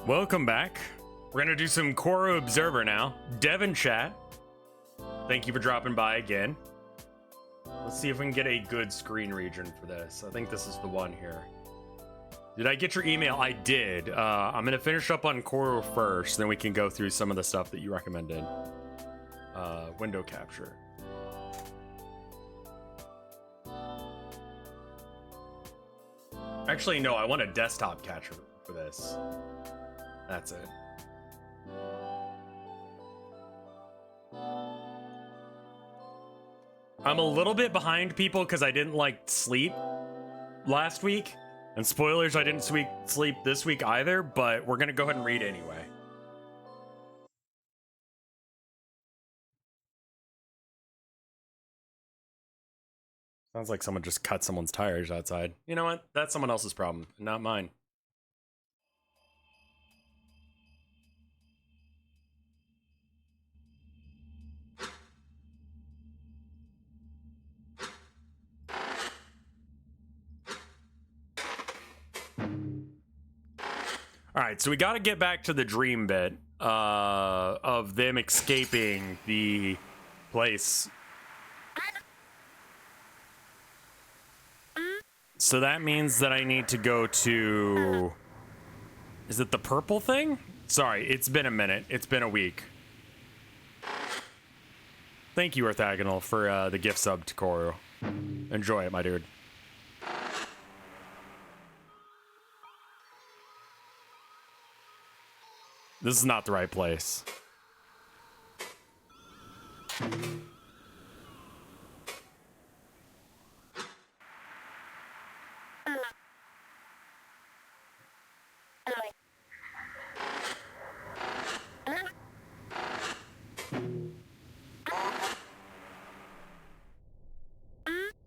Welcome back. We're gonna do some Corru.Observer now. Dev in chat, thank you for dropping by again. Let's see if we can get a good screen region for this. I think this is the one here. Did I get your email? I did. I'm gonna finish up on Corru first, then we can go through some of the stuff that you recommended. Window capture. Actually, no, I want a desktop capture for this. That's it. I'm a little bit behind people because I didn't sleep last week. And spoilers, I didn't sleep this week either, but we're gonna go ahead and read anyway. Sounds like someone just cut someone's tires outside. You know what? That's someone else's problem, not mine. All right, so we got to get back to the dream bit of them escaping the place. So that means that I need to go to... Is it the purple thing? Sorry, it's been a minute. It's been a week. Thank you, Orthogonal, for the gift sub to Corru. Enjoy it, my dude. This is not the right place.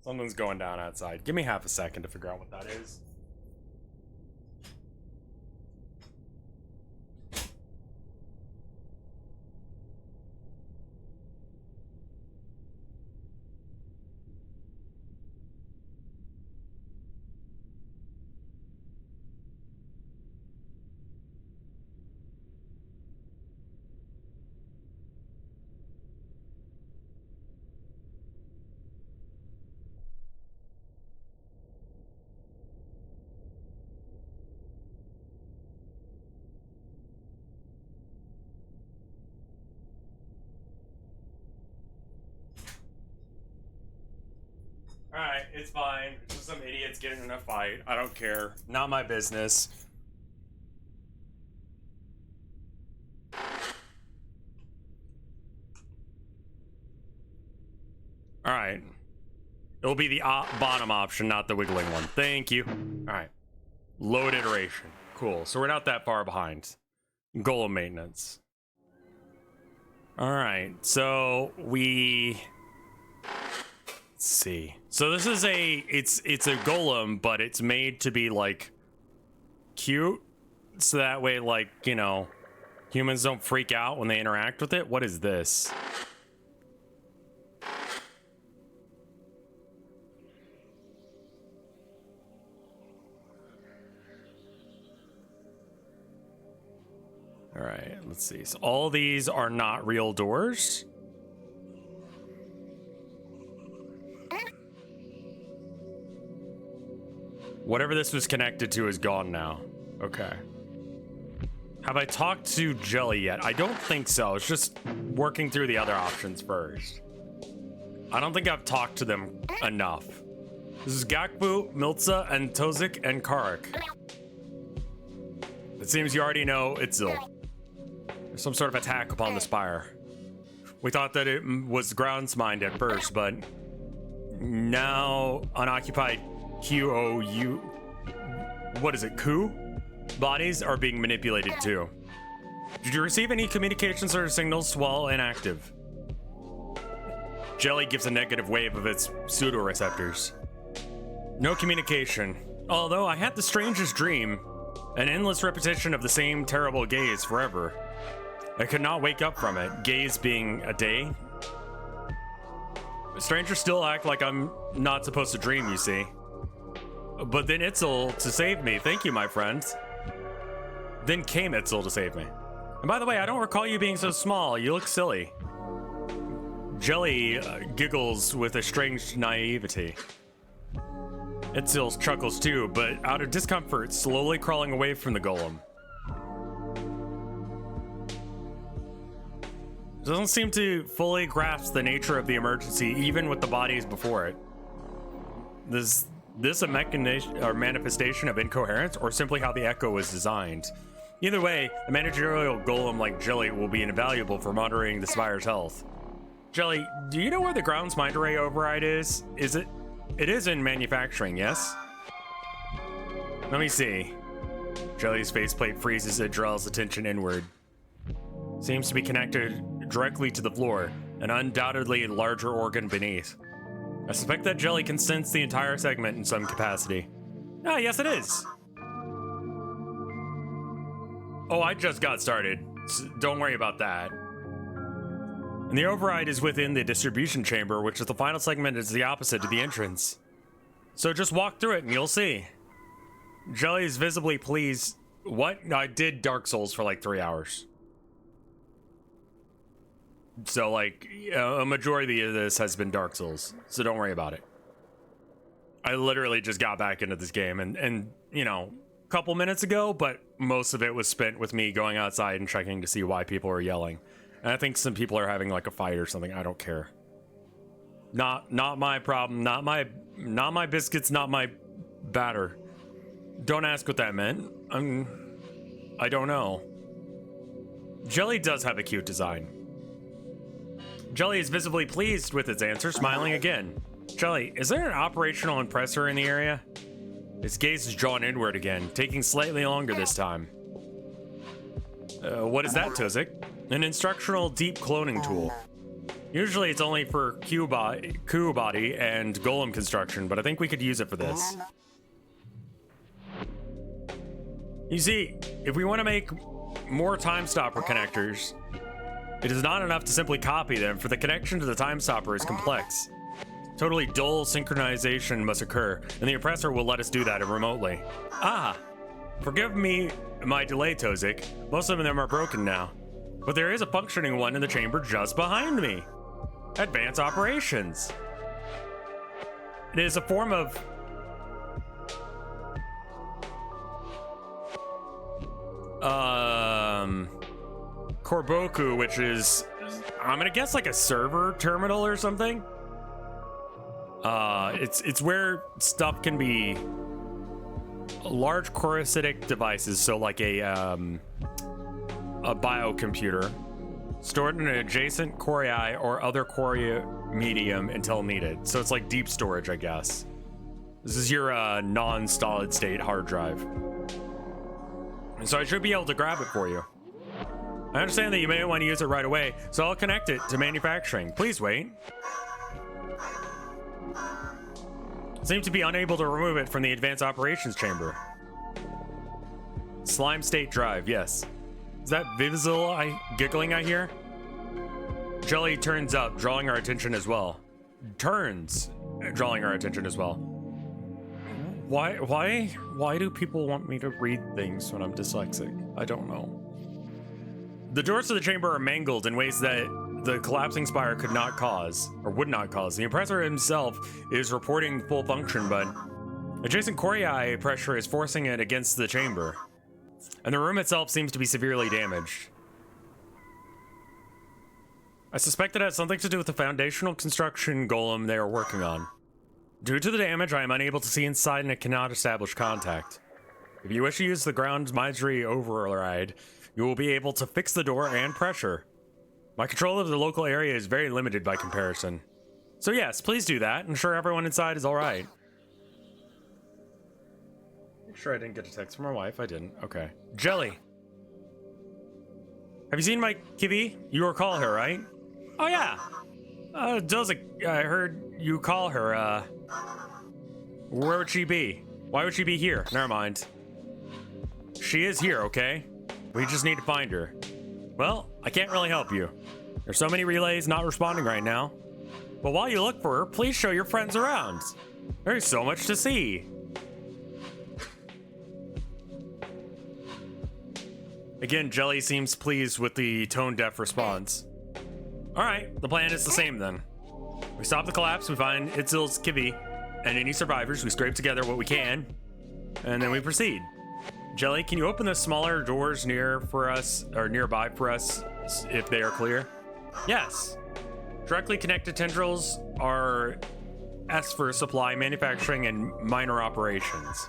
Something's going down outside. Give me half a second to figure out what that is. Alright, it's fine. It's just some idiots getting in a fight. I don't care. Not my business. Alright. It'll be the bottom option, not the wiggling one. Thank you. Alright. Load iteration. Cool. So we're not that far behind. Golem maintenance. Alright, so we... Let's see. So this is it's a golem, but it's made to be cute, so that way humans don't freak out when they interact with it. What is this? All right, let's see. So all these are not real doors. Whatever this was connected to is gone now. Okay. Have I talked to Jelly yet? I don't think so. It's just working through the other options first. I don't think I've talked to them enough. This is Gakbu, Milza, and Tozik, and Karik. It seems you already know Itzel. There's some sort of attack upon the spire. We thought that it was grounds mined at first, but now unoccupied QOU, what is it, Ku? Bodies are being manipulated too. Did you receive any communications or signals while inactive? Jelly gives a negative wave of its pseudo-receptors. No communication. Although I had the strangest dream, an endless repetition of the same terrible gaze forever. I could not wake up from it, gaze being a day. Strangers still act like I'm not supposed to dream, you see. But then Itzel to save me. Thank you, my friend. Then came Itzel to save me. And by the way, I don't recall you being so small. You look silly. Jelly giggles with a strange naivety. Itzel chuckles too, but out of discomfort, slowly crawling away from the golem. Doesn't seem to fully grasp the nature of the emergency, even with the bodies before it. Is this a manifestation of incoherence, or simply how the echo was designed? Either way, a managerial golem like Jelly will be invaluable for monitoring the spire's health. Jelly, do you know where the ground's mind array override is? It is in manufacturing, yes? Let me see. Jelly's faceplate freezes and draws attention inward. Seems to be connected directly to the floor, an undoubtedly larger organ beneath. I suspect that Jelly can sense the entire segment in some capacity. Ah, yes it is. Oh, I just got started. So don't worry about that. And the override is within the distribution chamber, which is the final segment is the opposite to the entrance. So just walk through it and you'll see. Jelly is visibly pleased. What? I did Dark Souls for like 3 hours. So like a majority of this has been Dark Souls, so don't worry about it. I literally just got back into this game and you know, a couple minutes ago, but most of it was spent with me going outside and checking to see why people are yelling. And I think some people are having like a fight or something. I don't care. Not my problem. Not my biscuits. Not my batter. Don't ask what that meant. I don't know. Jelly does have a cute design. Jelly is visibly pleased with its answer, smiling again. Jelly, is there an operational impressor in the area? His gaze is drawn inward again, taking slightly longer this time. What is that, Tozik? An instructional deep cloning tool. Usually it's only for Q body and golem construction, but I think we could use it for this. You see, if we want to make more time stopper connectors, it is not enough to simply copy them, for the connection to the time stopper is complex. Totally dull synchronization must occur, and the oppressor will let us do that remotely. Ah! Forgive me my delay, Tozik. Most of them are broken now. But there is a functioning one in the chamber just behind me. Advanced operations. It is a form of... Corboku, which is, I'm gonna guess like a server terminal or something. It's where stuff can be large parasitic devices, so like a biocomputer stored in an adjacent core or other core medium until needed. So it's like deep storage, I guess. This is your non-solid state hard drive. So I should be able to grab it for you. I understand that you may want to use it right away, so I'll connect it to manufacturing. Please wait. Seem to be unable to remove it from the advanced operations chamber. Slime state drive, yes. Is that Vinesauce giggling I hear? Jelly turns up, drawing our attention as well. Drawing our attention as well. Why do people want me to read things when I'm dyslexic? I don't know. The doors to the chamber are mangled in ways that the collapsing spire could not cause, or would not cause. The oppressor himself is reporting full function, but adjacent core pressure is forcing it against the chamber. And the room itself seems to be severely damaged. I suspect it has something to do with the foundational construction golem they are working on. Due to the damage, I am unable to see inside and I cannot establish contact. If you wish to use the ground's misery override, you will be able to fix the door and pressure. My control of the local area is very limited by comparison. So yes, please do that. Ensure everyone inside is alright. Sure I didn't get a text from my wife. I didn't. Okay. Jelly. Have you seen my Cavic? You recall her, right? Oh yeah. I heard you call her, where would she be? Why would she be here? Never mind. She is here, okay? We just need to find her. Well, I can't really help you. There's so many relays not responding right now. But while you look for her, please show your friends around. There's so much to see. Again, Jelly seems pleased with the tone-deaf response. Alright, the plan is the same then. We stop the collapse, we find Itzel's Cavic, and any survivors, we scrape together what we can, and then we proceed. Jelly, can you open the smaller doors nearby for us if they are clear? Yes. Directly connected tendrils are S for supply, manufacturing, and minor operations.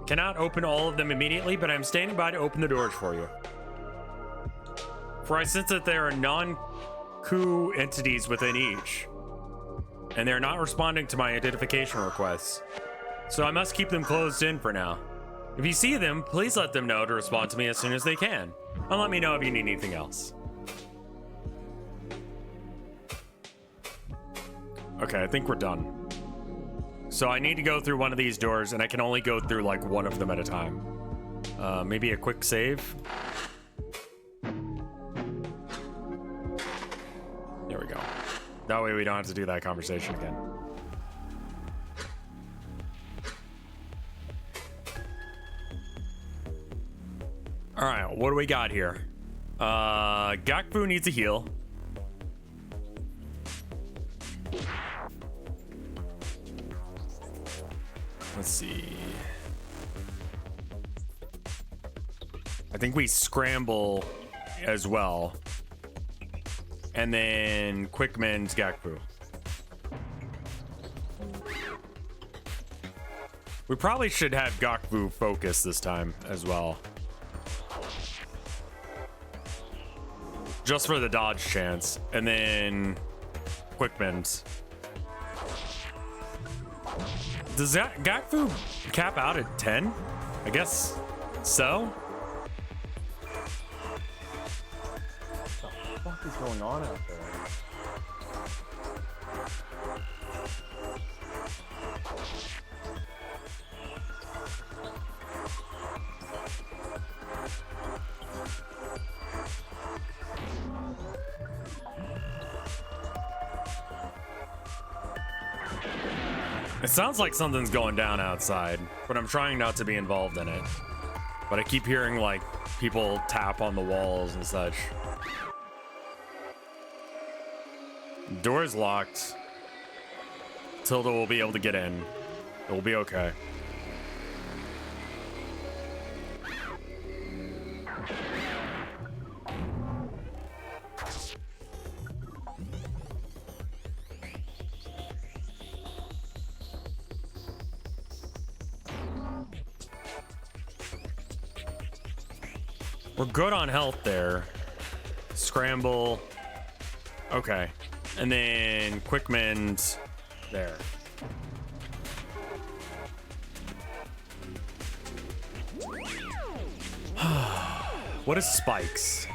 Cannot open all of them immediately, but I'm standing by to open the doors for you. For I sense that there are non-coup entities within each, and they're not responding to my identification requests. So I must keep them closed in for now. If you see them, please let them know to respond to me as soon as they can. And let me know if you need anything else. Okay, I think we're done. So I need to go through one of these doors, and I can only go through like one of them at a time. Maybe a quick save. There we go. That way we don't have to do that conversation again. All right, what do we got here? Gakfu needs a heal. Let's see. I think we scramble as well. And then quick mends Gakfu. We probably should have Gakfu focus this time as well. Just for the dodge chance. And then quick mends. Does that Gakfu cap out at 10? I guess so. What the fuck is going on out there? It sounds like something's going down outside, but I'm trying not to be involved in it. But I keep hearing like people tap on the walls and such. Door's locked. Tilda will be able to get in. It will be okay. We're good on health there. Scramble. Okay. And then quick mend there. What is spikes?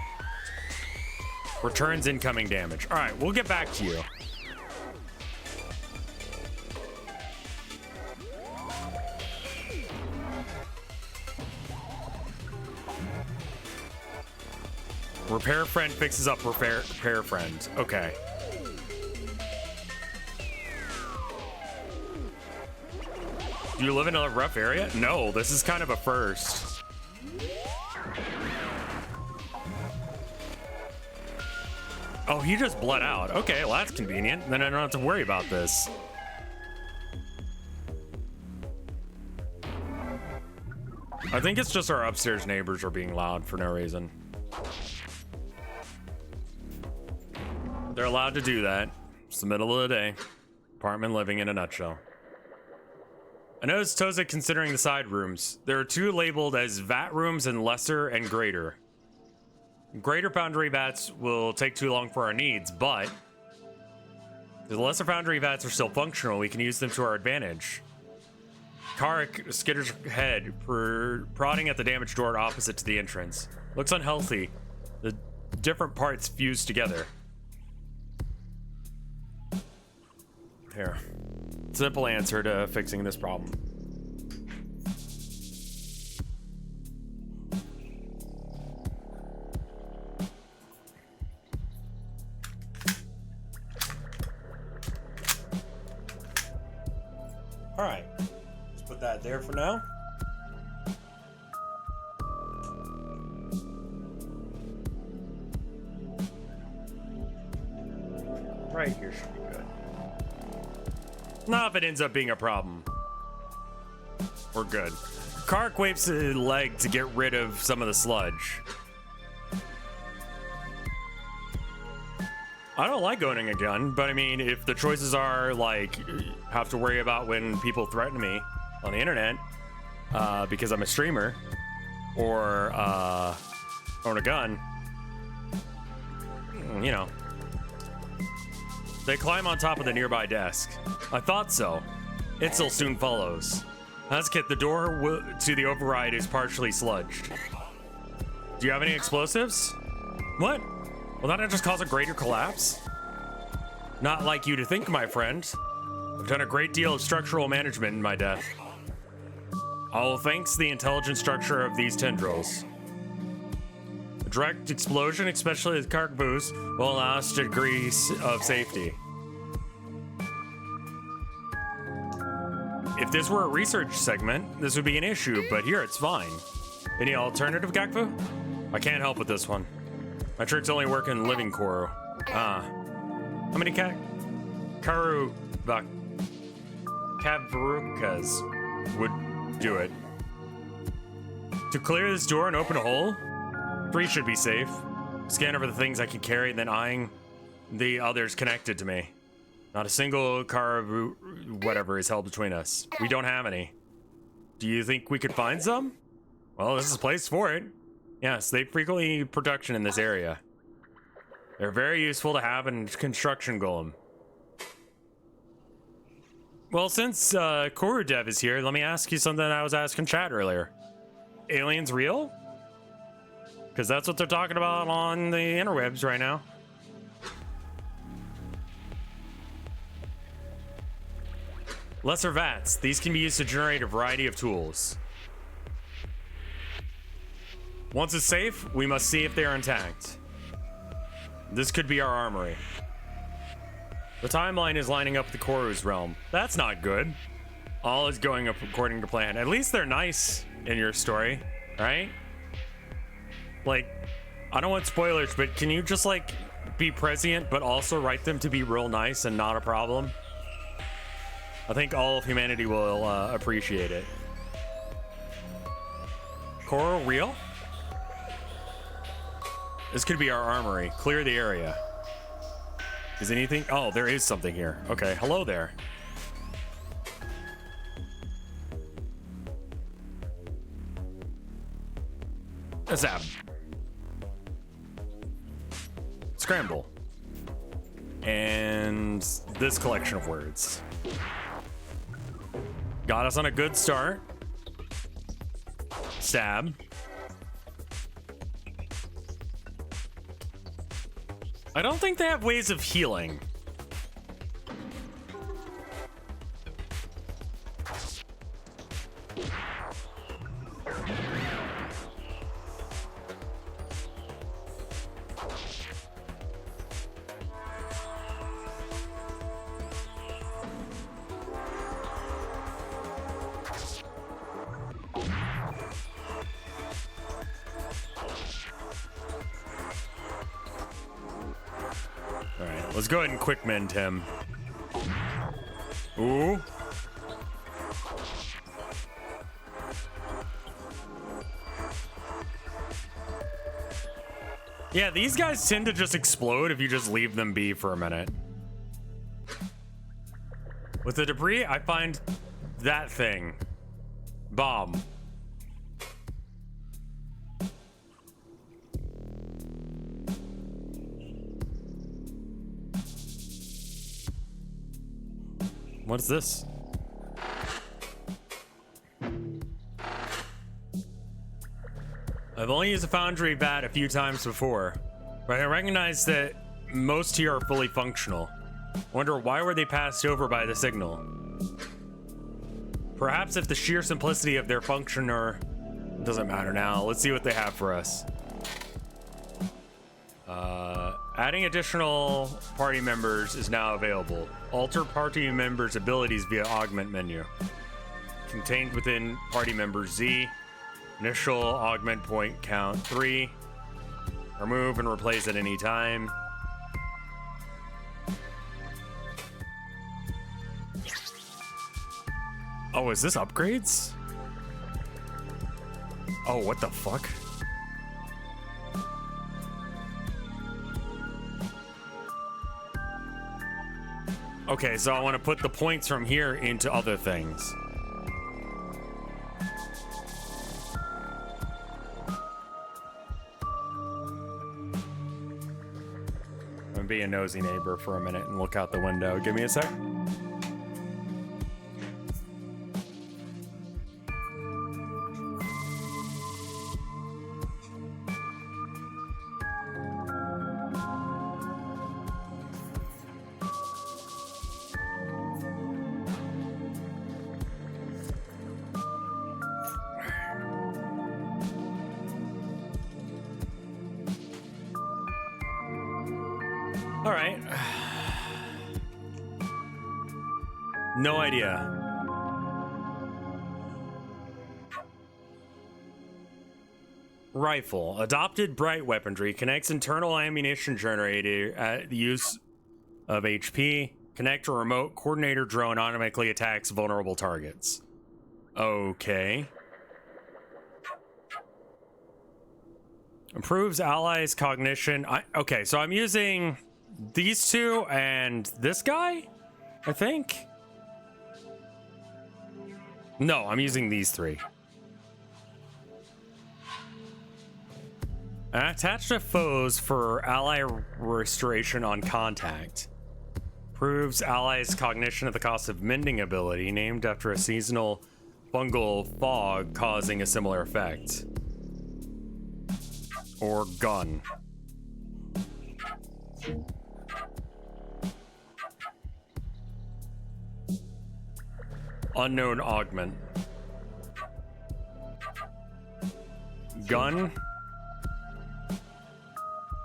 Returns incoming damage. All right, we'll get back to you. Repair friend fixes up repair friend. Okay. Do you live in a rough area? No, this is kind of a first. Oh, he just bled out. Okay, well that's convenient. Then I don't have to worry about this. I think it's just our upstairs neighbors are being loud for no reason. They're allowed to do that. It's the middle of the day. Apartment living in a nutshell. I noticed Toza considering the side rooms. There are two labeled as vat rooms and lesser and greater. Greater foundry vats will take too long for our needs, but the lesser foundry vats are still functional. We can use them to our advantage. Karik skitters head, prodding at the damaged door opposite to the entrance. Looks unhealthy. The different parts fused together. Here. Simple answer to fixing this problem. All right. Let's put that there for now. right here should be good. Now, if it ends up being a problem, we're good. Kark wipes his leg to get rid of some of the sludge. I don't like owning a gun, but I mean, if the choices are like, have to worry about when people threaten me on the internet because I'm a streamer, or own a gun, you know. They climb on top of the nearby desk. I thought so. Itzel soon follows. Huskit, the door to the override is partially sludged. Do you have any explosives? What? Will that just cause a greater collapse? Not like you to think, my friend. I've done a great deal of structural management in my death. All thanks to the intelligent structure of these tendrils. A direct explosion, especially with Kark boost, will allow us a degree of safety. If this were a research segment, this would be an issue, but here it's fine. Any alternative, Gakfu? I can't help with this one. My tricks only work in living Corru. How many Cavirukas would do it? To clear this door and open a hole? 3 should be safe. Scan over the things I can carry, then eyeing the others connected to me. Not a single whatever is held between us. We don't have any. Do you think we could find some? Well, this is a place for it. Yes, they frequently production in this area. They're very useful to have in construction golem. Well, since Corru Dev is here, let me ask you something I was asking chat earlier. Aliens real? Because that's what they're talking about on the interwebs right now. Lesser vats. These can be used to generate a variety of tools. Once it's safe, we must see if they are intact. This could be our armory. The timeline is lining up with the Corru's realm. That's not good. All is going up according to plan. At least they're nice in your story, right? Like, I don't want spoilers, but can you just like be prescient, but also write them to be real nice and not a problem? I think all of humanity will appreciate it. Corru real? This could be our armory. Clear the area. Is anything? Oh, there is something here. Okay, hello there. Zap. Scramble. And this collection of words. Got us on a good start. Stab. I don't think they have ways of healing. Let's go ahead and quick mend him. Ooh. Yeah, these guys tend to just explode if you just leave them be for a minute. With the debris, I find that thing. Bomb. What is this? I've only used a foundry vat a few times before, but I recognize that most here are fully functional. Wonder why were they passed over by the signal? Perhaps if the sheer simplicity of their function or... It doesn't matter now. Let's see what they have for us. Adding additional party members is now available. Alter party members' abilities via augment menu. Contained within party member Z. Initial augment point count 3. Remove and replace at any time. Oh, is this upgrades? Oh, what the fuck? Okay, so I want to put the points from here into other things. I'm gonna be a nosy neighbor for a minute and look out the window. Give me a sec. All right. No idea. Rifle. Adopted bright weaponry. Connects internal ammunition generator at the use of HP. Connect to remote coordinator drone automatically attacks vulnerable targets. Okay. Improves allies' cognition. Okay, so I'm using these two and this guy, I think. No, I'm using these three. Attach to foes for ally restoration on contact. Improves allies' cognition at the cost of mending ability, named after a seasonal fungal fog causing a similar effect. Or gun. Unknown augment. Gun.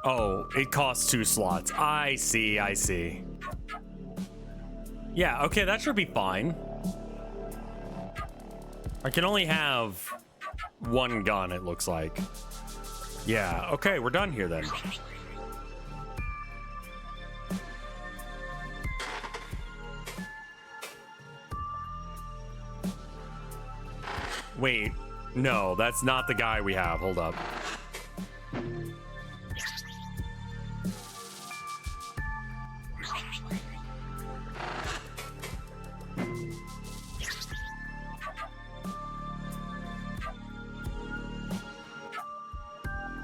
Oh, it costs 2 slots. I see, I see. Yeah, okay, that should be fine. I can only have 1 gun, it looks like. Yeah, okay, we're done here then. Wait, no, that's not the guy we have. Hold up.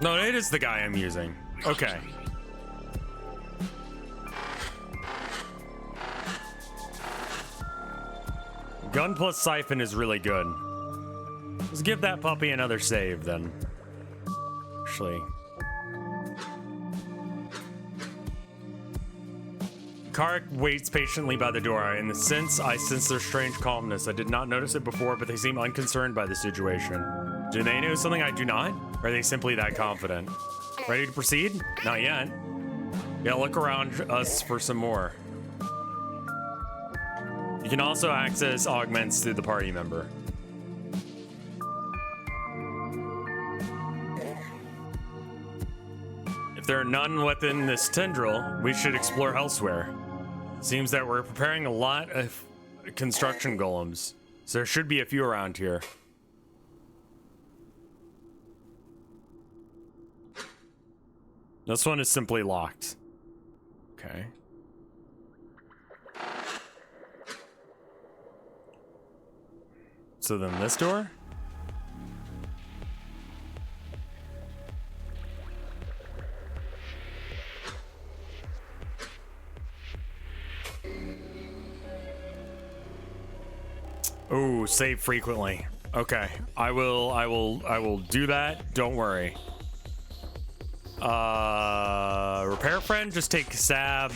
No, it is the guy I'm using. Okay. Gun plus siphon is really good. Let's give that puppy another save then. Actually. Kark waits patiently by the door. In the sense, I sense their strange calmness. I did not notice it before, but they seem unconcerned by the situation. Do they know something I do not? Or are they simply that confident? Ready to proceed? Not yet. Yeah, look around us for some more. You can also access augments through the party member. If there are none within this tendril, we should explore elsewhere. Seems that we're preparing a lot of construction golems, so there should be a few around here. This one is simply locked. Okay. So then this door? Oh, save frequently. Okay, I will do that. Don't worry. Repair friend, just take sab.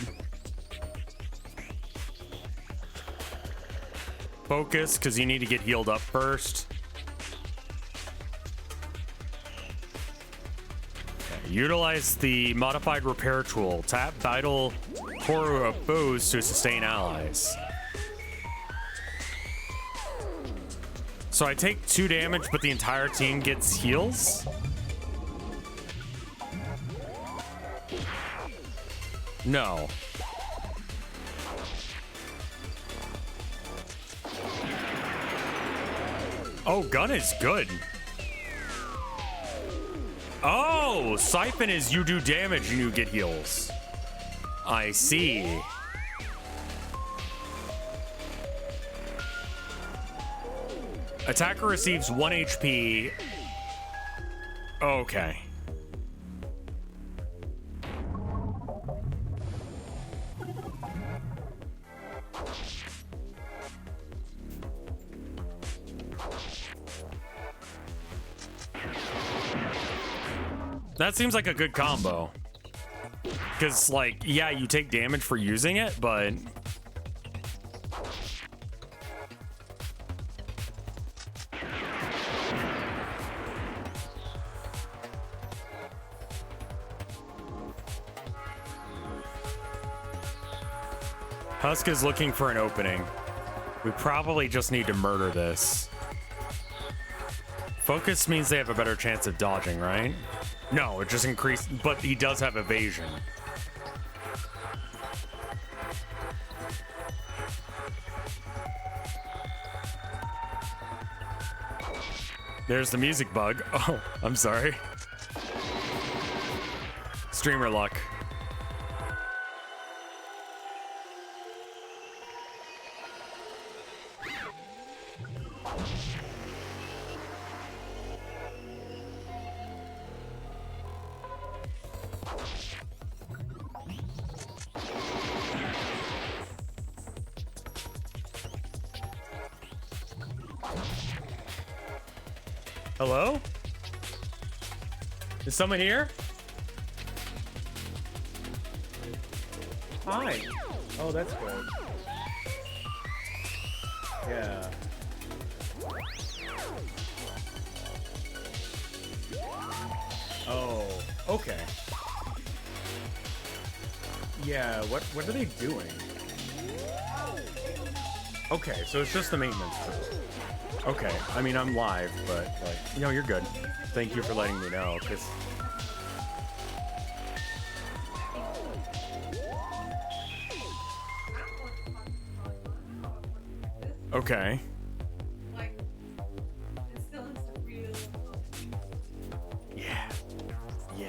Focus, because you need to get healed up first. Okay, utilize the modified repair tool. Tap vital Corru of foes to sustain allies. So I take 2 damage, but the entire team gets heals? No. Oh, gun is good. Oh, siphon is you do damage and you get heals. I see. Attacker receives 1 HP. Okay. That seems like a good combo. Because, like, yeah, you take damage for using it, but... Husk is looking for an opening. We probably just need to murder this. Focus means they have a better chance of dodging, right? No, it just increased, but he does have evasion. There's the music bug. Oh, I'm sorry. Streamer luck. Hello? Is someone here? Hi. Oh, that's good. Yeah. Oh, okay. Yeah, what are they doing? Okay, so it's just the maintenance crew. Okay, I mean, I'm live, but, like, no, you're good. Thank you for letting me know, because... Okay. Yeah. Yeah.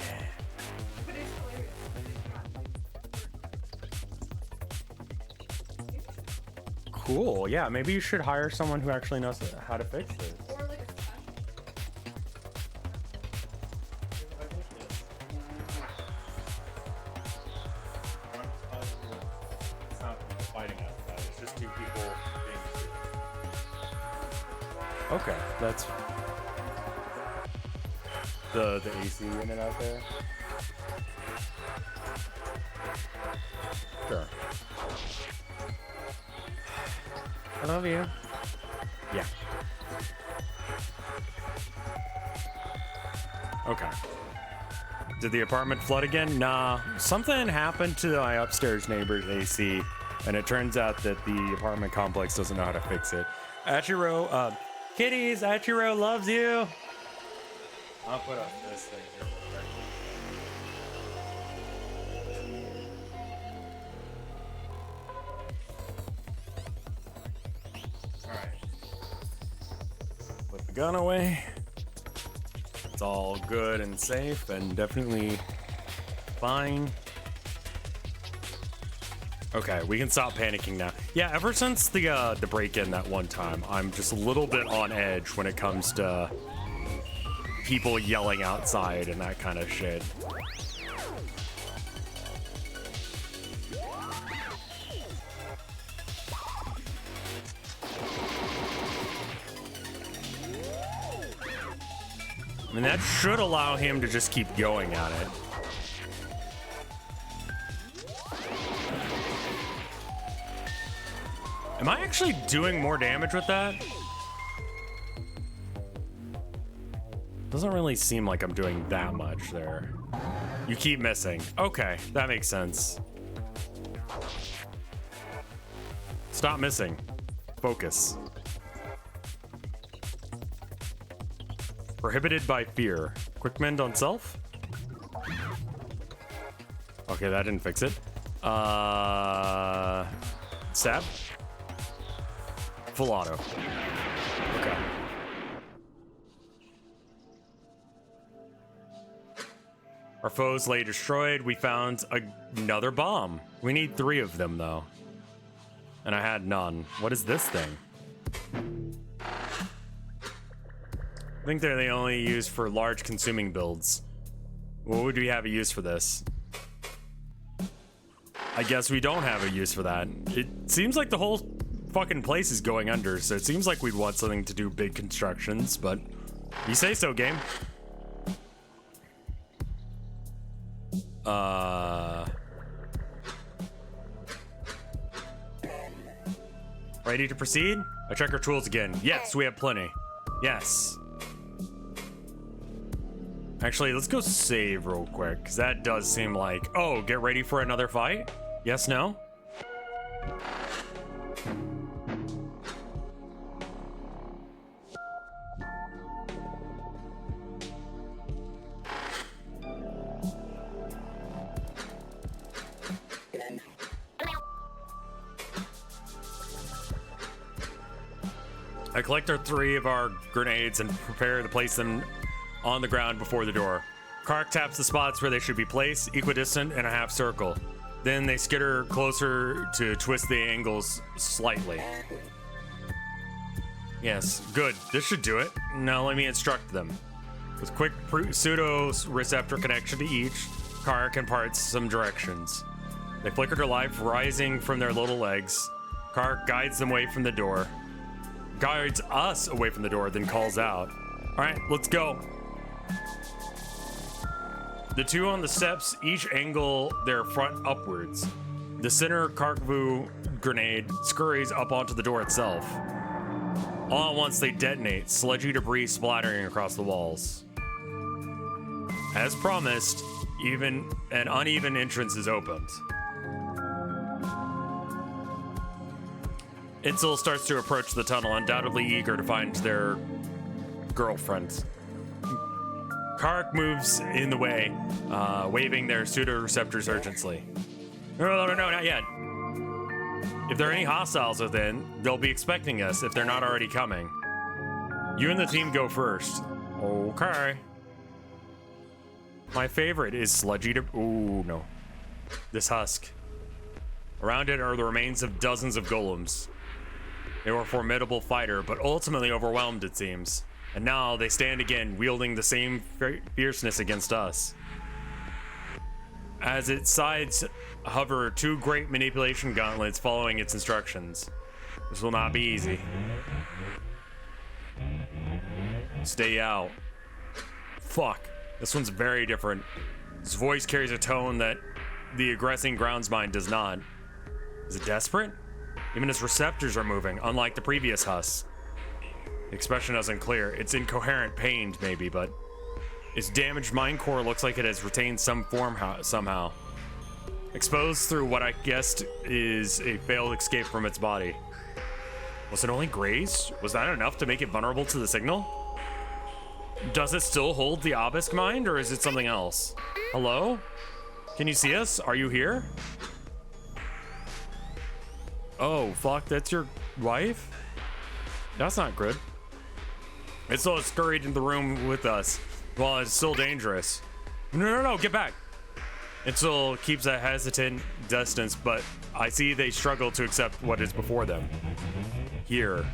Cool. Yeah, maybe you should hire someone who actually knows how to fix this. Or like it's not fighting outside. It's just two people being. Okay, that's the AC unit out there. Sure. I love you. Yeah. Okay. Did the apartment flood again? Nah. Something happened to my upstairs neighbor's AC, and it turns out that the apartment complex doesn't know how to fix it. Achiro, kitties, Achiro loves you. I'll put up this thing here. Gun away. It's all good and safe and definitely fine. Okay, we can stop panicking now. Yeah, ever since the break-in that one time, I'm just a little bit on edge when it comes to people yelling outside and that kind of shit. And that should allow him to just keep going at it. Am I actually doing more damage with that? Doesn't really seem like I'm doing that much there. You keep missing. Okay, that makes sense. Stop missing. Focus. Prohibited by fear. Quick mend on self? Okay, that didn't fix it. Stab? Full auto. Okay. Our foes lay destroyed. We found another bomb. We need 3 of them, though. And I had none. What is this thing? I think they're the only used for large consuming builds. What would we have a use for this? I guess we don't have a use for that. It seems like the whole fucking place is going under, so it seems like we'd want something to do big constructions, but you say so, game. Ready to proceed? I check our tools again. Yes, we have plenty. Yes. Actually, let's go save real quick, because that does seem like... Oh, get ready for another fight? Yes, no? I collect 3 of our grenades and prepare to place them on the ground before the door. Kark taps the spots where they should be placed, equidistant in a half circle. Then they skitter closer to twist the angles slightly. Yes, good. This should do it. Now let me instruct them. With quick pseudo receptor connection to each, Kark imparts some directions. They flicker to life, rising from their little legs. Kark guides them away from the door. Guides us away from the door, then calls out. All right, let's go. The 2 on the steps each angle their front upwards. The center Karkvu grenade scurries up onto the door itself. All at once they detonate, sludgy debris splattering across the walls. As promised, even an uneven entrance is opened. Itzel starts to approach the tunnel, undoubtedly eager to find their girlfriend. Kark moves in the way, waving their pseudo-receptors urgently. No, not yet. If there are any hostiles within, they'll be expecting us if they're not already coming. You and the team go first. Okay. My favorite is sludgy ooh, no. This husk. Around it are the remains of dozens of golems. They were a formidable fighter, but ultimately overwhelmed, it seems. And now they stand again, wielding the same fierceness against us. As its sides hover 2 great manipulation gauntlets following its instructions. This will not be easy. Stay out. Fuck. This one's very different. His voice carries a tone that the aggressing groundsmind does not. Is it desperate? Even his receptors are moving, unlike the previous husks. The expression isn't clear. It's incoherent, pained, maybe, but its damaged mind core looks like it has retained some form somehow. Exposed through what I guessed is a failed escape from its body. Was it only grazed? Was that enough to make it vulnerable to the signal? Does it still hold the obelisk mind, or is it something else? Hello? Can you see us? Are you here? Oh, fuck, that's your wife? That's not good. Itzel has scurried into the room with us. While it's still dangerous. No, get back. Itzel keeps a hesitant distance, but I see they struggle to accept what is before them. Here.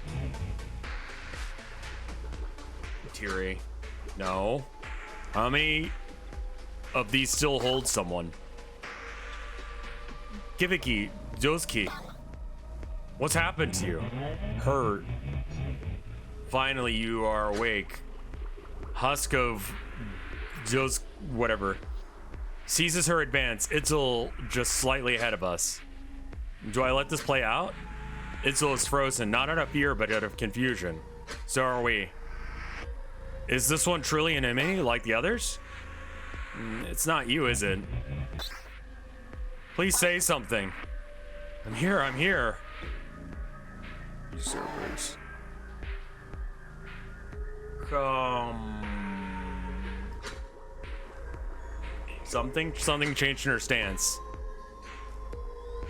Tiri. No. How many of these still hold someone? Cavic, Joski. What's happened to you? Hurt. Finally, you are awake. Husk of Joe's whatever seizes her advance. Itzel just slightly ahead of us. Do I let this play out? Itzel is frozen, not out of fear, but out of confusion. So are we. Is this one truly an enemy like the others? It's not you, is it? Please say something. I'm here. Usurpers. Something changed in her stance.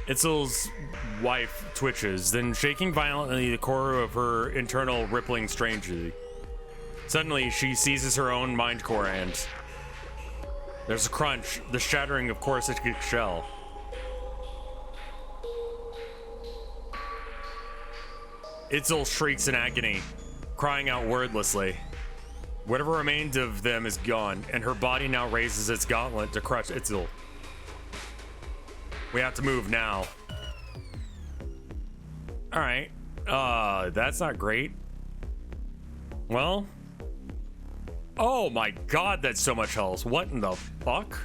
Itzel's wife twitches, then shaking violently, the core of her internal rippling strangely. Suddenly, she seizes her own mind core and... There's a crunch, the shattering of Corru's shell. Itzel shrieks in agony, crying out wordlessly. Whatever remained of them is gone, and her body now raises its gauntlet to crush Itzel. We have to move now. Alright. That's not great. Well. Oh my god, that's so much health. What in the fuck?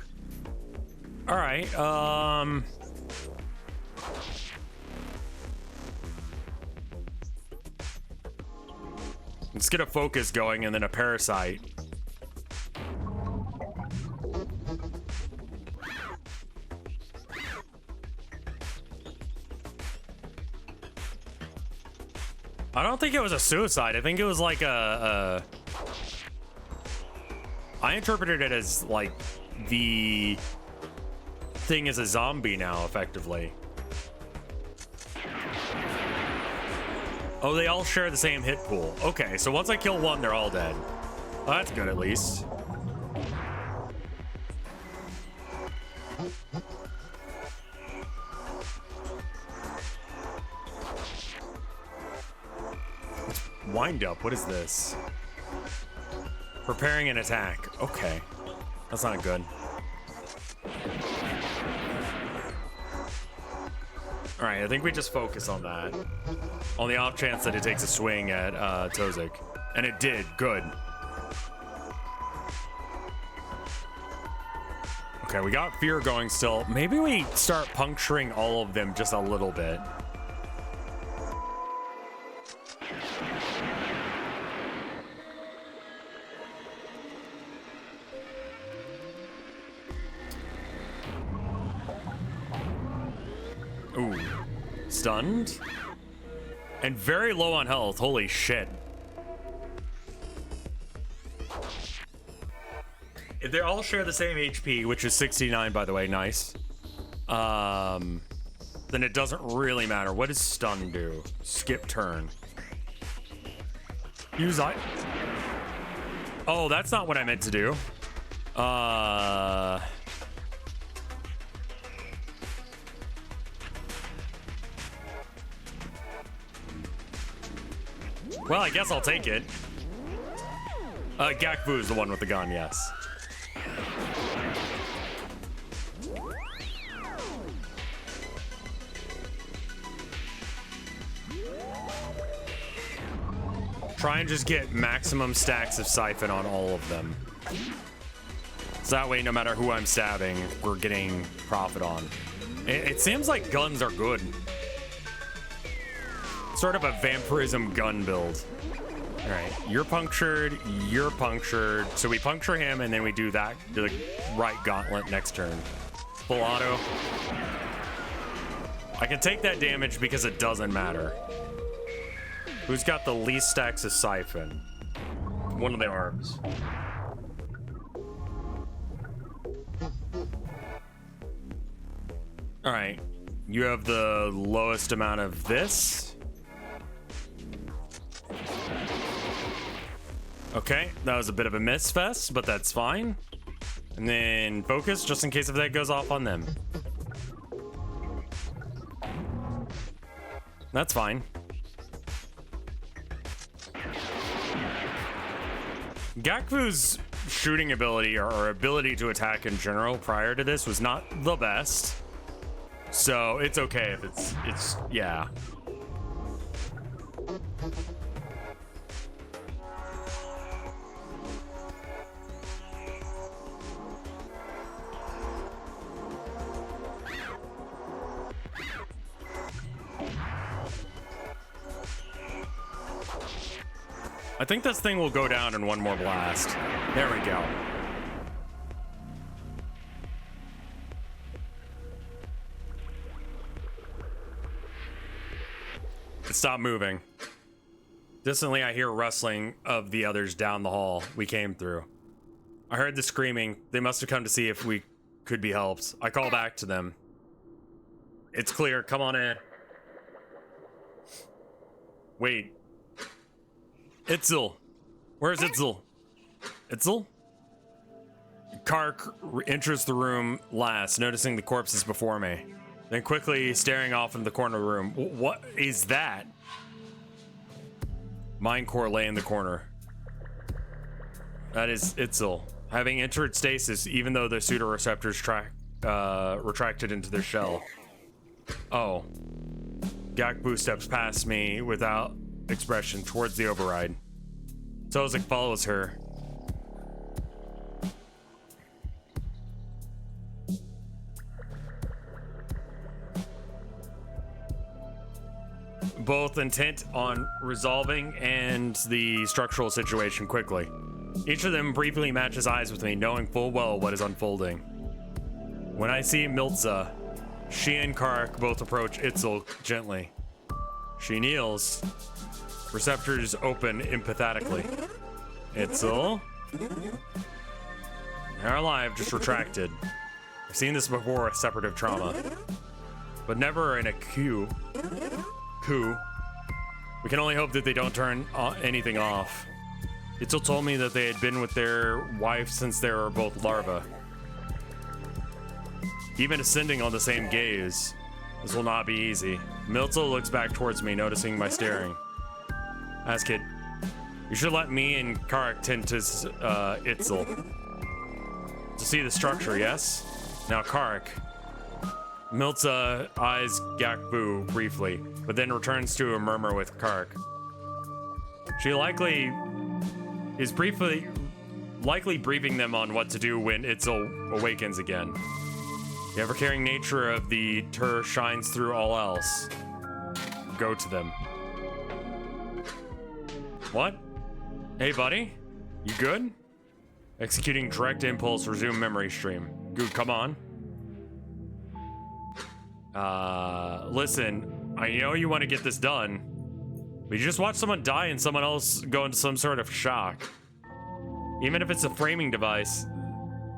Alright, let's get a focus going and then a parasite. I don't think it was a suicide. I think it was like I interpreted it as like the thing is a zombie now, effectively. Oh, they all share the same hit pool. Okay, so once I kill one, they're all dead. Well, that's good, at least. Wind up. What is this? Preparing an attack. Okay. That's not good. Alright, I think we just focus on that. On the off chance that it takes a swing at Tozik. And it did. Good. Okay, we got fear going still. Maybe we start puncturing all of them just a little bit. Ooh. Stunned? And very low on health. Holy shit. If they all share the same HP, which is 69, by the way, nice. Then it doesn't really matter. What does stun do? Skip turn. Use I. Oh, that's not what I meant to do. Well, I guess I'll take it. Gakvu is the one with the gun, yes. Try and just get maximum stacks of siphon on all of them. So that way, no matter who I'm stabbing, we're getting profit on. It seems like guns are good. Sort of a vampirism gun build. All right, you're punctured, so we puncture him and then we do that, do the right gauntlet next turn. Full auto. I can take that damage because it doesn't matter. Who's got the least stacks of siphon? One of the arms. All right, you have the lowest amount of this. Okay, that was a bit of a miss fest, but that's fine. And then focus, just in case if that goes off on them. That's fine. Gakvu's shooting ability, or ability to attack in general prior to this, was not the best. So it's okay if it's yeah. I think this thing will go down in one more blast. There we go. Stop moving. Distantly, I hear rustling of the others down the hall we came through. I heard the screaming. They must have come to see if we could be helped. I call back to them. It's clear. Come on in. Wait. Itzel. Where's Itzel? Itzel? Kark enters the room last, noticing the corpses before me. Then quickly staring off in the corner of the room. What is that? Mind core lay in the corner. That is Itzel. Having entered stasis, even though the pseudoreceptors retracted into their shell. Oh. Gakbu steps past me without expression towards the override. Tozik follows her. Both intent on resolving and the structural situation quickly. Each of them briefly matches eyes with me, knowing full well what is unfolding. When I see Milza, she and Kark both approach Itzel gently. She kneels, receptors open empathetically. Itzel? Our alive just retracted. I've seen this before with separative trauma, but never in a coup. We can only hope that they don't turn anything off. Itzel told me that they had been with their wife since they were both larvae. Even ascending on the same gaze. This will not be easy. Milza looks back towards me, noticing my staring. Askid, you should let me and Kark tend to Itzel. To see the structure, yes? Now Kark. Milza eyes Gakbu briefly, but then returns to a murmur with Kark. She likely briefing them on what to do when Itzel awakens again. The ever-caring nature of the Tur shines through all else. Go to them. What? Hey, buddy? You good? Executing direct impulse, resume memory stream. Good, come on. Listen, I know you want to get this done, but you just watch someone die and someone else go into some sort of shock. Even if it's a framing device,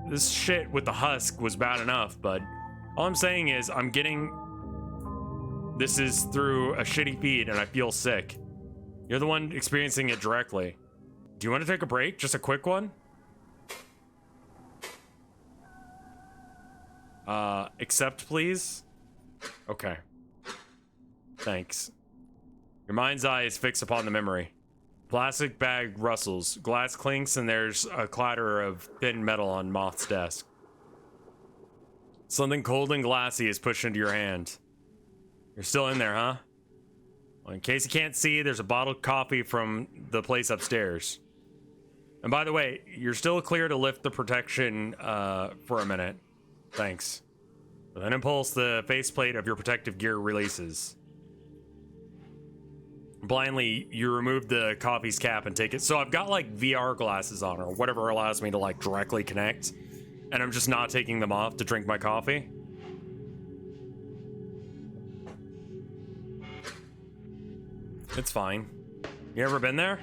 this shit with the husk was bad enough, but all I'm saying is this is through a shitty feed and I feel sick. You're the one experiencing it directly. Do you want to take a break? Just a quick one? Accept, please? Okay. Thanks. Your mind's eye is fixed upon the memory. Plastic bag rustles, glass clinks, and there's a clatter of thin metal on Moth's desk. Something cold and glassy is pushed into your hand. You're still in there, huh? Well, in case you can't see, there's a bottled coffee from the place upstairs. And by the way, you're still clear to lift the protection for a minute. Thanks. With an impulse, the faceplate of your protective gear releases. Blindly, you remove the coffee's cap and take it. So I've got like VR glasses on, or whatever allows me to like directly connect, and I'm just not taking them off to drink my coffee. It's fine. You ever been there?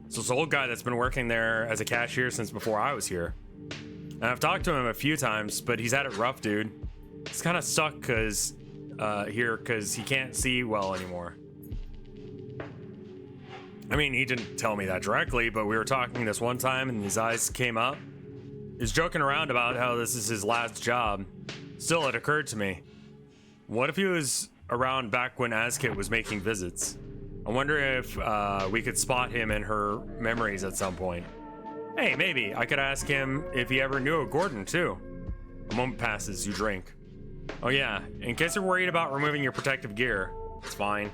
So it's an old guy that's been working there as a cashier since before I was here. And I've talked to him a few times, but he's had it rough, dude. He's kind of stuck because he can't see well anymore. I mean, he didn't tell me that directly, but we were talking this one time and his eyes came up. He was joking around about how this is his last job. Still, it occurred to me. What if he was around back when Azkit was making visits? I wonder if we could spot him in her memories at some point. Hey, maybe. I could ask him if he ever knew a Gordon, too. A moment passes, you drink. Oh yeah, in case you're worried about removing your protective gear, it's fine.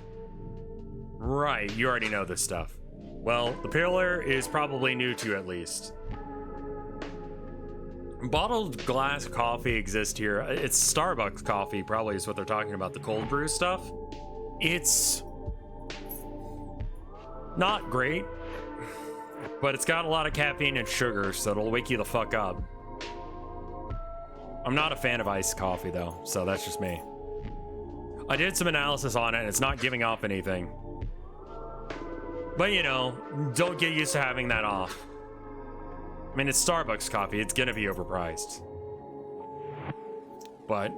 Right, you already know this stuff. Well, the pillar is probably new to you at least. Bottled glass coffee exists here. It's Starbucks coffee, probably is what they're talking about, the cold brew stuff. It's not great, but it's got a lot of caffeine and sugar, so it'll wake you the fuck up. I'm not a fan of iced coffee though, so that's just me. I did some analysis on it and it's not giving off anything. But you know, don't get used to having that off. I mean, it's Starbucks coffee, it's gonna be overpriced. But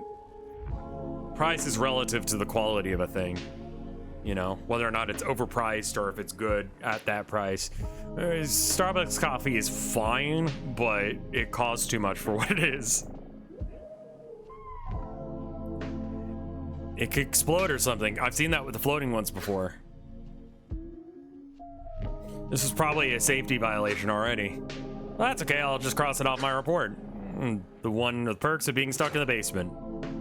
price is relative to the quality of a thing. you know, whether or not it's overpriced or if it's good at that price. Starbucks coffee is fine, but it costs too much for what it is. It could explode or something. I've seen that with the floating ones before. This is probably a safety violation already. Well, that's okay, I'll just cross it off my report. The one of the perks of being stuck in the basement.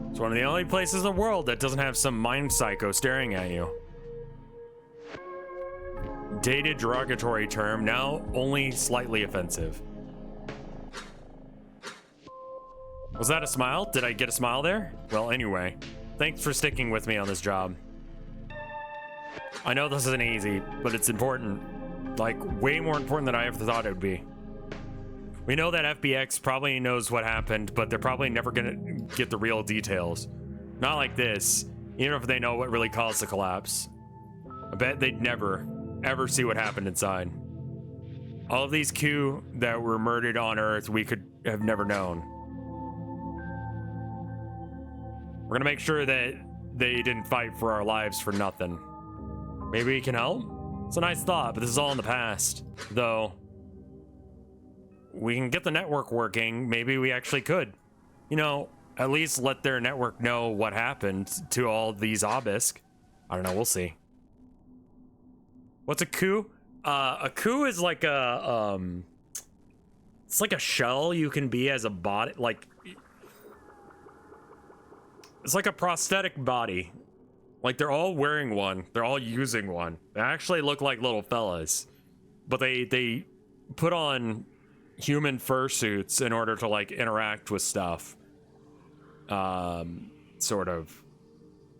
It's one of the only places in the world that doesn't have some mind psycho staring at you. Dated derogatory term, now only slightly offensive. Was that a smile? Did I get a smile there? Well, anyway, thanks for sticking with me on this job. I know this isn't easy, but it's important. Like, way more important than I ever thought it would be. We know that FBX probably knows what happened, but they're probably never gonna get the real details. Not like this, even if they know what really caused the collapse. I bet they'd never, ever see what happened inside. All of these Q that were murdered on Earth, we could have never known. We're gonna make sure that they didn't fight for our lives for nothing. Maybe we can help? It's a nice thought, but this is all in the past. Though, we can get the network working. Maybe we actually could. You know, at least let their network know what happened to all these obelisk. I don't know, we'll see. What's a coup? A coup is like a, it's like a shell you can be as a body, like, it's like a prosthetic body. Like, they're all wearing one. They're all using one. They actually look like little fellas. But they put on human fursuits in order to, like, interact with stuff. Sort of.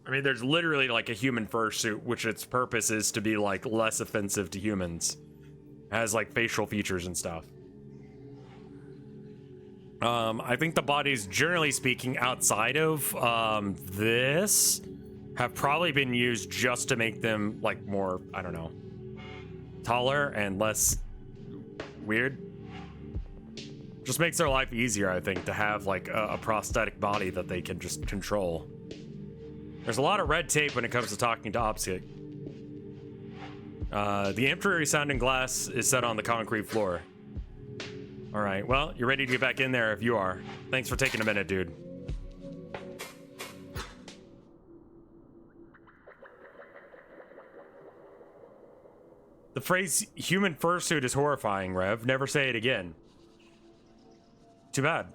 I mean, there's literally, like, a human fursuit, which its purpose is to be, like, less offensive to humans. It has, like, facial features and stuff. I think the bodies, generally speaking, outside of, this... have probably been used just to make them, like, more, I don't know, taller and less weird. Just makes their life easier, I think, to have, like, a prosthetic body that they can just control. There's a lot of red tape when it comes to talking to OPSIC. The empty sounding glass is set on the concrete floor. All right, well, you're ready to get back in there if you are. Thanks for taking a minute, dude. The phrase human fursuit is horrifying, Rev. Never say it again. Too bad.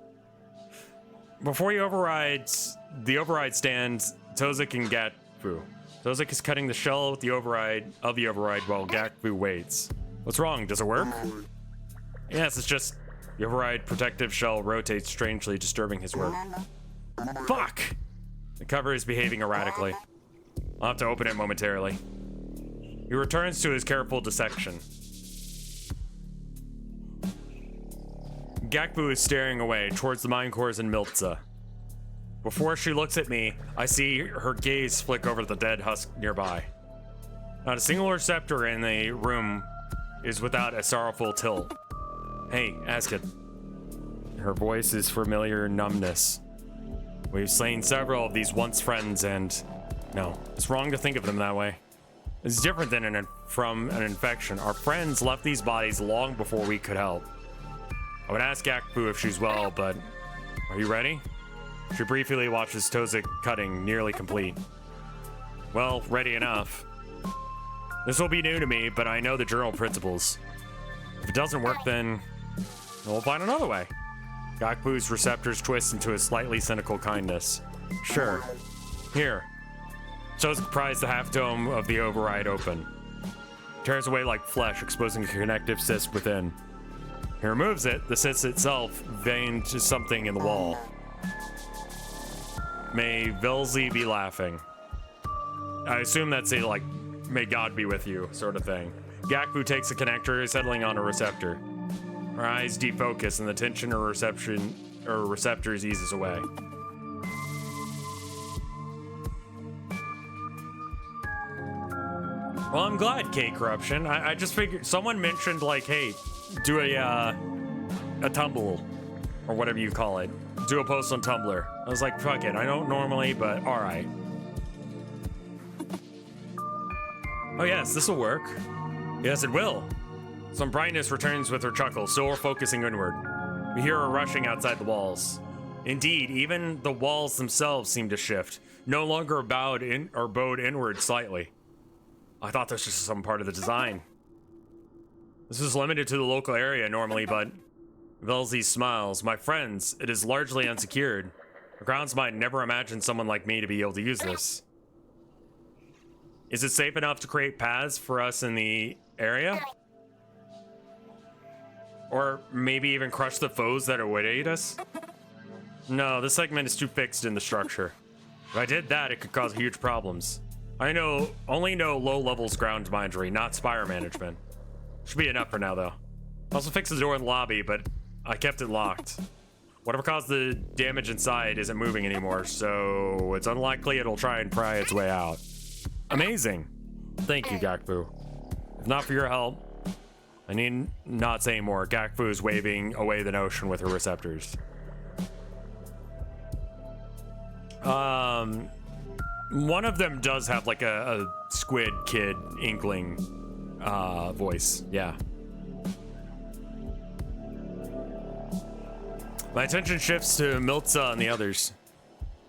Before he overrides, the override stands Tozik and Gatfu. Tozik is cutting the shell with the override while Gatfu waits. What's wrong? Does it work? Yes, it's just the override protective shell rotates strangely, disturbing his work. Fuck! The cover is behaving erratically. I'll have to open it momentarily. He returns to his careful dissection. Gakbu is staring away towards the mine cores in Miltza. Before she looks at me, I see her gaze flick over the dead husk nearby. Not a single receptor in the room is without a sorrowful tilt. Hey, ask it. Her voice is familiar numbness. We've slain several of these once friends and... No, it's wrong to think of them that way. It's different than from an infection. Our friends left these bodies long before we could help. I would ask Gakbu if she's well, but... Are you ready? She briefly watches Tozik cutting, nearly complete. Well, ready enough. This will be new to me, but I know the journal principles. If it doesn't work, then... we'll find another way. Gakbu's receptors twist into a slightly cynical kindness. Sure. Here. Tozik pries the half-dome of the override open. Tears away like flesh, exposing a connective cyst within. He removes it, the cyst itself veined to something in the wall. May Velzy be laughing. I assume that's a, like, may God be with you sort of thing. Gakbu takes a connector, settling on a receptor. Her eyes defocus and the tension her receptors eases away. Well, I'm glad, K-Corruption. I just figured someone mentioned, like, hey, do a tumble or whatever you call it. Do a post on Tumblr. I was like, fuck it. I don't normally, but all right. Oh yes, this will work. Yes, it will. Some brightness returns with her chuckle, still we're focusing inward. We hear her rushing outside the walls. Indeed, even the walls themselves seem to shift, no longer bowed inward slightly. I thought this was some part of the design. This is limited to the local area normally, but Velzy smiles. My friends, it is largely unsecured. The grounds might never imagine someone like me to be able to use this. Is it safe enough to create paths for us in the area? Or maybe even crush the foes that await us? No, this segment is too fixed in the structure. If I did that, it could cause huge problems. I only know low levels ground mindry, not spire management. Should be enough for now, though. Also fixed the door in the lobby, but I kept it locked. Whatever caused the damage inside isn't moving anymore, so it's unlikely it'll try and pry its way out. Amazing. Thank you, Gakfu. If not for your help, I need not say more. Gakfu is waving away the notion with her receptors. One of them does have like a squid kid inkling voice. Yeah. My attention shifts to Milza and the others.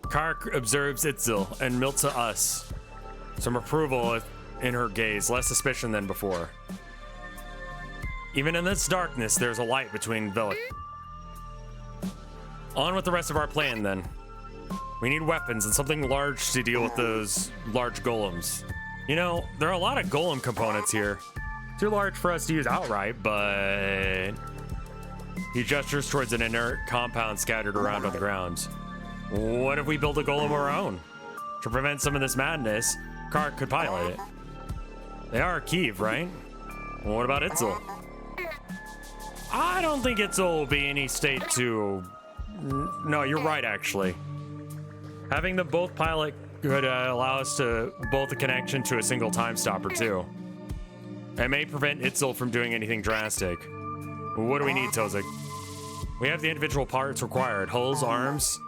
Kark observes Itzel and Milza us. Some approval in her gaze, less suspicion than before. Even in this darkness, there's a light between Velik. On with the rest of our plan, then. We need weapons and something large to deal with those large golems. You know, there are a lot of golem components here. Too large for us to use outright, but... He gestures towards an inert compound scattered around on the ground. What if we build a golem of our own? To prevent some of this madness, Kark could pilot it. They are Kiev, right? Well, what about Itzel? I don't think Itzel will be in any state to... No, you're right, actually. Having them both pilot could allow us to both a connection to a single time stopper, too. It may prevent Itzel from doing anything drastic. What do we need, Tozik? We have the individual parts required, hulls, arms,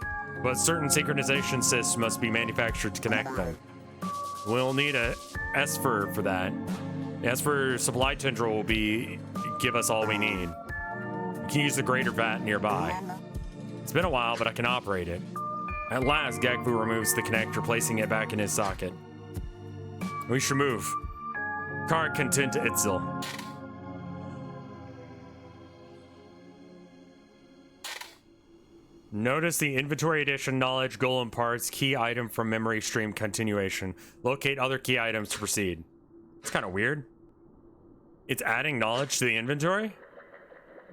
but certain synchronization systems must be manufactured to connect them. We'll need a Esper for that. The Esper supply tendril will give us all we need. We can use the greater vat nearby. It's been a while, but I can operate it. At last, Gakfu removes the connector, placing it back in his socket. We should move. Kark can tend to Itzel. Notice the inventory addition, knowledge, golem parts, key item from memory stream continuation. Locate other key items to proceed. It's kind of weird. It's adding knowledge to the inventory?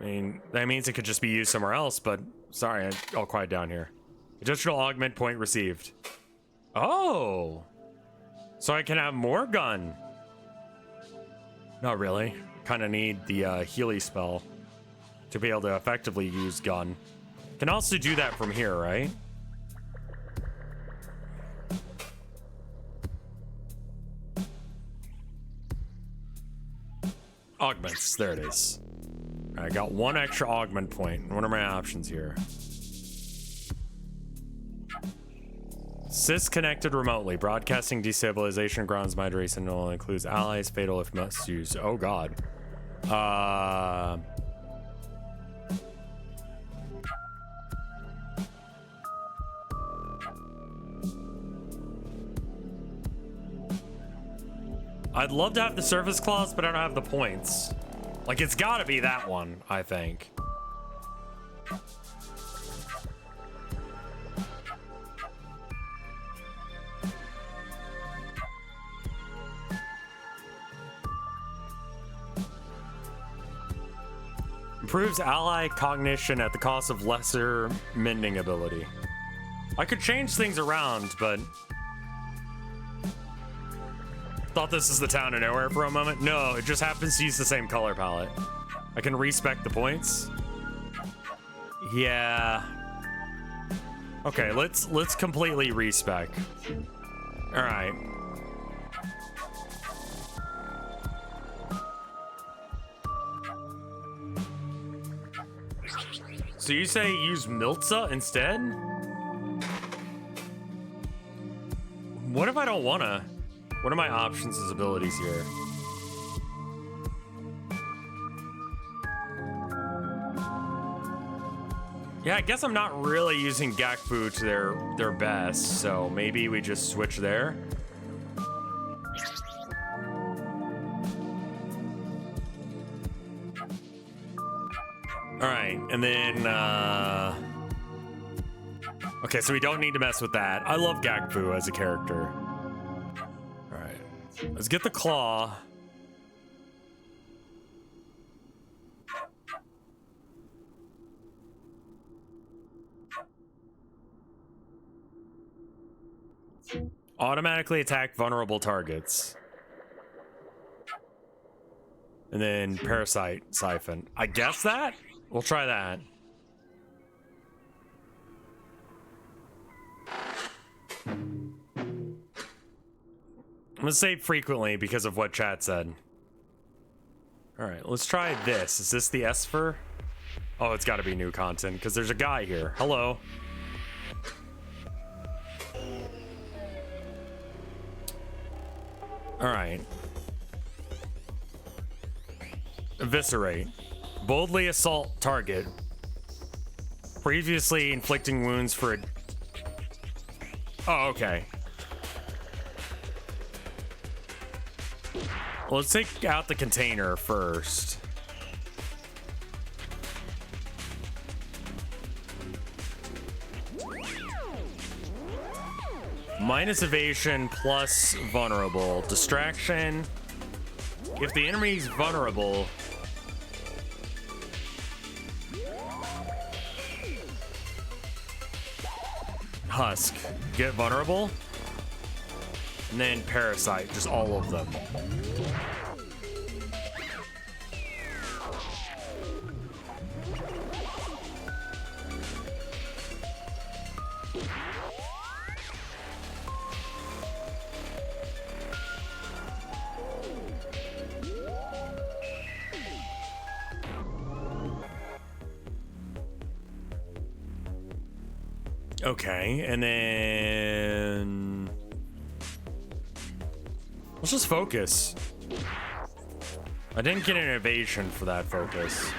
I mean, that means it could just be used somewhere else, but sorry, I'll quiet down here. Additional augment point received. Oh! So I can have more gun. Not really. Kind of need the Healy spell to be able to effectively use gun. Can also do that from here, right? Augments, there it is. I got one extra augment point. What are my options here? Sys connected remotely. Broadcasting destabilization grounds moderation will includes allies. Fatal if must use. Oh god. I'd love to have the surface clause, but I don't have the points. Like, it's gotta be that one, I think. Improves ally cognition at the cost of lesser mending ability. I could change things around, but... Thought this is the town of nowhere for a moment. No, it just happens to use the same color palette. I can respec the points. Yeah. Okay, let's completely respec. All right. So you say use Milza instead? What if I don't wanna? What are my options as abilities here? Yeah, I guess I'm not really using Gakfu to their best, so maybe we just switch there. All right, and then okay, so we don't need to mess with that. I love Gakfu as a character. All right, let's get the claw. Automatically attack vulnerable targets. And then Parasite Siphon. I guess that? We'll try that. I'm gonna say frequently because of what chat said. Alright, let's try this. Is this the Esper? Oh, it's gotta be new content because there's a guy here. Hello. Alright. Eviscerate. Boldly assault target. Previously inflicting wounds for a... Oh, okay. Well, let's take out the container first. Minus evasion plus vulnerable. Distraction. If the enemy's vulnerable... Husk. Get vulnerable. And then Parasite. Just all of them. Okay, and then let's just focus. I didn't get an evasion for that focus.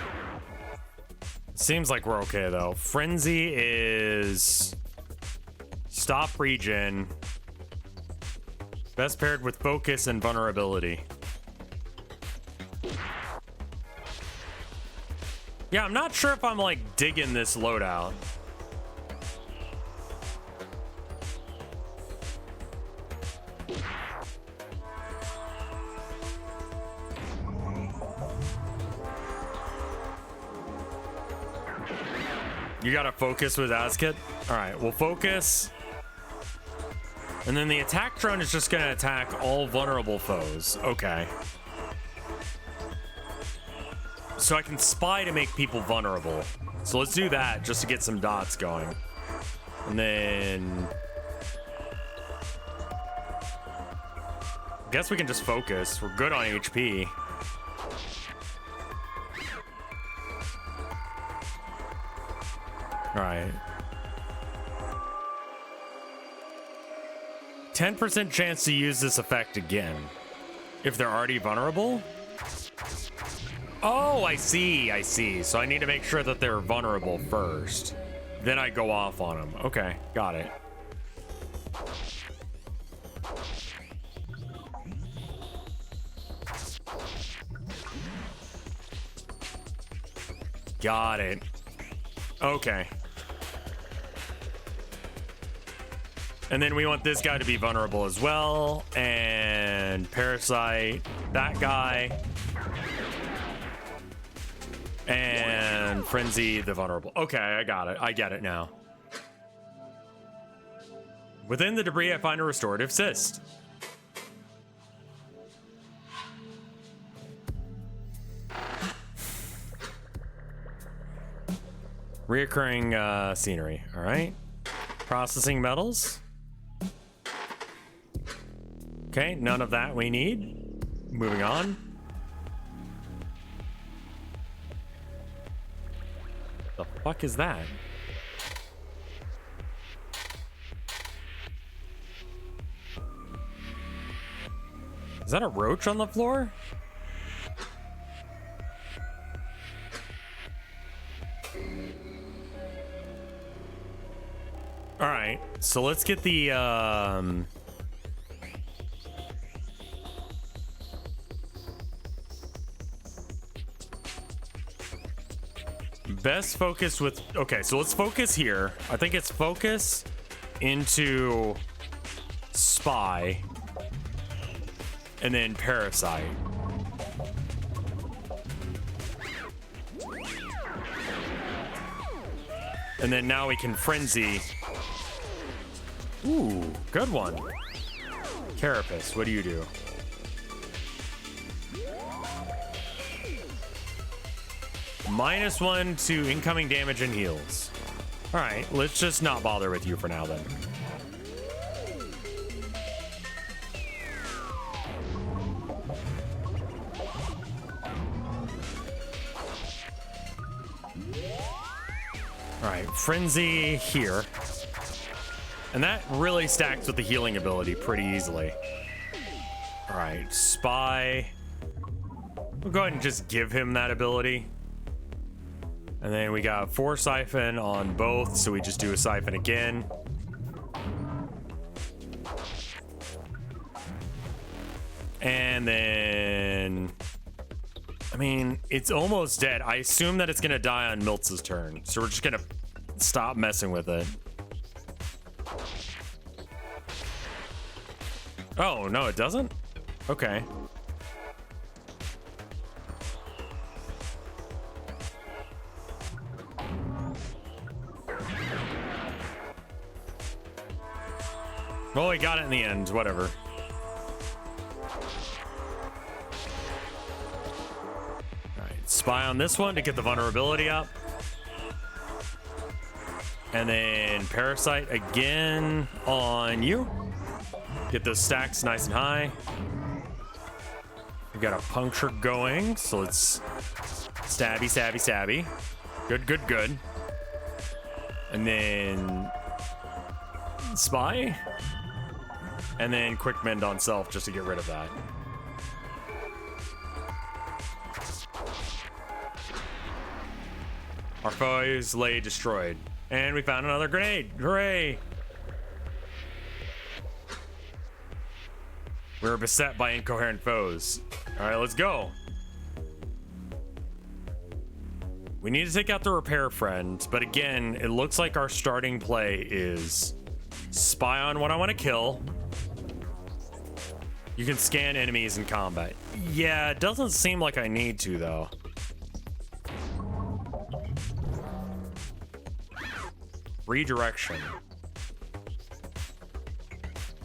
Seems like we're okay though. Frenzy is stop regen. Best paired with focus and vulnerability. Yeah, I'm not sure if I'm like digging this loadout. You gotta focus with Azkit? Alright, we'll focus. And then the attack drone is just gonna attack all vulnerable foes. Okay. So I can spy to make people vulnerable. So let's do that just to get some dots going. And then... I guess we can just focus. We're good on HP. Alright. 10% chance to use this effect again. If they're already vulnerable? Oh, I see, I see. So I need to make sure that they're vulnerable first. Then I go off on them. Okay, got it. Got it. Okay. And then we want this guy to be vulnerable as well. And Parasite, that guy. And Frenzy, the vulnerable. Okay, I got it. I get it now. Within the debris, I find a restorative cyst. Reoccurring scenery. All right. Processing metals. Okay, none of that we need. Moving on. The fuck is that? Is that a roach on the floor? All right, so let's get the best focus with, okay, so let's focus here. I think it's focus into spy and then parasite. And then now we can frenzy. Ooh, good one. Carapace, what do you do? -1 to incoming damage and heals. All right, let's just not bother with you for now then. All right, frenzy here. And that really stacks with the healing ability pretty easily. All right, spy. We'll go ahead and just give him that ability. And then we got 4 siphon on both, so we just do a siphon again. And then, I mean, it's almost dead. I assume that it's gonna die on Miltz's turn, so we're just gonna stop messing with it. Oh, no, it doesn't? Okay. Well, we got it in the end, whatever. Alright, spy on this one to get the vulnerability up. And then parasite again on you. Get those stacks nice and high. We got a puncture going, so let's stabby, stabby, stabby. Good, good, good. And then spy. And then quick mend on self just to get rid of that. Our foes lay destroyed. And we found another grenade. Hooray! We were beset by incoherent foes. All right, let's go. We need to take out the repair friend, but again, it looks like our starting play is spy on what I want to kill. You can scan enemies in combat. Yeah, it doesn't seem like I need to, though. Redirection.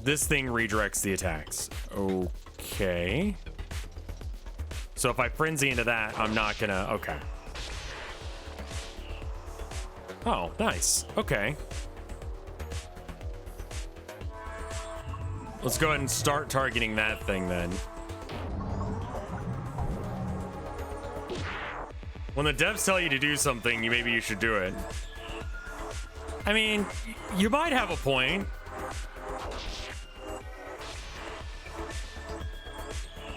This thing redirects the attacks. Okay. So if I frenzy into that, I'm not gonna... Okay. Oh, nice. Okay. Let's go ahead and start targeting that thing then. When the devs tell you to do something, maybe you should do it. I mean, you might have a point.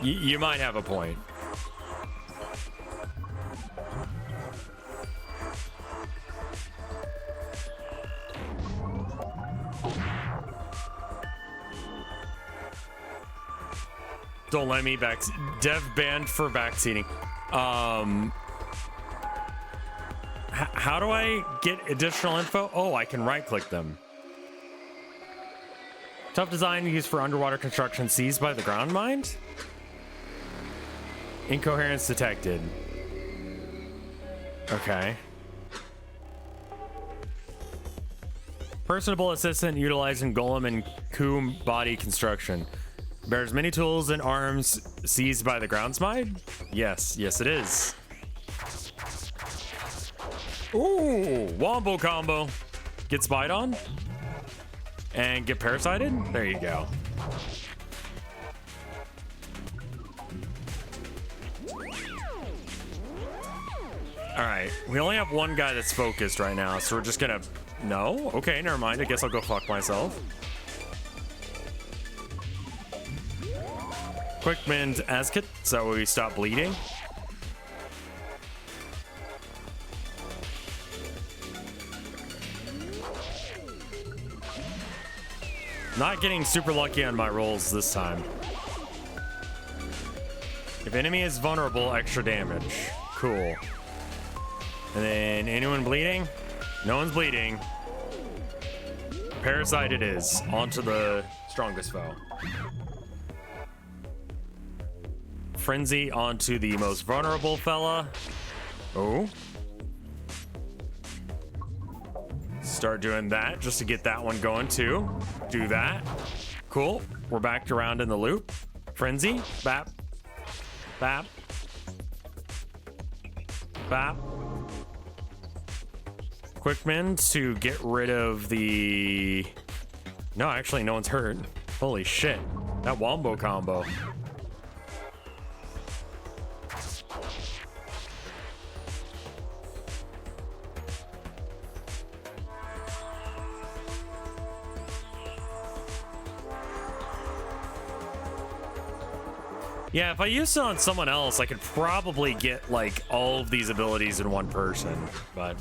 You might have a point. Don't let me back. Dev banned for backseating. How do I get additional info? Oh, I can right click them. Tough design used for underwater construction seized by the ground mind? Incoherence detected. Okay. Personable assistant utilizing Golem and Coup body construction. Bears many tools and arms seized by the groundsmide? Yes, yes it is. Ooh, wombo combo. Get spied on? And get parasited? There you go. Alright, we only have one guy that's focused right now, so we're just gonna... No? Okay, never mind. I guess I'll go fuck myself. Quick mend Askit, so we stop bleeding. Not getting super lucky on my rolls this time. If enemy is vulnerable, extra damage. Cool. And then anyone bleeding? No one's bleeding. Parasite it is. Onto the strongest foe. Frenzy onto the most vulnerable fella. Oh. Start doing that just to get that one going too. Do that. Cool. We're back around in the loop. Frenzy. Bap. Bap. Bap. Quick mend to get rid of the... No, actually, no one's hurt. Holy shit. That wombo combo. Yeah, if I used it on someone else, I could probably get like all of these abilities in one person, but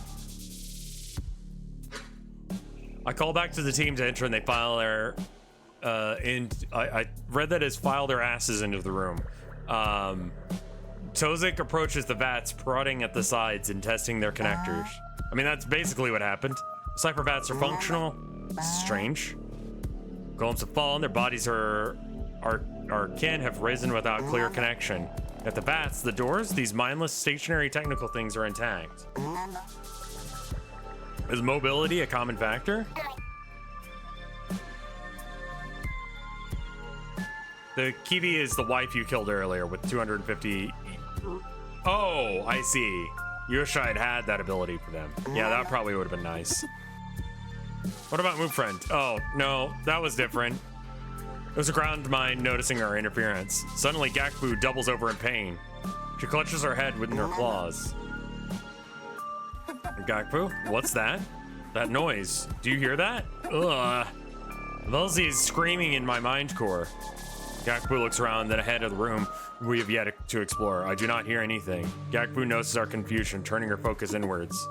I call back to the team to enter and they file their I read that as file their asses into the room. Tozik approaches the vats, prodding at the sides and testing their connectors. I mean, that's basically what happened. Cypher vats are functional. Strange. Golems have fallen, their bodies can have risen without clear connection. At the vats, the doors, these mindless stationary technical things are intact. Is mobility a common factor? The Kiwi is the wife you killed earlier with 250. Oh, I see. You wish I had that ability for them. Yeah, that probably would have been nice. What about Move Friend? Oh, no, that was different. It was a ground mine noticing our interference. Suddenly, Gakbu doubles over in pain. She clutches her head within her claws. Gakbu, what's that? That noise. Do you hear that? Ugh. Velzy is screaming in my mind core. Gakbu looks around, then ahead of the room we have yet to explore. I do not hear anything. Gakbu notices our confusion, turning her focus inwards.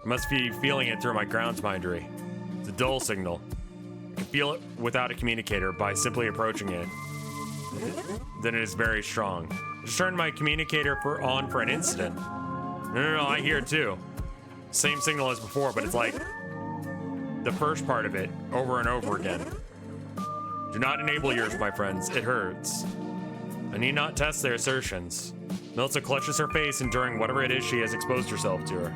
I must be feeling it through my grounds mindery. It's a dull signal. I can feel it without a communicator by simply approaching it. Then it is very strong. I just turned my communicator on for an instant. No, I hear it too. Same signal as before, but it's like the first part of it over and over again. Do not enable yours, my friends. It hurts. I need not test their assertions. Milsa clutches her face, enduring whatever it is she has exposed herself to her.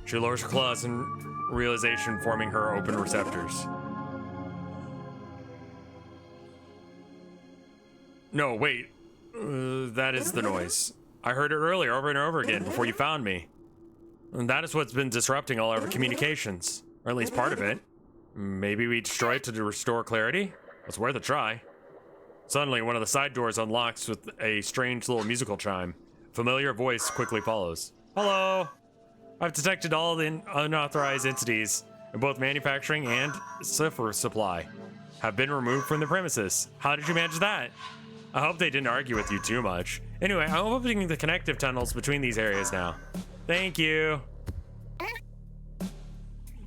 She lowers her claws in realization, forming her open receptors. No, wait. That is the noise. I heard it earlier over and over again before you found me. And that is what's been disrupting all our communications. Or at least part of it. Maybe we destroy it to restore clarity? It's worth a try. Suddenly, one of the side doors unlocks with a strange little musical chime. Familiar voice quickly follows. Hello! I've detected all the unauthorized entities in both manufacturing and cipher supply have been removed from the premises. How did you manage that? I hope they didn't argue with you too much. Anyway, I'm opening the connective tunnels between these areas now. Thank you.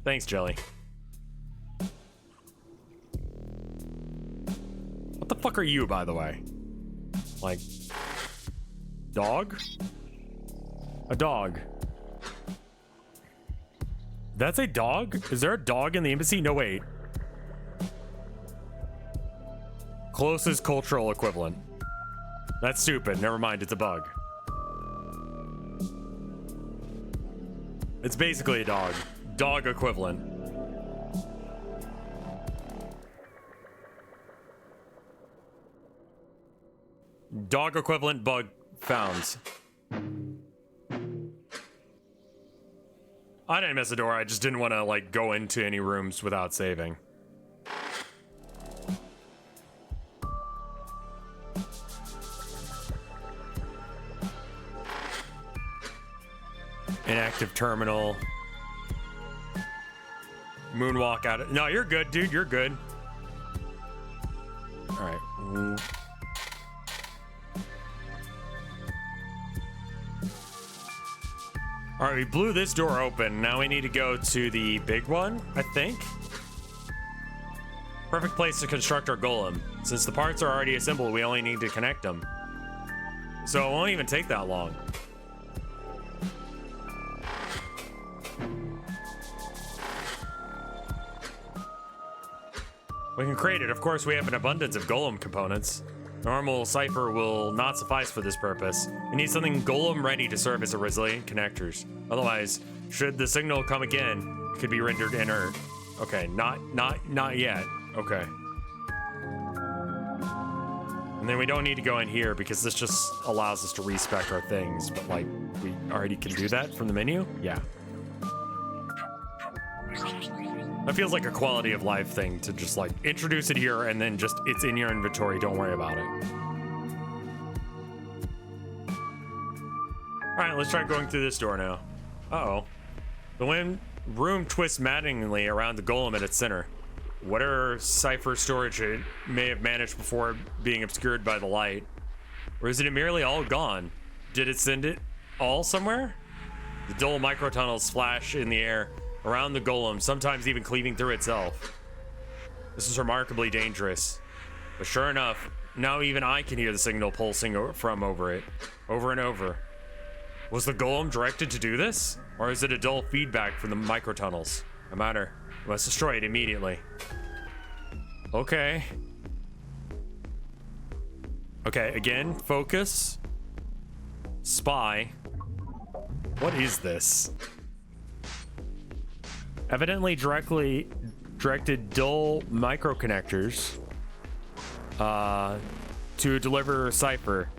Thanks, Jelly. What the fuck are you, by the way? Like, dog? A dog. That's a dog? Is there a dog in the embassy? No, wait. Closest cultural equivalent. That's stupid. Never mind, it's a bug. It's basically a dog. Dog equivalent. Dog equivalent bug found. I didn't miss a door. I just didn't want to like go into any rooms without saving. Inactive terminal. Moonwalk out of... No, you're good, dude. You're good. All right. right, we blew this door open. Now we need to go to the big one, I think. Perfect place to construct our golem. Since the parts are already assembled, we only need to connect them. So it won't even take that long. We can create it. Of course, we have an abundance of golem components. Normal cipher will not suffice for this purpose. We need something golem ready to serve as a resilient connectors. Otherwise, should the signal come again, it could be rendered inert. Okay, not yet. Okay. And then we don't need to go in here because this just allows us to respec our things. But like, we already can do that from the menu? Yeah. That feels like a quality of life thing to just like introduce it here and then just it's in your inventory. Don't worry about it. All right, let's try going through this door now. Uh-oh. The room twists maddeningly around the golem at its center. Whatever cipher storage it may have managed before being obscured by the light. Or is it merely all gone? Did it send it all somewhere? The dull microtunnels flash in the air around the golem, sometimes even cleaving through itself. This is remarkably dangerous. But sure enough, now even I can hear the signal pulsing from over it, over and over. Was the golem directed to do this? Or is it a dull feedback from the microtunnels? No matter. We must destroy it immediately. Okay. Okay, again, focus. Spy. What is this? Evidently directed dull microconnectors to deliver a cipher.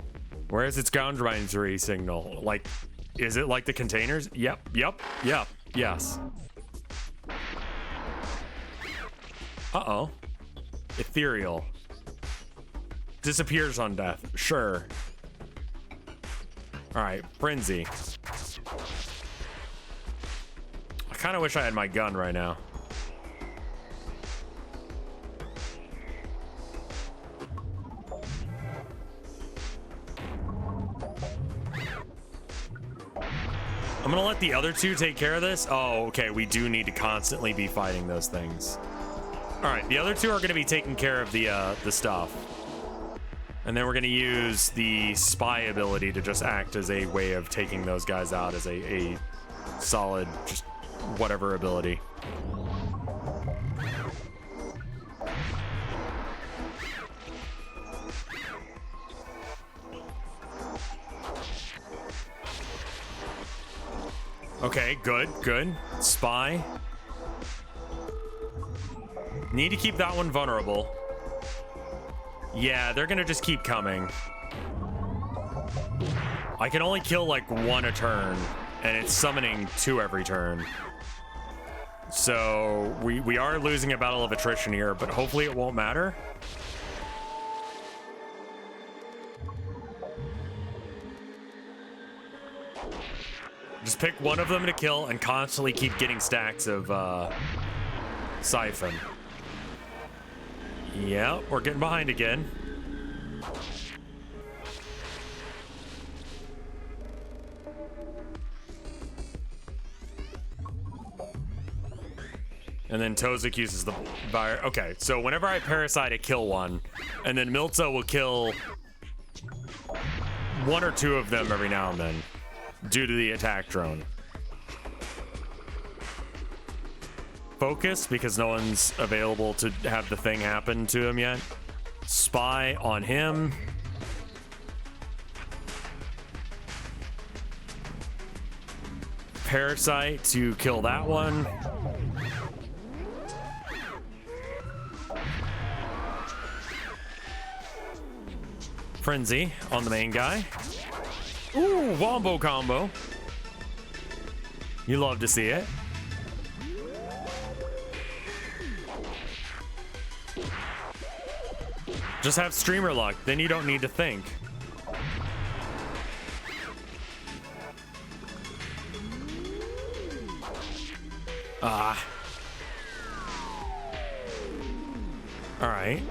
Where is its ground binary signal? Like, is it like the containers? Yep, yes. Uh-oh. Ethereal. Disappears on death. Sure. All right, frenzy. I kind of wish I had my gun right now. I'm gonna let the other two take care of this. Oh, okay, we do need to constantly be fighting those things. All right, the other two are gonna be taking care of the stuff. And then we're gonna use the spy ability to just act as a way of taking those guys out as a solid, just whatever ability. Okay, good. Spy. Need to keep that one vulnerable. Yeah, they're gonna just keep coming. I can only kill like one a turn, and it's summoning 2 every turn. So we are losing a battle of attrition here, but hopefully it won't matter. Just pick one of them to kill and constantly keep getting stacks of siphon. Yeah, we're getting behind again. And then Tozik uses the buyer. Okay, so whenever I parasite, I kill one. And then Milza will kill 1 or 2 of them every now and then due to the attack drone. Focus, because no one's available to have the thing happen to him yet. Spy on him. Parasite to kill that one. Frenzy on the main guy. Ooh, wombo combo. You love to see it. Just have streamer luck, then you don't need to think. Ah. All right.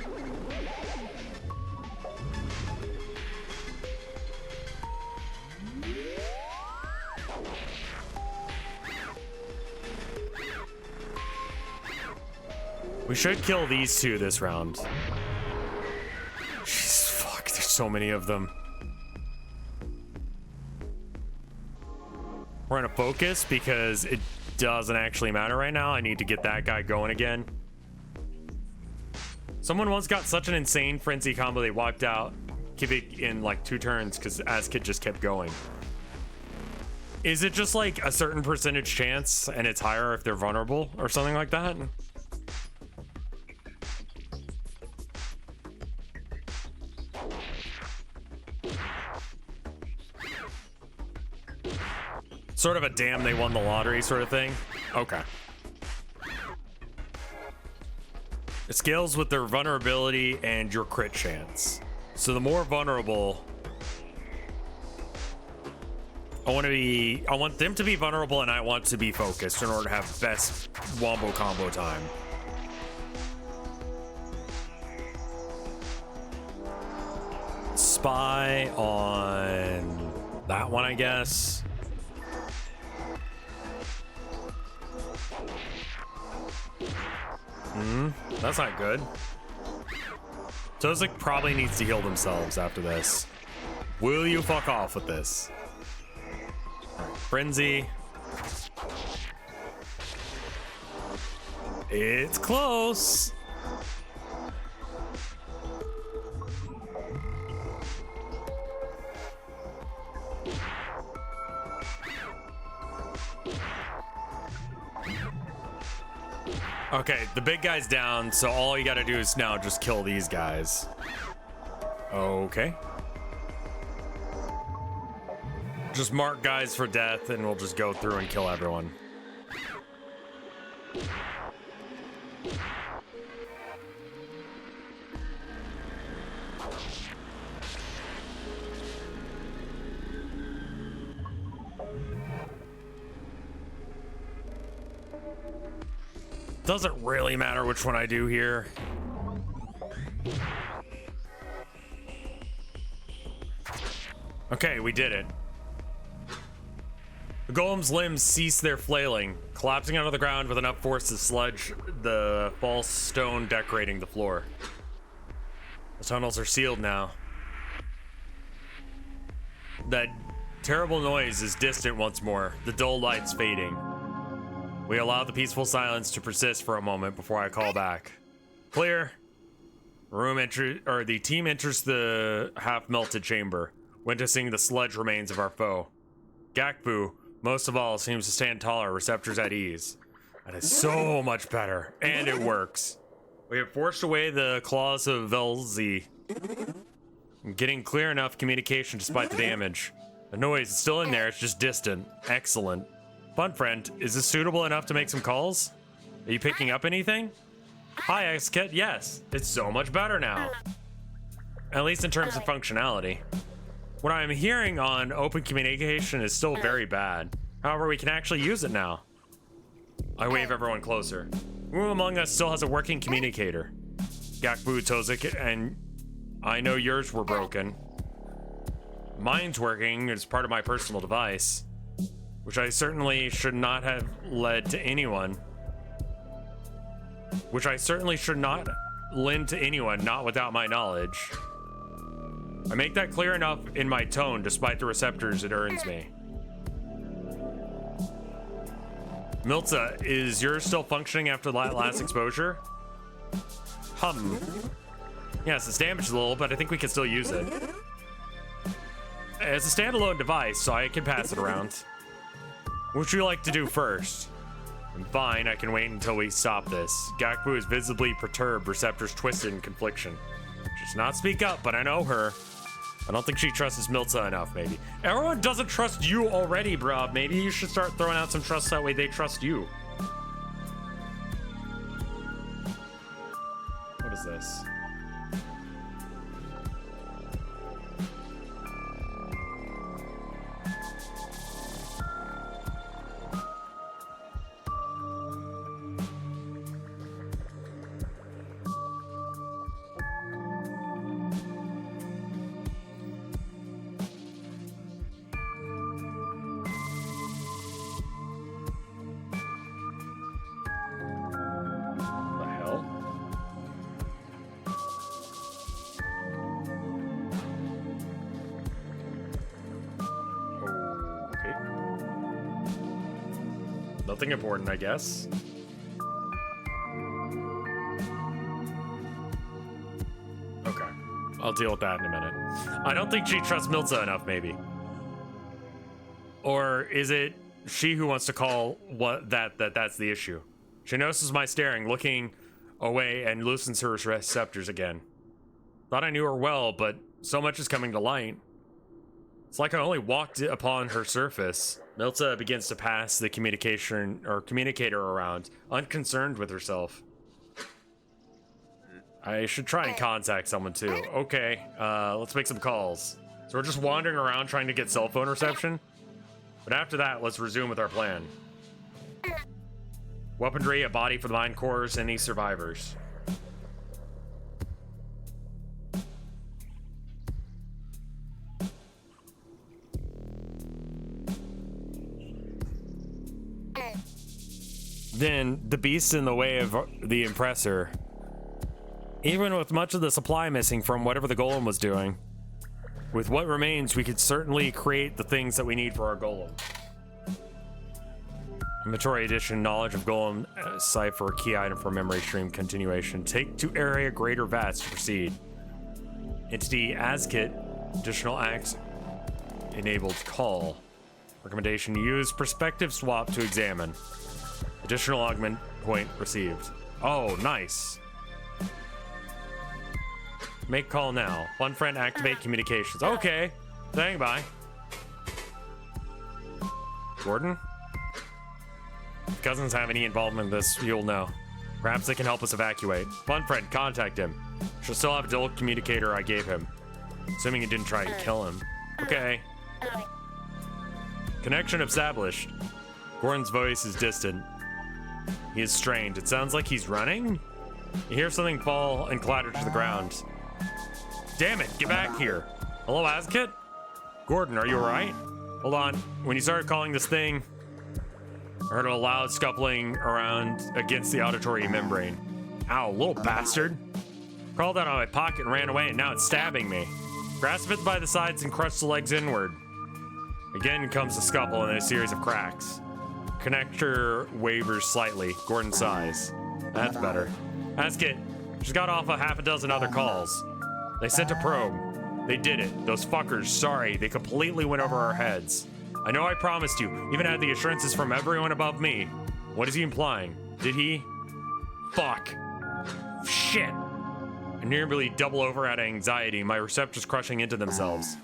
We should kill these two this round. Jeez, fuck, there's so many of them. We're gonna focus because it doesn't actually matter right now. I need to get that guy going again. Someone once got such an insane frenzy combo they wiped out Cavic in like 2 turns because AskKid just kept going. Is it just like a certain percentage chance and it's higher if they're vulnerable or something like that? Sort of a damn they won the lottery sort of thing. Okay. It scales with their vulnerability and your crit chance. So the more vulnerable, I want them to be vulnerable and I want to be focused in order to have best wombo combo time. Spy on that one, I guess. That's not good. Tozik probably needs to heal themselves after this. Will you fuck off with this? Right, frenzy. It's close. Okay, the big guy's down, so all you gotta do is now just kill these guys. Okay. Just mark guys for death and we'll just go through and kill everyone. Doesn't really matter which one I do here. Okay, we did it. The golem's limbs cease their flailing, collapsing onto the ground with enough force to sludge the false stone decorating the floor. The tunnels are sealed now. That terrible noise is distant once more, the dull lights fading. We allow the peaceful silence to persist for a moment before I call back. Clear. The team enters the half-melted chamber, witnessing the sludge remains of our foe. Gakbu, most of all, seems to stand taller, receptors at ease. That is so much better, and it works. We have forced away the claws of Velzi, getting clear enough communication despite the damage. The noise is still in there, it's just distant. Excellent. Fun friend, is this suitable enough to make some calls? Are you picking up anything? Hi, AskKid. Yes, it's so much better now. At least in terms of functionality. What I'm hearing on open communication is still very bad. However, we can actually use it now. I wave everyone closer. Who among us still has a working communicator? Gakbu, Tozik, and I know yours were broken. Mine's working as part of my personal device, which I certainly should not have led to anyone. Which I certainly should not lend to anyone, not without my knowledge. I make that clear enough in my tone, despite the receptors it earns me. Milza, is yours still functioning after that last exposure? Yes, it's damaged a little, but I think we can still use it. It's a standalone device, so I can pass it around. What would you like to do first? I'm fine, I can wait until we stop this. Gakbu is visibly perturbed, receptors twisted in confliction. She does not speak up, but I know her. I don't think she trusts Milza enough, maybe. Everyone doesn't trust you already, bruh. Maybe you should start throwing out some trust that way they trust you. What is this? Nothing important, I guess. Okay. I'll deal with that in a minute. I don't think she trusts Milza enough, maybe. Or is it she who wants to call that's the issue? She notices my staring, looking away, and loosens her receptors again. Thought I knew her well, but so much is coming to light. It's like I only walked upon her surface. Milza begins to pass the communicator around, unconcerned with herself. I should try and contact someone too. Okay, let's make some calls. So we're just wandering around trying to get cell phone reception. But after that, let's resume with our plan. Weaponry, a body for the mine cores, any survivors. Then, the beast in the way of the impressor. Even with much of the supply missing from whatever the Golem was doing, with what remains, we could certainly create the things that we need for our Golem. Inventory addition, knowledge of Golem, cipher, key item for memory stream continuation. Take to area greater vats to proceed. Entity ASKit, additional acts enabled call. Recommendation, use perspective swap to examine. Additional augment point received. Oh, nice. Make call now. One friend activate communications. Okay. Saying bye. Gordon? If cousins have any involvement in this, you'll know. Perhaps they can help us evacuate. One friend, contact him. She'll still have the old communicator I gave him. Assuming he didn't try to kill him. Okay. Connection established. Gordon's voice is distant. He is strained. It sounds like he's running? You hear something fall and clatter to the ground. Damn it, get back here. Hello, ASKit? Gordon, are you alright? Hold on. When you started calling this thing, I heard a loud scuffling around against the auditory membrane. Ow, little bastard. Crawled out of my pocket and ran away, and now it's stabbing me. Grasp it by the sides and crush the legs inward. Again comes the scuffle and a series of cracks. Connector wavers slightly. Gordon sighs. That's better. ASKit, she's got off a half a dozen other calls. They sent a probe. They did it. Those fuckers, sorry, they completely went over our heads. I know I promised you, even had the assurances from everyone above me. What is he implying? Did he? Fuck. Shit. I nearly double over out of anxiety, my receptors crushing into themselves.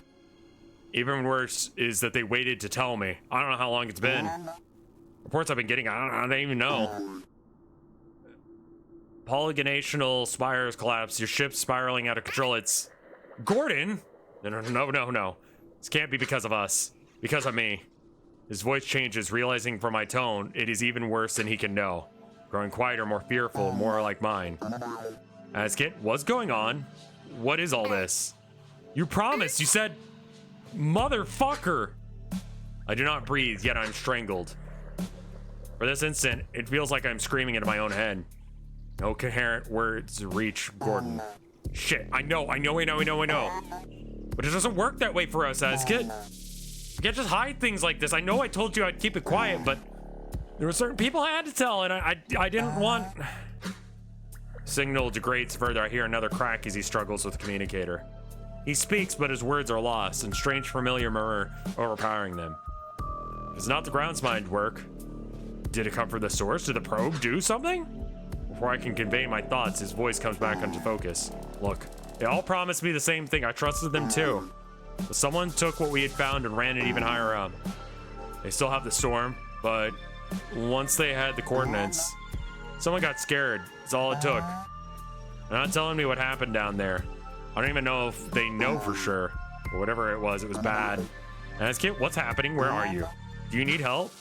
Even worse is that they waited to tell me. I don't know how long it's been. Reports I've been getting, I don't even know. Polygonational spires collapse. Your ship's spiraling out of control. It's... Gordon? No. This can't be because of us. Because of me. His voice changes, realizing from my tone, it is even worse than he can know. Growing quieter, more fearful, more like mine. ASKit, what's going on? What is all this? You promised, you said... Motherfucker! I do not breathe, yet I'm strangled. For this instant, it feels like I'm screaming into my own head. No coherent words reach Gordon. Shit, I know. But it doesn't work that way for us, ASKit. You can't just hide things like this. I know I told you I'd keep it quiet, but there were certain people I had to tell, and I didn't want... Signal degrades further. I hear another crack as he struggles with the communicator. He speaks, but his words are lost, and strange familiar murmur overpowering them. It's not the ground's mind work. Did it come from the source? Did the probe do something? Before I can convey my thoughts, his voice comes back into focus. Look, they all promised me the same thing. I trusted them too. But someone took what we had found and ran it even higher up. They still have the storm, but once they had the coordinates, someone got scared. That's all it took. They're not telling me what happened down there. I don't even know if they know for sure. But whatever it was bad. ASKit, what's happening? Where are you? Do you need help?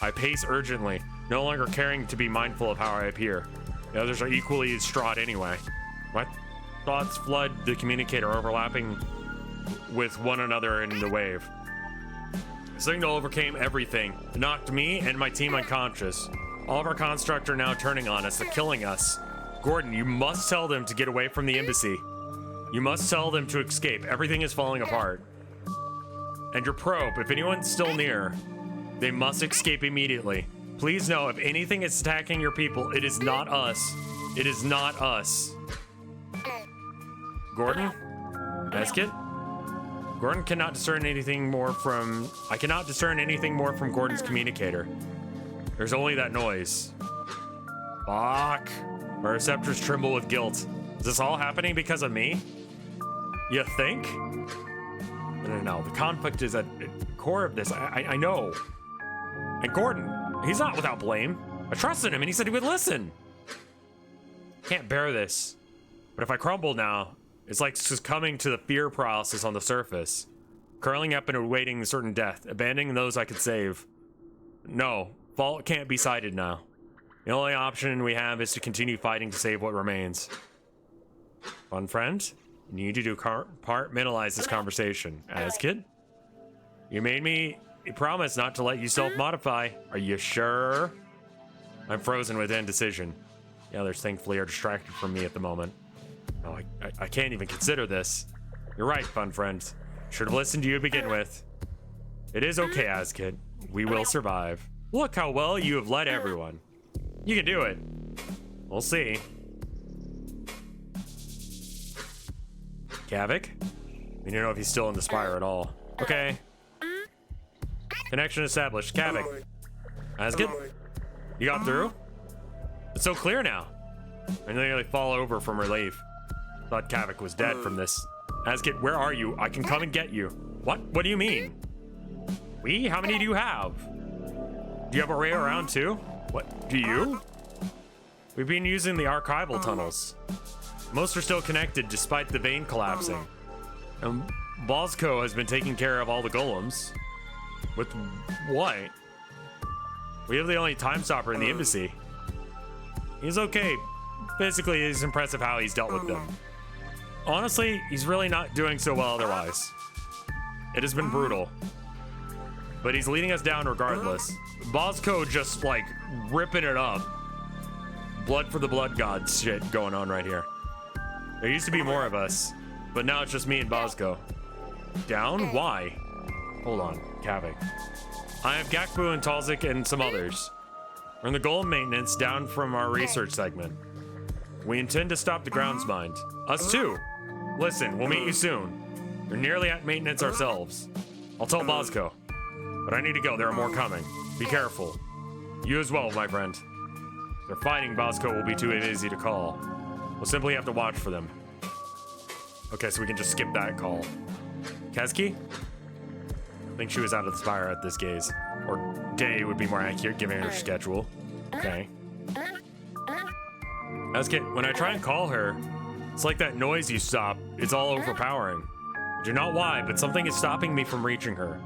I pace urgently, no longer caring to be mindful of how I appear. The others are equally distraught anyway. My thoughts flood the communicator, overlapping with one another in the wave. The signal overcame everything. It knocked me and my team unconscious. All of our constructs are now turning on us. They're killing us. Gordon, you must tell them to get away from the embassy. You must tell them to escape. Everything is falling apart. And your probe, if anyone's still near, they must escape immediately. Please know, if anything is attacking your people, it is not us. It is not us. Gordon? Meskit? Gordon cannot discern anything more from... I cannot discern anything more from Gordon's communicator. There's only that noise. Fuck. My receptors tremble with guilt. Is this all happening because of me? You think? No. The conflict is at the core of this. I know. And Gordon, he's not without blame. I trusted him and he said he would listen. Can't bear this. But if I crumble now, it's like succumbing to the fear paralysis on the surface. Curling up and awaiting certain death, abandoning those I could save. No, fault can't be cited now. The only option we have is to continue fighting to save what remains. Fun friend, you need to compartmentalize this conversation. As kid, you made me promise not to let you self-modify. Are you sure? I'm frozen with indecision. The others thankfully are distracted from me at the moment. No, I can't even consider this. You're right, fun friend. Should have listened to you to begin with. It is okay, Azkid. We will survive. Look how well you have led everyone. You can do it. We'll see. Cavic? We don't know if he's still in the spire at all. Okay. Connection established. Cavic. Azkid? You got through? It's so clear now. I nearly fall over from relief. Thought Cavic was dead from this. Azkid, where are you? I can come and get you. What? What do you mean? We? How many do you have? Do you have a ray around too? What? Do you? We've been using the archival tunnels. Most are still connected despite the vein collapsing. And Bosco has been taking care of all the golems. With what? We have the only time stopper in the embassy. He's okay. Physically, it's impressive how he's dealt with them. Honestly, he's really not doing so well otherwise. It has been brutal. But he's leading us down regardless. Bosco just like ripping it up. Blood for the blood gods shit going on right here. There used to be more of us, but now it's just me and Bosco. Down? Why? Hold on, Cavic. I have Gakbu and Talzik and some others. We're in the Golem maintenance down from our research segment. We intend to stop the grounds mind. Us too. Listen, we'll meet you soon. We're nearly at maintenance ourselves. I'll tell Bosco. But I need to go, there are more coming. Be careful. You as well, my friend. If they're fighting, Bosco will be too busy to call. We'll simply have to watch for them. Okay, so we can just skip that call. Keski? I think she was out of the spire at this gaze. Or day would be more accurate given her schedule. Okay. Keski, when I try and call her, it's like that noise you stop. It's all overpowering. I do not know why, but something is stopping me from reaching her.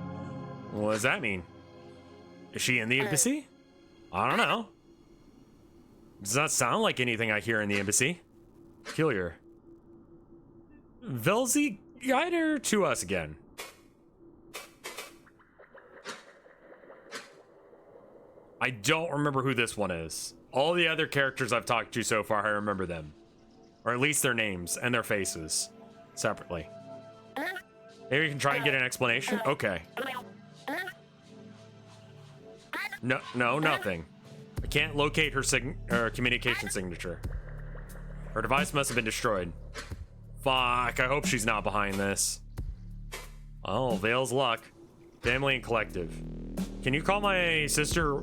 What does that mean? Is she in the embassy? I don't know. Does not sound like anything I hear in the embassy. Peculiar. Velzy, guide her to us again. I don't remember who this one is. All the other characters I've talked to so far, I remember them. Or at least their names and their faces. Separately. Maybe we can try and get an explanation? Okay. No, nothing. I can't locate her communication signature. Her device must have been destroyed. Fuck, I hope she's not behind this. Oh, Vale's luck. Family and collective. Can you call my sister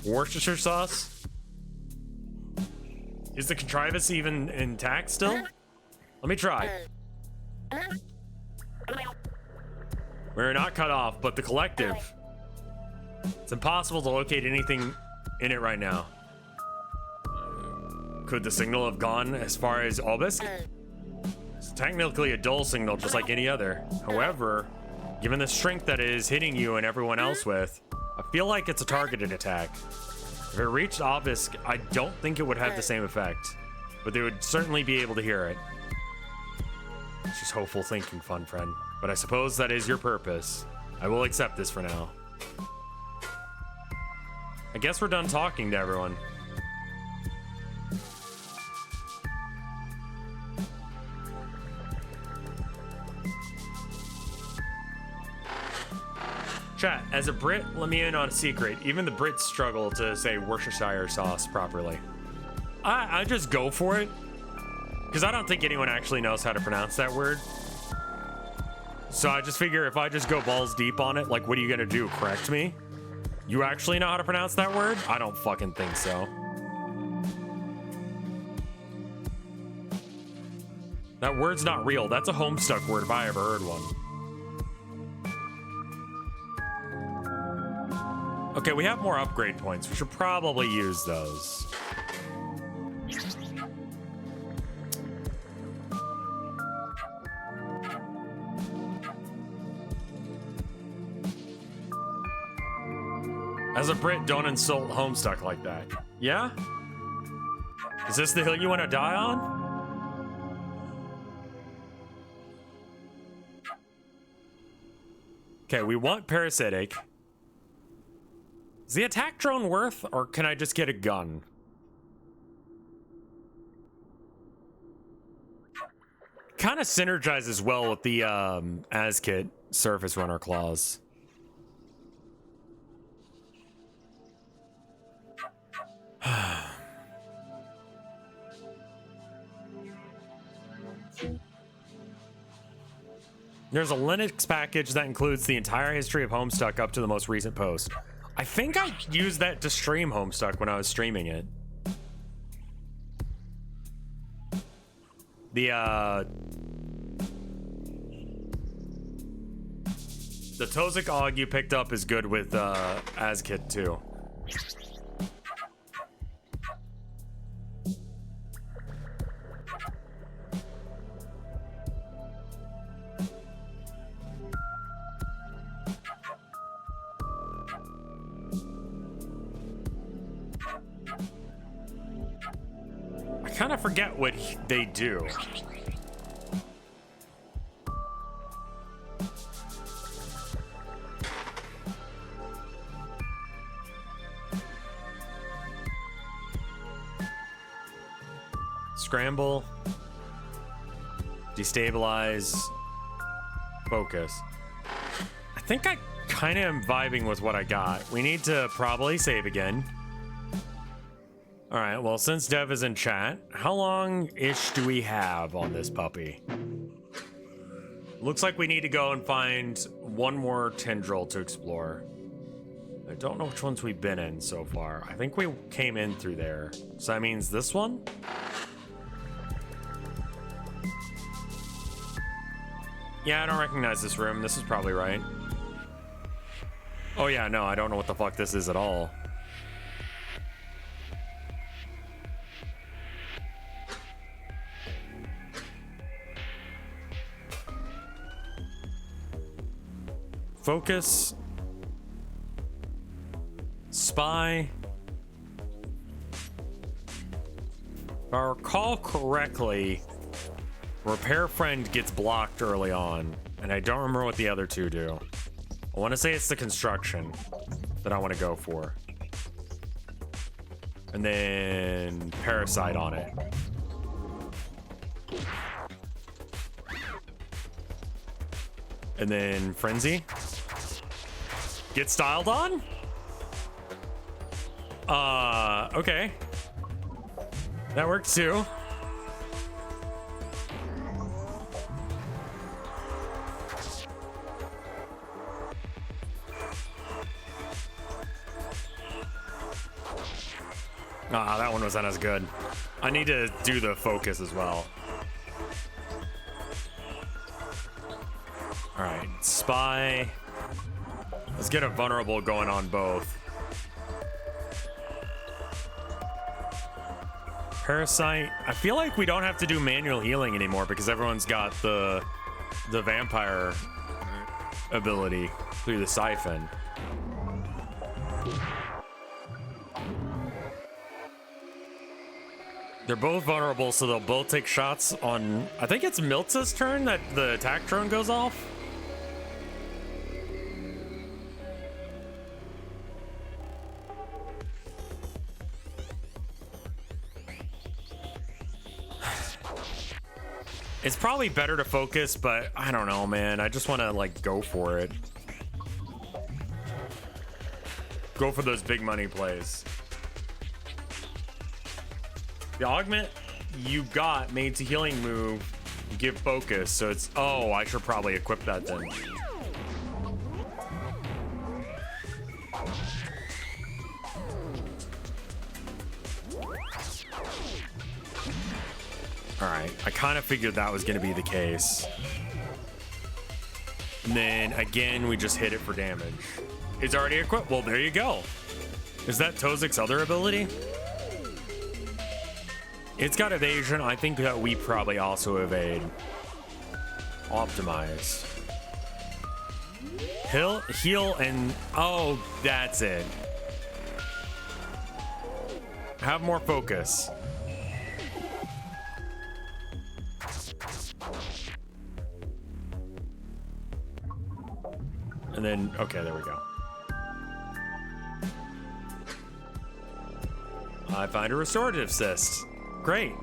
Worcestershire sauce? Is the contrivance even intact still? Let me try. We're not cut off, but the collective. It's impossible to locate anything in it right now. Could the signal have gone as far as Obelisk? It's technically a dull signal, just like any other. However, given the strength that it is hitting you and everyone else with, I feel like it's a targeted attack. If it reached Obelisk, I don't think it would have the same effect, but they would certainly be able to hear it. It's just hopeful thinking, fun friend. But I suppose that is your purpose. I will accept this for now. I guess we're done talking to everyone. Chat, as a Brit, let me in on a secret. Even the Brits struggle to say Worcestershire sauce properly. I just go for it. Because I don't think anyone actually knows how to pronounce that word. So I just figure if I just go balls deep on it, like, what are you gonna do, correct me? You actually know how to pronounce that word? I don't fucking think so. That word's not real. That's a Homestuck word if I ever heard one. Okay, we have more upgrade points. We should probably use those. As a Brit, don't insult Homestuck like that. Yeah? Is this the hill you want to die on? Okay, we want parasitic. Is the attack drone worth, or can I just get a gun? Kind of synergizes well with the ASKit surface runner claws. There's a Linux package that includes the entire history of Homestuck up to the most recent post. I think I used that to stream Homestuck when I was streaming it. The Tozik Aug you picked up is good with ASKit too. I kind of forget what they do. Scramble, destabilize, focus. I think I kind of am vibing with what I got. We need to probably save again. All right, well, since Dev is in chat, how long-ish do we have on this puppy? Looks like we need to go and find one more tendril to explore. I don't know which ones we've been in so far. I think we came in through there. So that means this one? Yeah, I don't recognize this room. This is probably right. Oh yeah, no, I don't know what the fuck this is at all. Focus. Spy. If I recall correctly, Repair Friend gets blocked early on, and I don't remember what the other two do. I want to say it's the construction that I want to go for. And then Parasite on it. And then Frenzy. Get styled on? Okay. That works too. Ah, that one wasn't as good. I need to do the focus as well. All right, spy. Let's get a vulnerable going on both. Parasite. I feel like we don't have to do manual healing anymore because everyone's got the vampire ability through the siphon. They're both vulnerable, so they'll both take shots on... I think it's Miltza's turn that the attack drone goes off. It's probably better to focus, but I don't know, man. I just want to, like, go for it. go for those big money plays. The augment you got made to healing move, give focus, so it's, oh, I should probably equip that then. All right, I kind of figured that was going to be the case. And then again, we just hit it for damage. It's already equipped. Well, there you go. Is that Tozik's other ability? It's got evasion. I think that we probably also evade. Optimize. Heal, and oh, that's it. Have more focus. And then, okay, there we go. I find a restorative cyst. Great.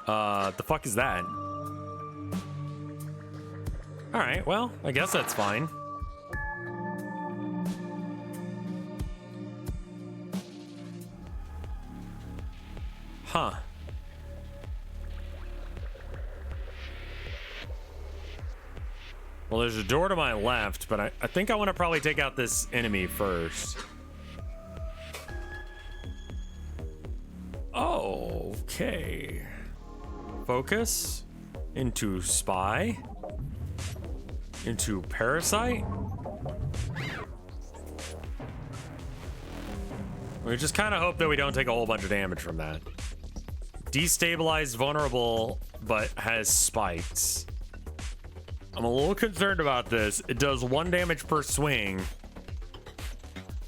The fuck is that? All right, well, I guess that's fine. Huh. Well, there's a door to my left, but I think I want to probably take out this enemy first. Okay. Focus into spy, into parasite. We just kind of hope that we don't take a whole bunch of damage from that. Destabilized, vulnerable, but has spikes. I'm a little concerned about this. It does 1 damage per swing.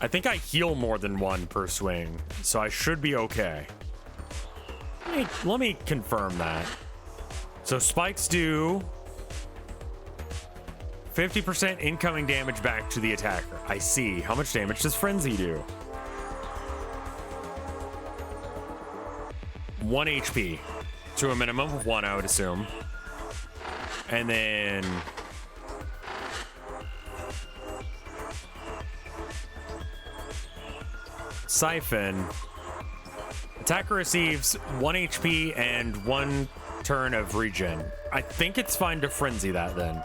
I think I heal more than 1 per swing, so I should be okay. Let me confirm that. So spikes do 50% incoming damage back to the attacker. I see. How much damage does Frenzy do? 1 HP to a minimum of 1, I would assume. And then Siphon. Attacker receives 1 HP and 1 turn of regen. I think it's fine to frenzy that then.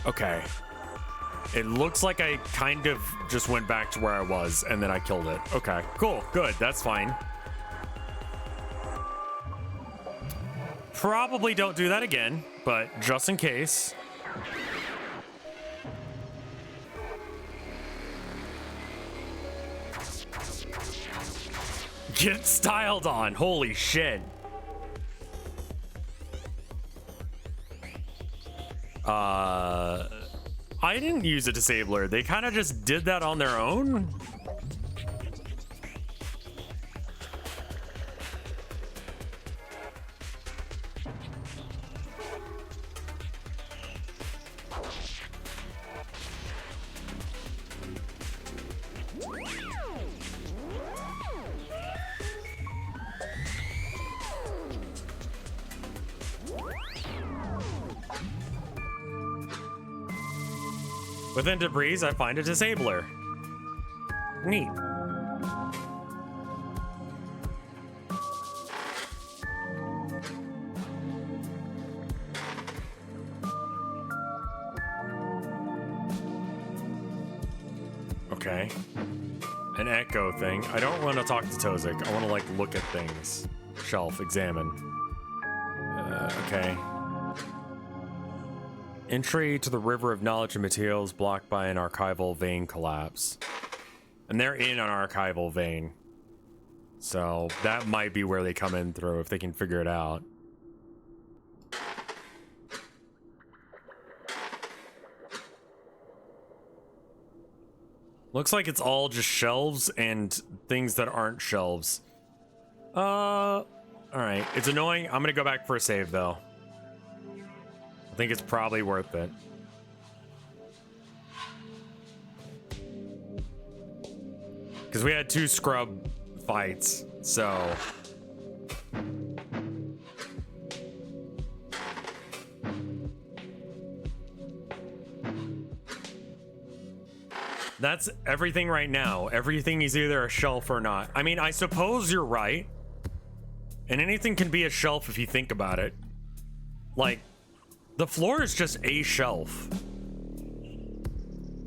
Okay. It looks like I kind of just went back to where I was and then I killed it. Okay, cool, good, that's fine. Probably don't do that again, but just in case. Get styled on, holy shit. I didn't use a disabler. They kind of just did that on their own. Within debris, I find a disabler. Neat. Okay. An echo thing. I don't want to talk to Tozik. I want to, like, look at things. Shelf, examine. Okay. Entry to the river of knowledge and materials blocked by an archival vein collapse. And they're in an archival vein. So that might be where they come in through if they can figure it out. Looks like it's all just shelves and things that aren't shelves. All right. It's annoying. I'm gonna go back for a save though. I think it's probably worth it. Because we had 2 scrub fights, so... That's everything right now. Everything is either a shelf or not. I mean, I suppose you're right. And anything can be a shelf if you think about it. Like, the floor is just a shelf.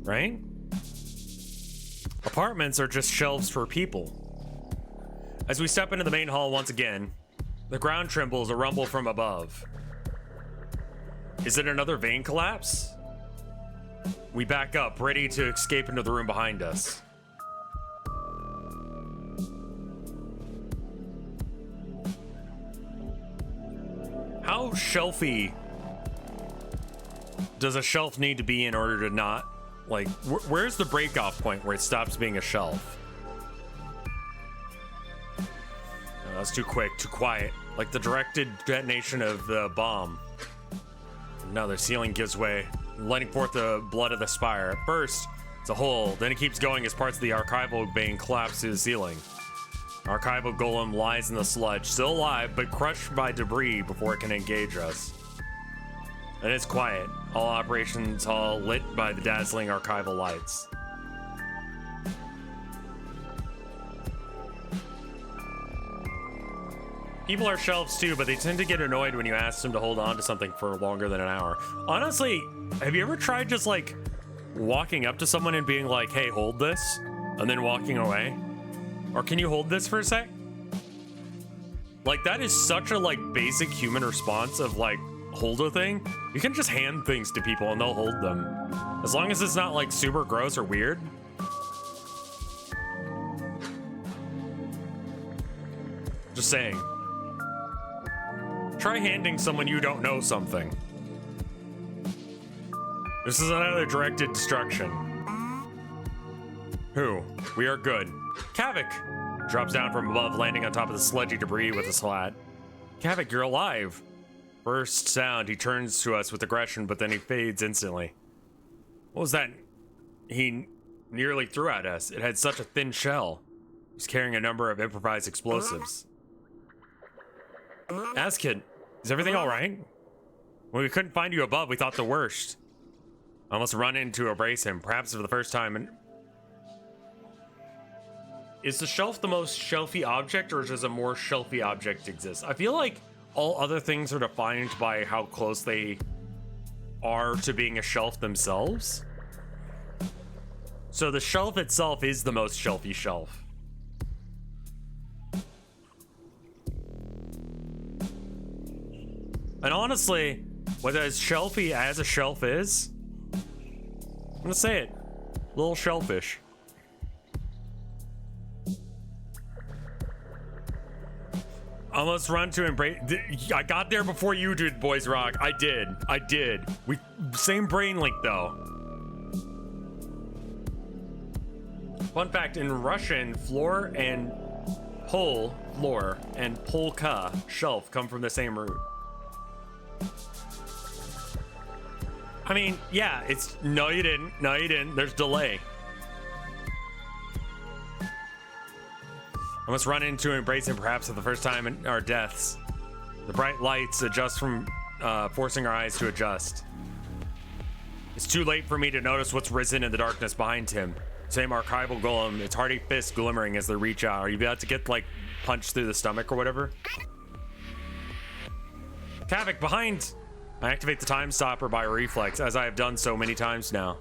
Right? Apartments are just shelves for people. As we step into the main hall once again, the ground trembles, a rumble from above. Is it another vein collapse? We back up, ready to escape into the room behind us. How shelfy does a shelf need to be in order to not, like, where's the break-off point where it stops being a shelf? No, that's too quick, too quiet. Like the directed detonation of the bomb. Now the ceiling gives way, letting forth the blood of the spire. At first, it's a hole, then it keeps going as parts of the archival vein collapse to the ceiling. Archival Golem lies in the sludge, still alive, but crushed by debris before it can engage us. And it's quiet. All operations hall lit by the dazzling archival lights. People are shelves too, but they tend to get annoyed when you ask them to hold on to something for longer than an hour. Honestly, have you ever tried just like walking up to someone and being like, hey, hold this, and then walking away? Or can you hold this for a sec? Like, that is such a like basic human response of like, hold a thing. You can just hand things to people and they'll hold them. As long as it's not like super gross or weird. Just saying. Try handing someone you don't know something. This is another directed destruction. Who? We are good. Cavic drops down from above, landing on top of the sludgy debris with a slat. Cavic, you're alive. First sound, he turns to us with aggression, but then he fades instantly. What was that he nearly threw at us? It had such a thin shell. He was carrying a number of improvised explosives. Askid, is everything all right? When we couldn't find you above, we thought the worst. I almost run in to embrace him, perhaps for the first time. And is the shelf the most shelfy object, or does a more shelfy object exist? I feel like all other things are defined by how close they are to being a shelf themselves. So the shelf itself is the most shelfy shelf. And honestly, what as shelfy as a shelf is, I'm gonna say it, a little shellfish. Almost run to embrace. I got there before you did, Boys Rock. I did. We same brain link though. Fun fact: in Russian, floor and floor and polka shelf come from the same root. I mean, yeah, it's no, you didn't. No, you didn't. There's delay. I must run in to embrace him, perhaps for the first time in our deaths. The bright lights adjust from forcing our eyes to adjust. It's too late for me to notice what's risen in the darkness behind him. Same archival golem, its hardy fists glimmering as they reach out. Are you about to get like punched through the stomach or whatever? Cavic, behind! I activate the time stopper by reflex, as I have done so many times now.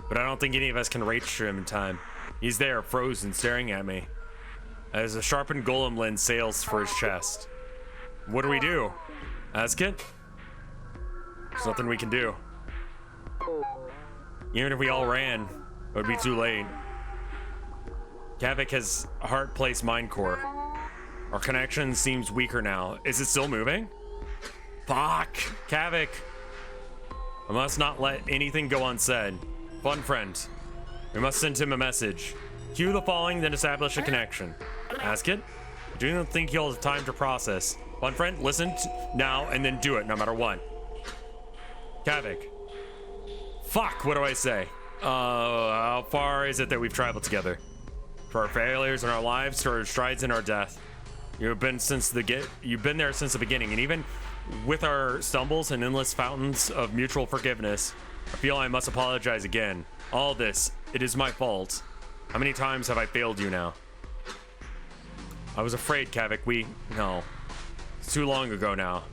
But I don't think any of us can reach him in time. He's there, frozen, staring at me. As a sharpened golem lens sails for his chest. What do? Ask it? There's nothing we can do. Even if we all ran, it would be too late. Cavic has heart placed mind core. Our connection seems weaker now. Is it still moving? Fuck! Cavic! I must not let anything go unsaid. Fun friend. We must send him a message. Cue the following, then establish a connection. Ask it. I do not think he'll have time to process. Fun friend, listen now and then do it, no matter what. Cavic. Fuck, what do I say? How far is it that we've traveled together? For our failures in our lives, to our strides in our death. You've been there since the beginning, and even with our stumbles and endless fountains of mutual forgiveness, I feel I must apologize again. All this, It is my fault. How many times have I failed you now? I was afraid, Cavic. No. It's too long ago now.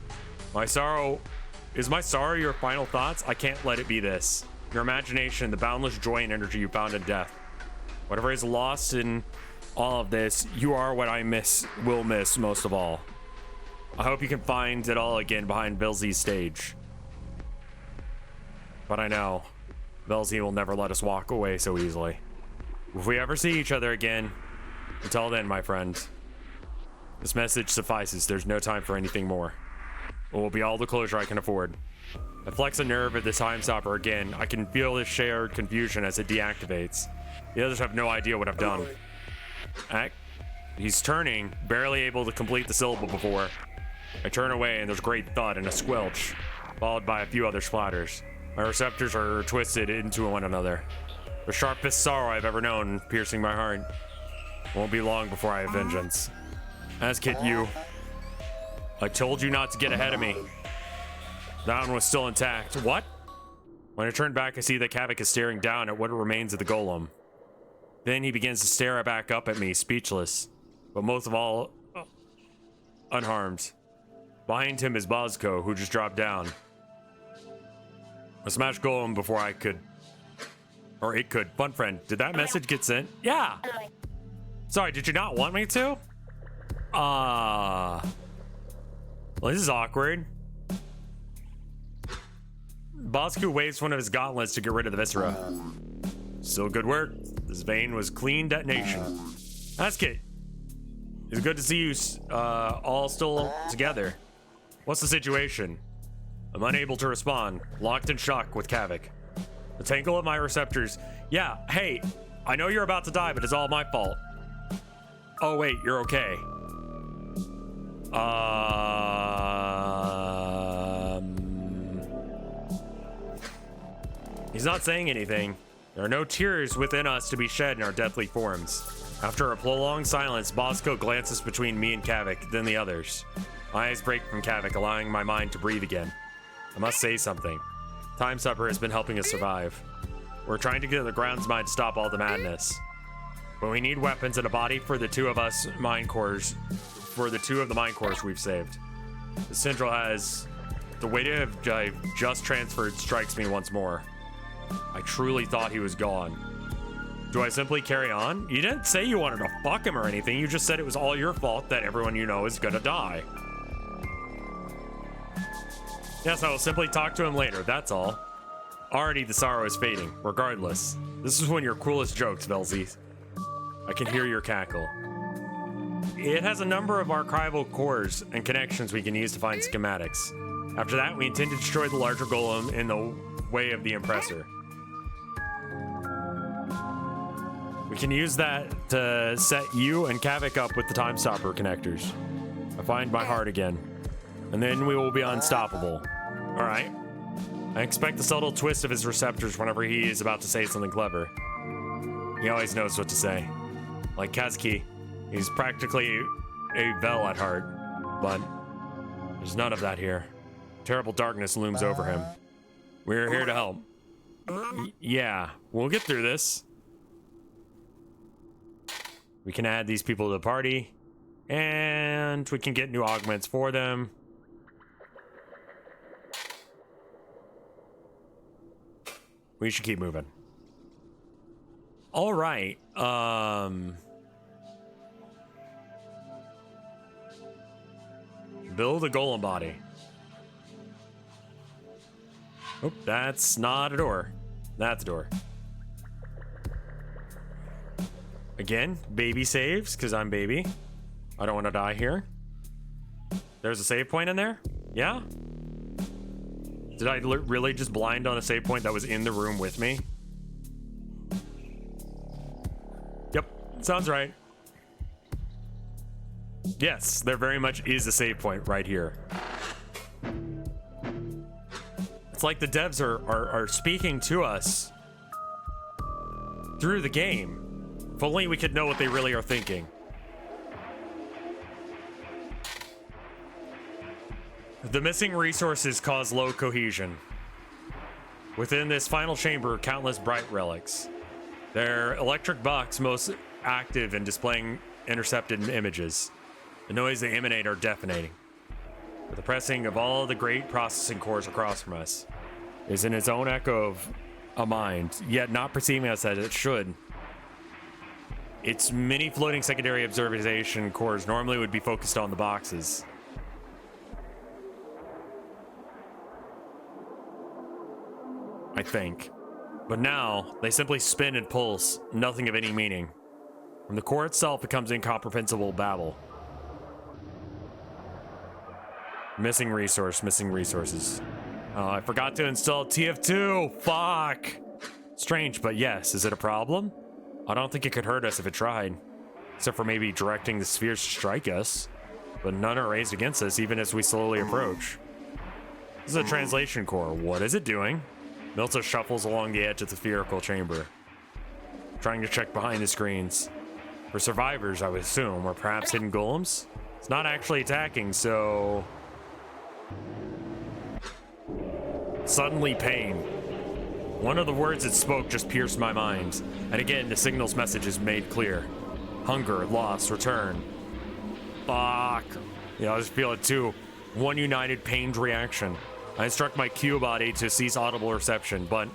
Is my sorrow your final thoughts? I can't let it be this. Your imagination, the boundless joy and energy you found in death. Whatever is lost in all of this, you are what I will miss most of all. I hope you can find it all again behind Velzy's stage. But I know Velzy will never let us walk away so easily. If we ever see each other again, until then, my friend, this message suffices. There's no time for anything more. It will be all the closure I can afford. I flex a nerve at the time stopper again. I can feel this shared confusion as it deactivates. The others have no idea what I've done. He's turning, barely able to complete the syllable before. I turn away and there's a great thud and a squelch, followed by a few other splatters. My receptors are twisted into one another. The sharpest sorrow I've ever known piercing my heart. Won't be long before I have vengeance. Kit, you. I told you not to get ahead of me. That one was still intact. What? When I turn back, I see that Cavic is staring down at what remains of the golem. Then he begins to stare back up at me, speechless, but most of all, unharmed. Behind him is Bosco, who just dropped down. I smashed Golem before I could, or it could. Fun friend, did that message get sent? Yeah. Sorry, did you not want me to? Well, this is awkward. Bosco waves one of his gauntlets to get rid of the viscera. Still good work. This vein was clean detonation. Kit. It's good to see you all still together. What's the situation? I'm unable to respond, locked in shock with Cavic. The tangle of my receptors. Yeah, hey, I know you're about to die, but it's all my fault. Oh wait, you're okay. He's not saying anything. There are no tears within us to be shed in our deathly forms. After a prolonged silence, Bosco glances between me and Cavic, then the others. My eyes break from Cavic, allowing my mind to breathe again. I must say something. Time Supper has been helping us survive. We're trying to get the ground's mind to stop all the madness. But we need weapons and a body for the two of the mind cores we've saved. The Central has... The weight I've just transferred strikes me once more. I truly thought he was gone. Do I simply carry on? You didn't say you wanted to fuck him or anything. You just said it was all your fault that everyone you know is gonna die. Yes, I will simply talk to him later, that's all. Already the sorrow is fading, regardless. This is one of your coolest jokes, Velzy. I can hear your cackle. It has a number of archival cores and connections we can use to find schematics. After that, we intend to destroy the larger golem in the way of the impressor. We can use that to set you and Cavic up with the time stopper connectors. I find my heart again. And then we will be unstoppable. Alright. I expect the subtle twist of his receptors whenever he is about to say something clever. He always knows what to say. Like Kazuki, he's practically a Vel at heart. But there's none of that here. Terrible darkness looms over him. We're here to help. Yeah, we'll get through this. We can add these people to the party. And we can get new augments for them. We should keep moving. All right. Build a golem body. Oh, that's not a door. That's a door. Again, baby saves, because I'm baby. I don't want to die here. There's a save point in there? Yeah? Did I really just blind on a save point that was in the room with me? Yep, sounds right. Yes, there very much is a save point right here. It's like the devs are speaking to us through the game. If only we could know what they really are thinking. The missing resources cause low cohesion. Within this final chamber, countless bright relics. Their electric box most active in displaying intercepted images. The noise they emanate are deafening. With the pressing of all the great processing cores across from us is in its own echo of a mind, yet not perceiving us as it should. Its many floating secondary observation cores normally would be focused on the boxes. I think. But now, they simply spin and pulse, nothing of any meaning. From the core itself becomes incomprehensible babble. Missing resource, missing resources. Oh, I forgot to install TF2. Fuck. Strange, but yes. Is it a problem? I don't think it could hurt us if it tried. Except for maybe directing the spheres to strike us. But none are raised against us, even as we slowly approach. This is a translation core. What is it doing? Milta shuffles along the edge of the spherical chamber, trying to check behind the screens. For survivors, I would assume, or perhaps hidden golems? It's not actually attacking, so... Suddenly pain. One of the words it spoke just pierced my mind. And again, the signal's message is made clear. Hunger, loss, return. Fuck. Yeah, I just feel it too. One united pained reaction. I instruct my Q body to cease audible reception, but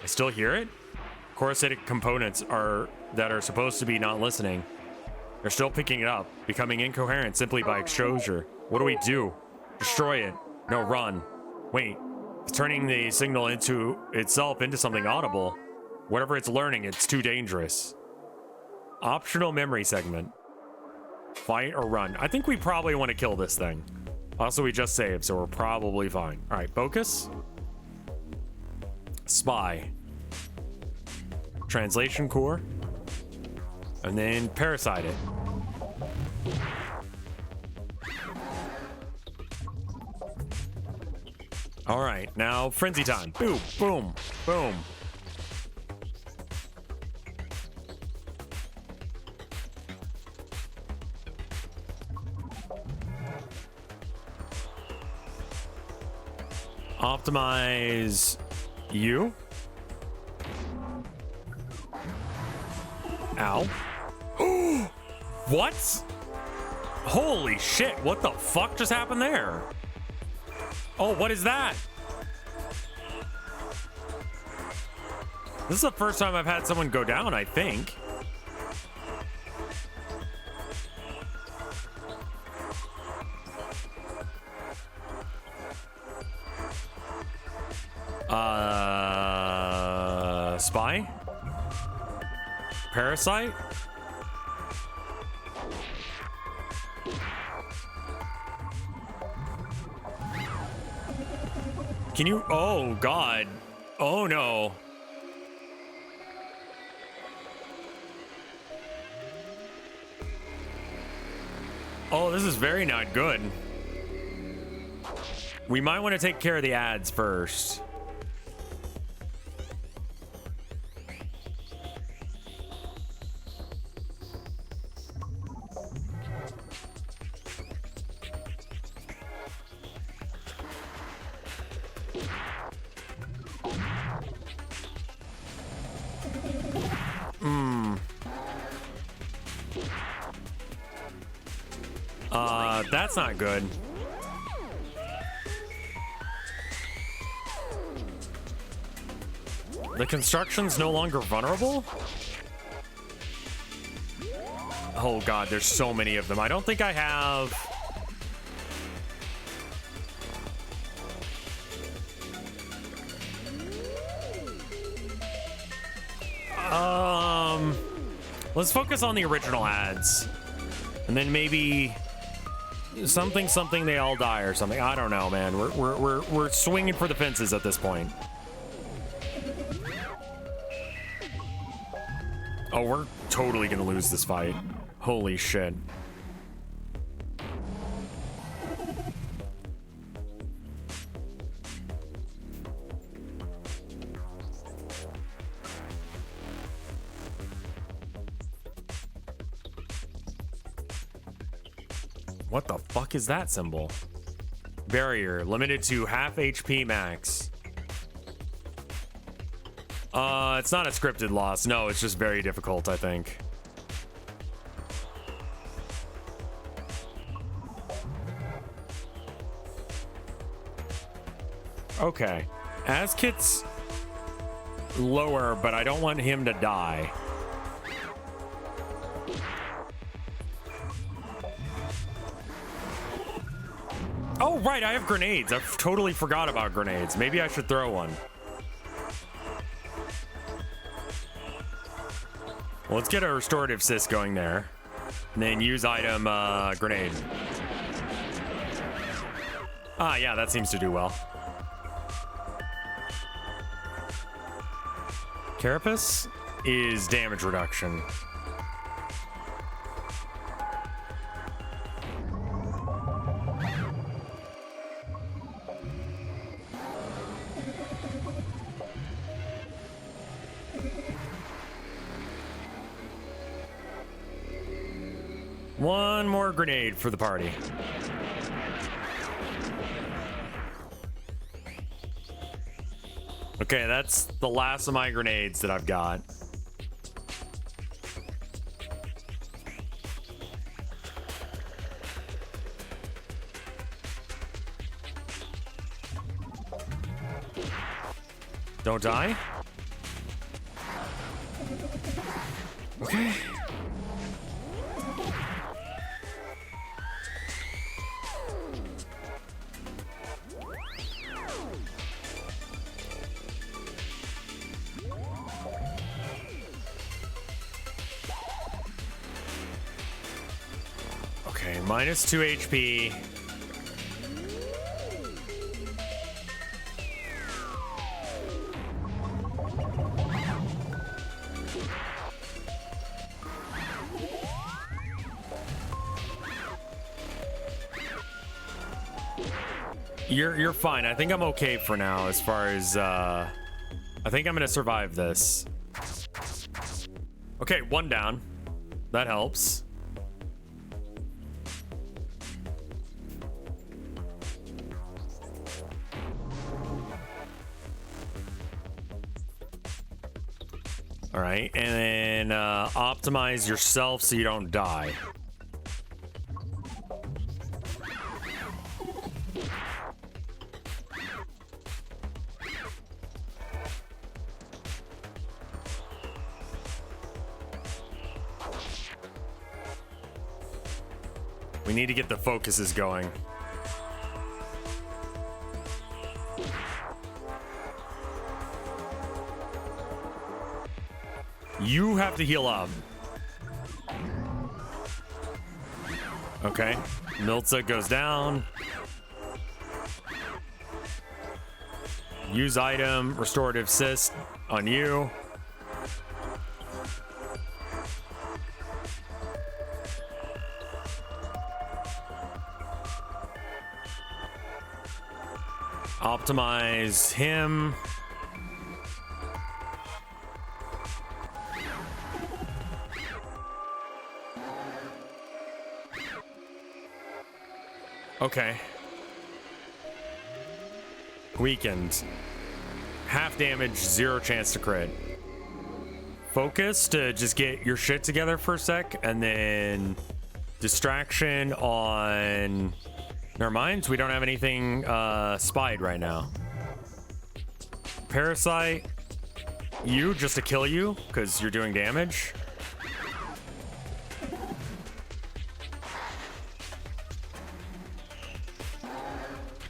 I still hear it? Coruscating components that are supposed to be not listening. They're still picking it up, becoming incoherent simply by exposure. What do we do? Destroy it. No, run. Wait. It's turning the signal into itself into something audible. Whatever it's learning, it's too dangerous. Optional memory segment. Fight or run. I think we probably want to kill this thing. Also, we just saved, so we're probably fine. All right, focus. Spy. Translation core. And then parasite it. All right, now frenzy time. Boom, boom, boom. Optimize you. Ow. What? Holy shit, what the fuck just happened there? Oh, what is that? This is the first time I've had someone go down, I think. Spy? Parasite? Can you? Oh, God. Oh, no. Oh, this is very not good. We might want to take care of the ads first. That's not good. The construction's no longer vulnerable? Oh God, there's so many of them. I don't think I have... Let's focus on the original ads. And then maybe... something they all die or something. I don't know, man. We're swinging for the fences at this point. Oh, we're totally gonna lose this fight. Holy shit. What the fuck is that symbol? Barrier, limited to half HP max. It's not a scripted loss. No, it's just very difficult, I think. Okay. Askit's lower, but I don't want him to die. Oh, right, I have grenades. I totally forgot about grenades. Maybe I should throw one. Well, let's get a restorative cyst going there. And then use item grenade. Ah, yeah, that seems to do well. Carapace is damage reduction. One more grenade for the party. Okay, that's the last of my grenades that I've got. Don't die. Okay. Okay, minus 2 HP. You're fine. I think I'm okay for now as far as I think I'm gonna survive this. Okay, one down. That helps. All right, and then optimize yourself so you don't die. We need to get the focuses going. You have to heal up. Okay. Milza goes down. Use item, restorative cyst on you. Optimize him. Okay. Weakened. Half damage, 0 chance to crit. Focus to just get your shit together for a sec, and then distraction on... Never mind, we don't have anything spied right now. Parasite, you just to kill you, because you're doing damage.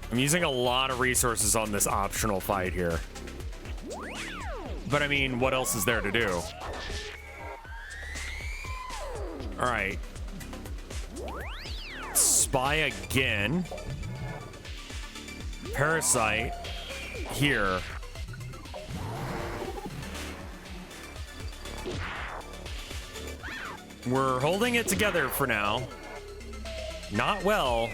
I'm using a lot of resources on this optional fight here. But I mean, what else is there to do? All right. Spy again. Parasite here. We're holding it together for now. Not well.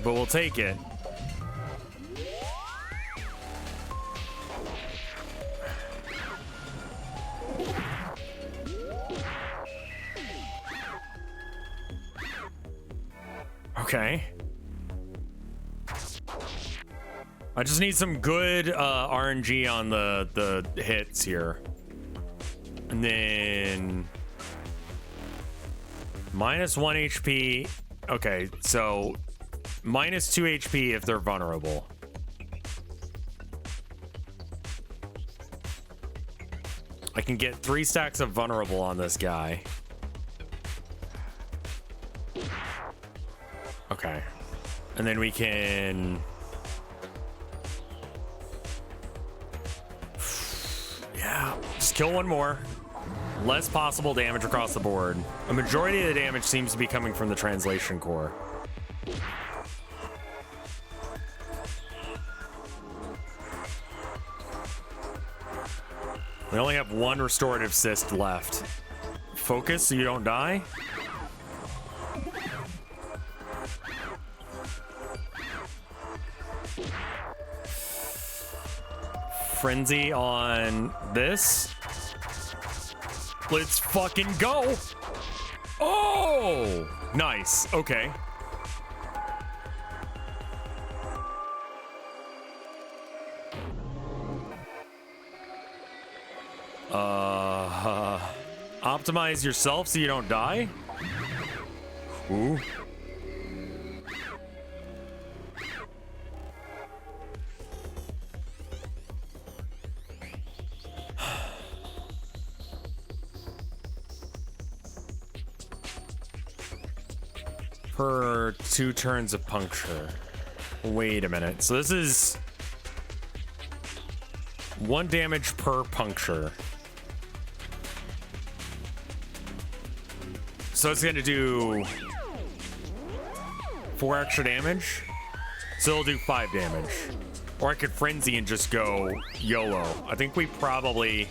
But we'll take it. Okay. I just need some good RNG on the hits here. And then -1 HP. Okay, so -2 HP if they're vulnerable. I can get 3 stacks of vulnerable on this guy. Okay. And then we can... Yeah, just kill one more. Less possible damage across the board. A majority of the damage seems to be coming from the translation core. We only have 1 restorative cyst left. Focus so you don't die. Frenzy on this. Let's fucking go. Oh, nice. Okay. Optimize yourself so you don't die. Ooh. Per 2 turns of puncture. Wait a minute. So this is 1 damage per puncture. So it's gonna do 4 extra damage. So it'll do 5 damage. Or I could frenzy and just go YOLO. I think we probably...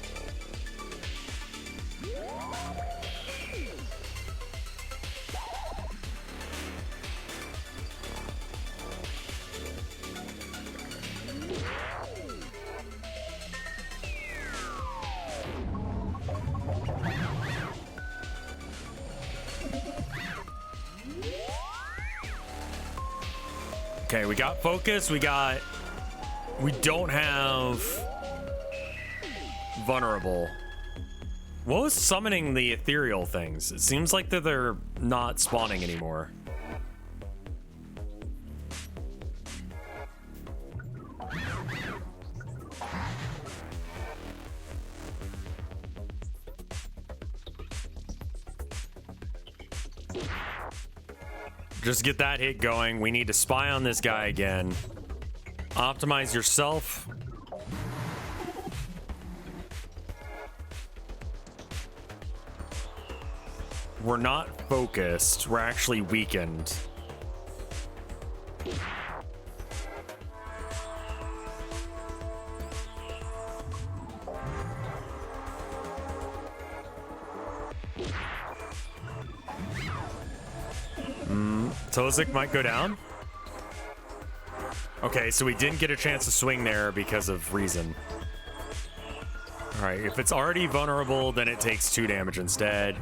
Okay, we got focus, we don't have vulnerable. What was summoning the ethereal things? It seems like that they're not spawning anymore. Just get that hit going. We need to spy on this guy again. Optimize yourself. We're not focused. We're actually weakened. Tozik might go down. Okay, so we didn't get a chance to swing there because of reason. All right, if it's already vulnerable, then it takes 2 damage instead.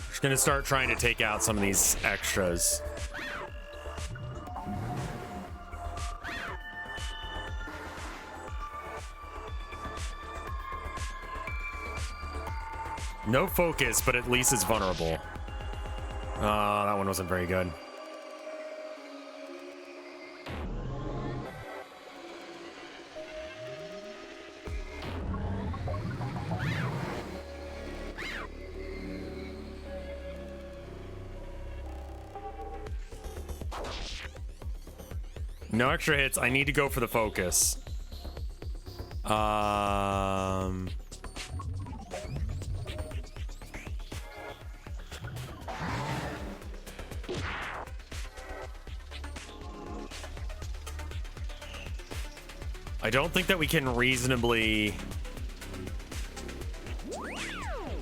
Just gonna start trying to take out some of these extras. No focus, but at least it's vulnerable. That one wasn't very good. No extra hits. I need to go for the focus. I don't think that we can reasonably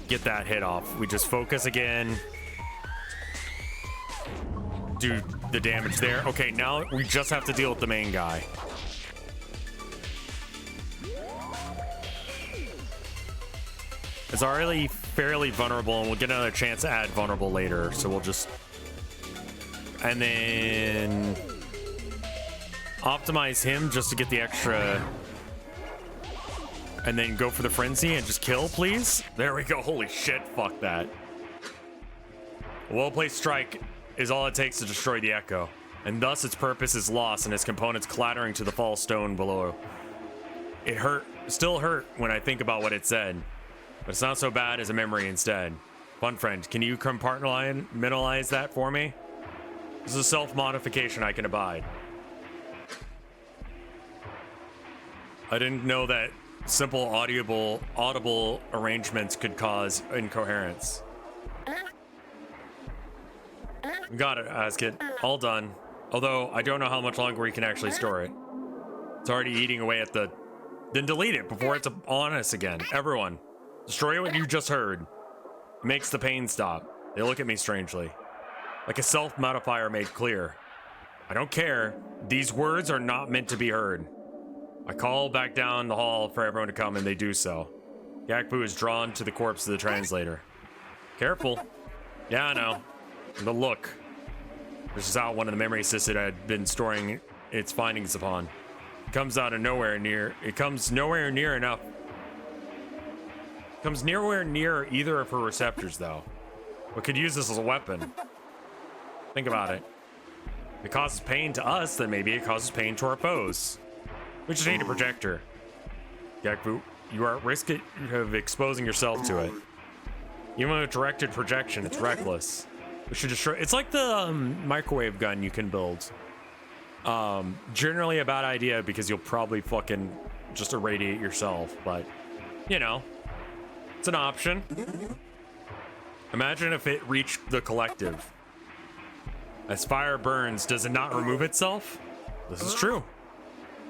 get that hit off. We just focus again. Do the damage there. Okay, now we just have to deal with the main guy. It's already fairly vulnerable, and we'll get another chance to add vulnerable later. So we'll just... And then... optimize him just to get the extra, and then go for the frenzy and just kill, please. There we go. Holy shit, fuck that. A well-placed strike is all it takes to destroy the echo, and thus its purpose is lost and its components clattering to the fall stone below. It still hurt when I think about what it said, but it's not so bad as a memory instead. Fun friend, can you compartmentalize that for me? This is a self-modification I can abide. I didn't know that simple audible arrangements could cause incoherence. Got it, Askit. All done. Although, I don't know how much longer we can actually store it. It's already eating away at the... Then delete it before it's on us again. Everyone, destroy what you just heard. It makes the pain stop. They look at me strangely. Like a self-modifier made clear. I don't care. These words are not meant to be heard. I call back down the hall for everyone to come, and they do so. Gakbu is drawn to the corpse of the translator. Careful. Yeah, I know. The look. This is how one of the memory assisted had been storing its findings upon. It comes out of nowhere near. It comes nowhere near enough. Comes nowhere near either of her receptors, though. We could use this as a weapon. Think about it. If it causes pain to us, then maybe it causes pain to our foes. We just need a projector. Gakbu, you are at risk of exposing yourself to it. Even with a directed projection, it's reckless. We should destroy. It's like the microwave gun you can build. Generally a bad idea because you'll probably fucking just irradiate yourself, but you know, it's an option. Imagine if it reached the collective. As fire burns, does it not remove itself? This is true.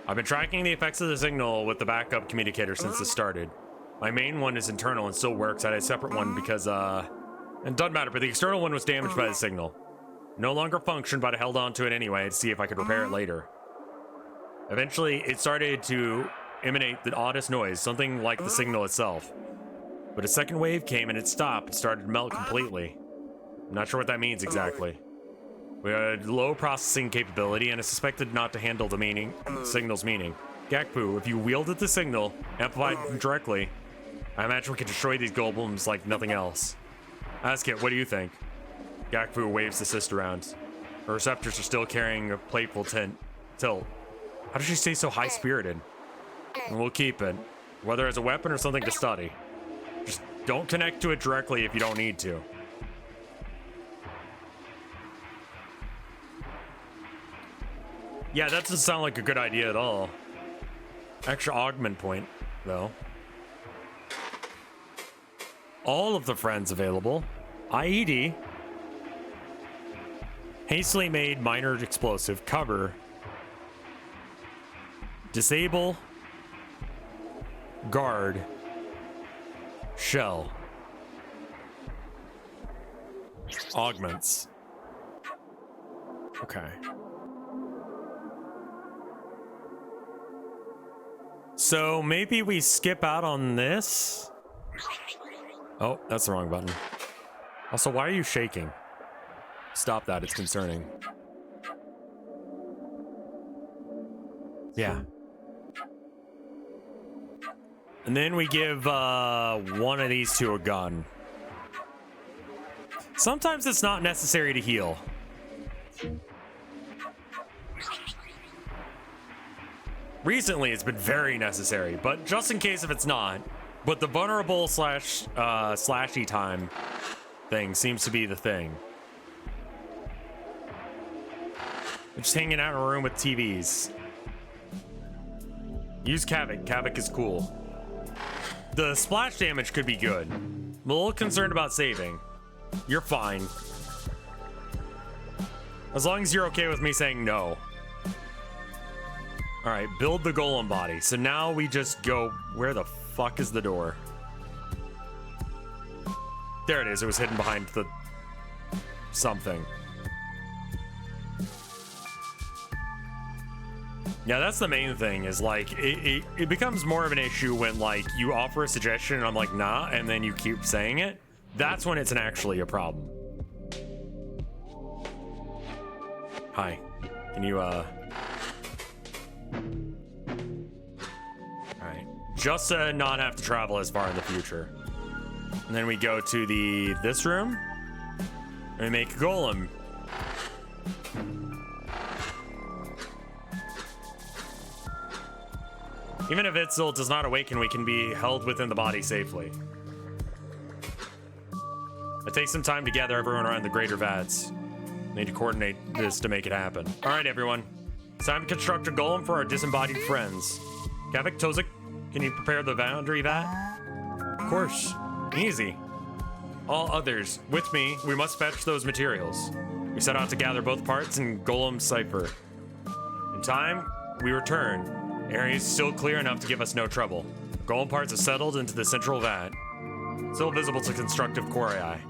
I've been tracking the effects of the signal with the backup communicator since it started. My main one is internal and still works. I had a separate one because, it doesn't matter, but the external one was damaged by the signal. No longer functioned, but I held on to it anyway to see if I could repair it later. Eventually, it started to emanate the oddest noise, something like the signal itself. But a second wave came and it stopped. It started to melt completely. I'm not sure what that means exactly. We had low processing capability and is suspected not to handle the signal's meaning. Gakbu, if you wielded the signal, amplified directly, I imagine we could destroy these golems like nothing else. Askit, what do you think? Gakbu waves the cyst around. Her receptors are still carrying a playful tilt. How does she stay so high-spirited? And we'll keep it, whether as a weapon or something to study. Just don't connect to it directly if you don't need to. Yeah, that doesn't sound like a good idea at all. Extra augment point, though. All of the friends available. IED. Hastily made minor explosive. Cover. Disable. Guard. Shell. Augments. Okay. So maybe we skip out on this. Oh, that's the wrong button. Also, why are you shaking? Stop that, it's concerning. Yeah. And then we give one of these two a gun. Sometimes it's not necessary to heal. Recently, it's been very necessary, but just in case if it's not. But the vulnerable slashy time thing seems to be the thing. We're just hanging out in a room with TVs. Use Cavic. Cavic is cool. The splash damage could be good. I'm a little concerned about saving. You're fine. As long as you're okay with me saying no. All right, build the golem body. So now we just go, where the fuck is the door? There it is. It was hidden behind the something. Yeah, that's the main thing, is like it becomes more of an issue when like you offer a suggestion and I'm like, nah, and then you keep saying it. That's when it's actually a problem. Hi. Can you Alright. Just to not have to travel as far in the future. And then we go to this room. And we make a golem. Even if Itzel does not awaken, we can be held within the body safely. It takes some time to gather everyone around the greater vats. Need to coordinate this to make it happen. Alright, everyone. It's time to construct a golem for our disembodied friends. Cavic, Tozik, can you prepare the foundry vat? Of course. Easy. All others, with me, we must fetch those materials. We set out to gather both parts in Golem cipher. In time, we return. The area is still clear enough to give us no trouble. Golem parts are settled into the central vat, still visible to constructive core eye,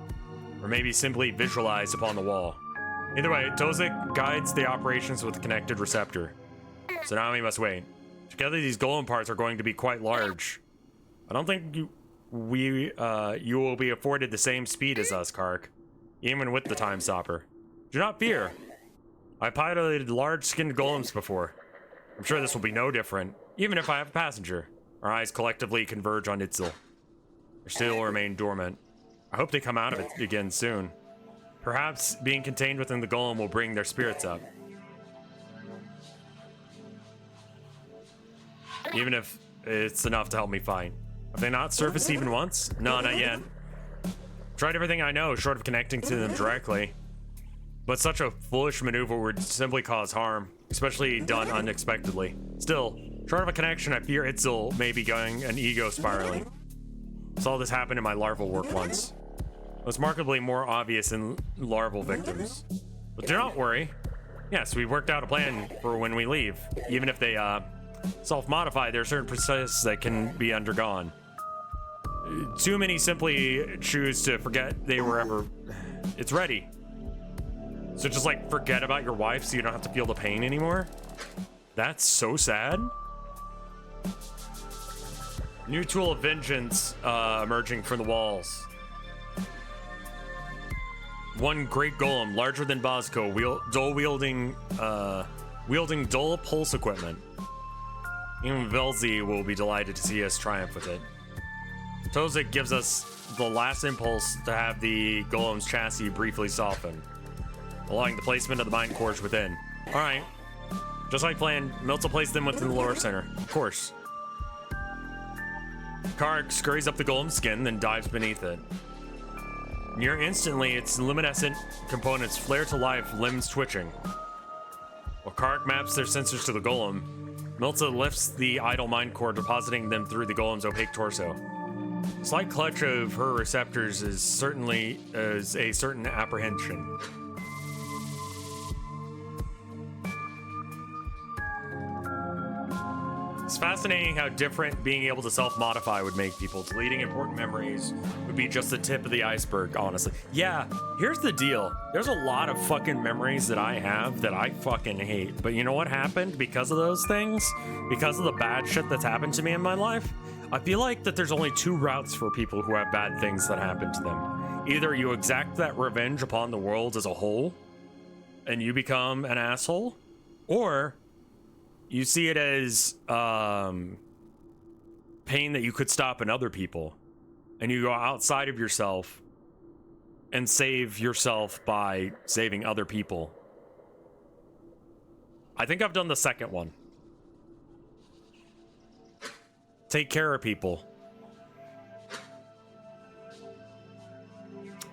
or maybe simply visualized upon the wall. Either way, Tozik guides the operations with a connected receptor. So now we must wait. Together, these golem parts are going to be quite large. I don't think you will be afforded the same speed as us, Kark, even with the time stopper. Do not fear. I piloted large-skinned golems before. I'm sure this will be no different, even if I have a passenger. Our eyes collectively converge on Itzel. They still remain dormant. I hope they come out of it again soon. Perhaps being contained within the golem will bring their spirits up. Even if it's enough to help me fight. Have they not surfaced even once? No, not yet. Tried everything I know, short of connecting to them directly. But such a foolish maneuver would simply cause harm, especially done unexpectedly. Still, short of a connection, I fear Itzel may be going an ego spiraling. Saw this happen in my larval work once. It was markedly more obvious in larval victims. But do not worry. Yes, we worked out a plan for when we leave. Even if they self-modify, there are certain processes that can be undergone. Too many simply choose to forget they were ever... It's ready. So just like forget about your wife so you don't have to feel the pain anymore? That's so sad. New tool of vengeance emerging from the walls. One great golem, larger than Bosco, wielding dull pulse equipment. Even Velzi will be delighted to see us triumph with it. Tozik gives us the last impulse to have the golem's chassis briefly soften, allowing the placement of the mind cores within. Alright. Just like planned, Miltz will place them within the lower center. Of course. Kark scurries up the golem's skin, then dives beneath it. Near instantly, its luminescent components flare to life, limbs twitching. While Kark maps their sensors to the golem, Miltz lifts the idle mind core, depositing them through the golem's opaque torso. A slight clutch of her receptors is a certain apprehension. It's fascinating how different being able to self-modify would make people. Deleting important memories would be just the tip of the iceberg, honestly. Yeah, here's the deal. There's a lot of fucking memories that I have that I fucking hate. But you know what happened because of those things? Because of the bad shit that's happened to me in my life? I feel like that there's only two routes for people who have bad things that happen to them. Either you exact that revenge upon the world as a whole, and you become an asshole, or you see it as pain that you could stop in other people, and you go outside of yourself and save yourself by saving other people. I think I've done the second one. Take care of people.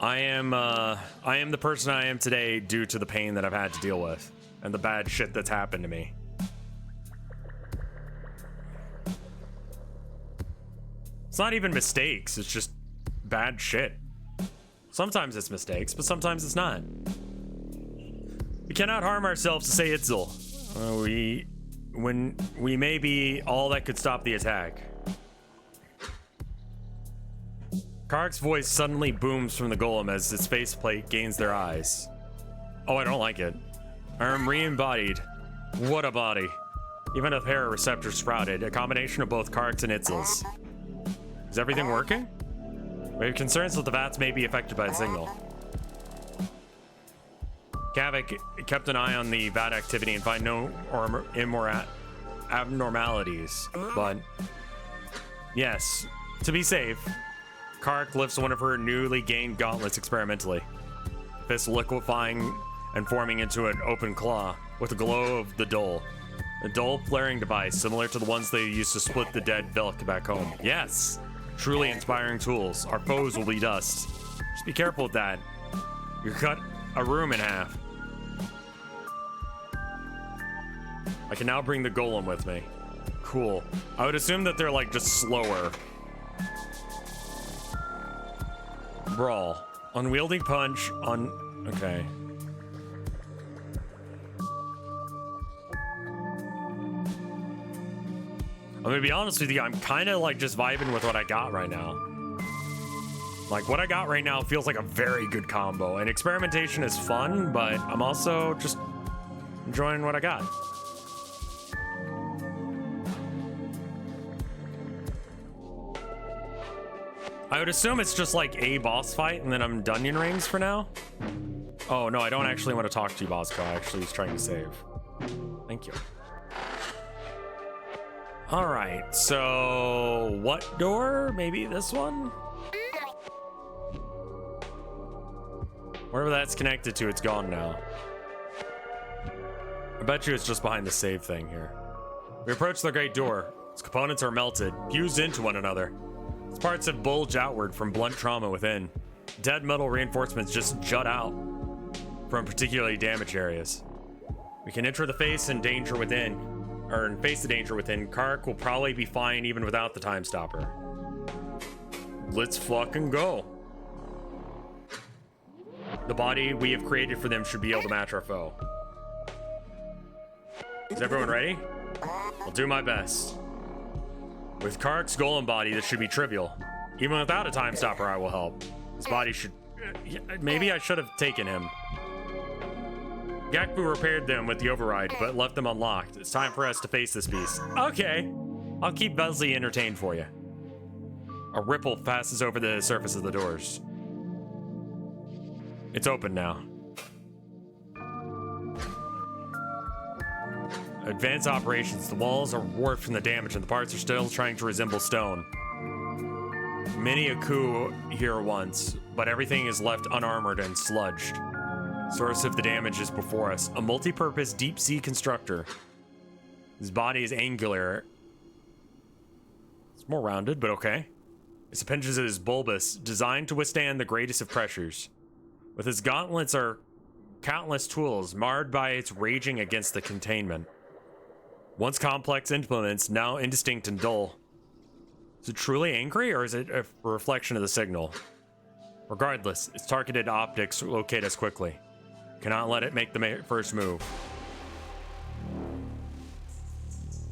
I am the person I am today due to the pain that I've had to deal with and the bad shit that's happened to me. It's not even mistakes, it's just bad shit. Sometimes it's mistakes, but sometimes it's not. We cannot harm ourselves to say Itzel. When we may be all that could stop the attack. Kark's voice suddenly booms from the golem as its faceplate gains their eyes. Oh, I don't like it. I am re-embodied. What a body. Even if hair receptors sprouted, a combination of both Kark's and Itzel's. Is everything working? We have concerns that the vats may be affected by the signal. Cavic kept an eye on the vat activity and find no abnormalities, but yes, to be safe, Kark lifts one of her newly gained gauntlets experimentally. Fist liquefying and forming into an open claw with the glow of the dull. A dull flaring device similar to the ones they used to split the dead Velk back home. Yes, truly inspiring tools. Our foes will be dust. Just be careful with that. You cut a room in half. I can now bring the Golem with me. Cool. I would assume that they're like just slower. Brawl. Unwieldy punch on... Okay. I'm gonna be honest with you, I'm kind of like just vibing with what I got right now. Like what I got right now feels like a very good combo, and experimentation is fun, but I'm also just enjoying what I got. I would assume it's just like a boss fight and then I'm Dungeon Rings for now. Oh no, I don't actually want to talk to you, Bosco. I actually was trying to save. Thank you. All right, so what door? Maybe this one? Wherever that's connected to, it's gone now. I bet you it's just behind the save thing here. We approach the great door. Its components are melted, fused into one another. Its parts have bulged outward from blunt trauma within. Dead metal reinforcements just jut out from particularly damaged areas. We can enter the face and danger within, or face the danger within. Kark will probably be fine even without the time stopper. Let's fucking go. The body we have created for them should be able to match our foe. Is everyone ready? I'll do my best. With Kark's golem body, this should be trivial. Even without a time stopper, I will help. His body should... Maybe I should have taken him. Gakbu repaired them with the override, but left them unlocked. It's time for us to face this beast. Okay. I'll keep Besley entertained for you. A ripple passes over the surface of the doors. It's open now. Advanced operations. The walls are warped from the damage and the parts are still trying to resemble stone. Many a coup here once, but everything is left unarmored and sludged. Source of the damage is before us. A multi-purpose deep-sea constructor. His body is angular. It's more rounded, but okay. His appendages is bulbous, designed to withstand the greatest of pressures. With his gauntlets are countless tools, marred by its raging against the containment. Once complex implements, now indistinct and dull. Is it truly angry, or is it a reflection of the signal? Regardless, its targeted optics locate us quickly. Cannot let it make the first move.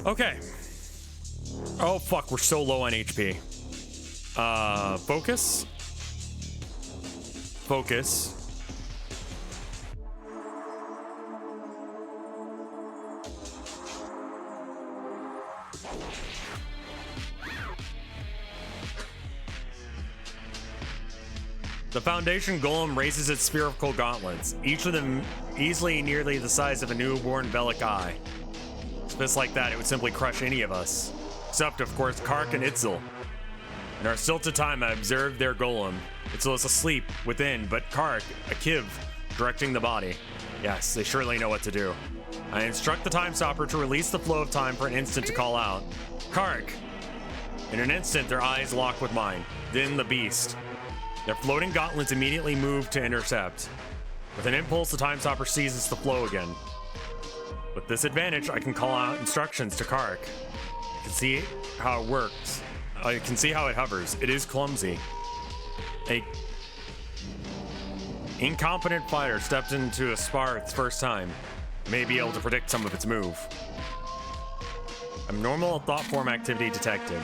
Okay. Oh fuck, we're so low on HP. Focus. Focus. The Foundation Golem raises its spherical gauntlets, each of them easily nearly the size of a newborn Velk eye. Fists like that, it would simply crush any of us. Except, of course, Kark and Itzel. In our stilted time, I observed their Golem. Itzel is asleep within, but Kark, a Kiv, directing the body. Yes, they surely know what to do. I instruct the time stopper to release the flow of time for an instant to call out. Kark! In an instant, their eyes lock with mine. Then the beast. Their floating gauntlets immediately move to intercept. With an impulse, the time stopper seizes the flow again. With this advantage, I can call out instructions to Kark. I can see how it works. I can see how it hovers. It is clumsy. A incompetent fighter stepped into a spar its first time. May be able to predict some of its move. Abnormal thought form activity detected.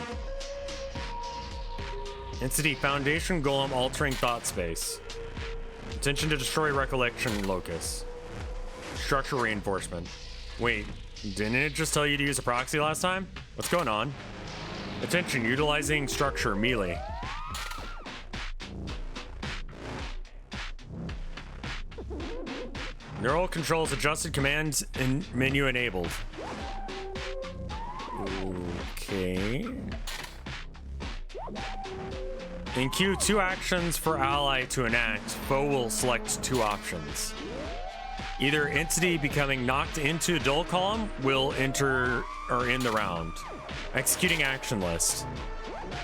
Entity Foundation Golem altering thought space. Intention to destroy recollection locus. Structure reinforcement. Wait, didn't it just tell you to use a proxy last time? What's going on? Attention, utilizing structure melee. Neural controls adjusted, commands and menu enabled. In queue 2 actions for ally to enact, foe will select 2 options. Either entity becoming knocked into duel column will enter or end the round. Executing action list.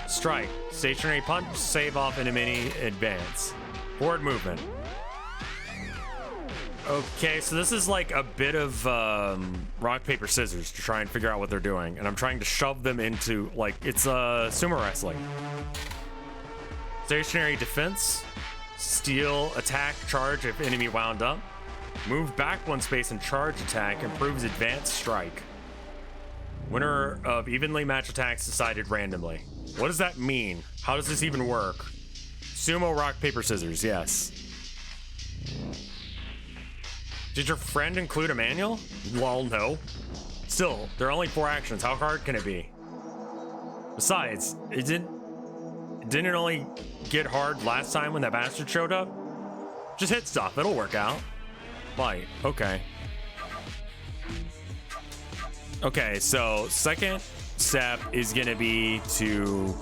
Strike, stationary punch, save off enemy, advance. Forward movement. Okay, so this is like a bit of rock, paper, scissors to try and figure out what they're doing. And I'm trying to shove them into, like, it's sumo wrestling. Stationary defense. Steal, attack, charge if enemy wound up. Move back 1 space and charge attack. Improves advanced strike. Winner of evenly matched attacks decided randomly. What does that mean? How does this even work? Sumo, rock, paper, scissors, yes. Did your friend include a manual? Well, no. Still, there are only 4 actions. How hard can it be? Besides, it didn't it only get hard last time when that bastard showed up? Just hit stuff, it'll work out. Light, okay. Okay, so second step is gonna be to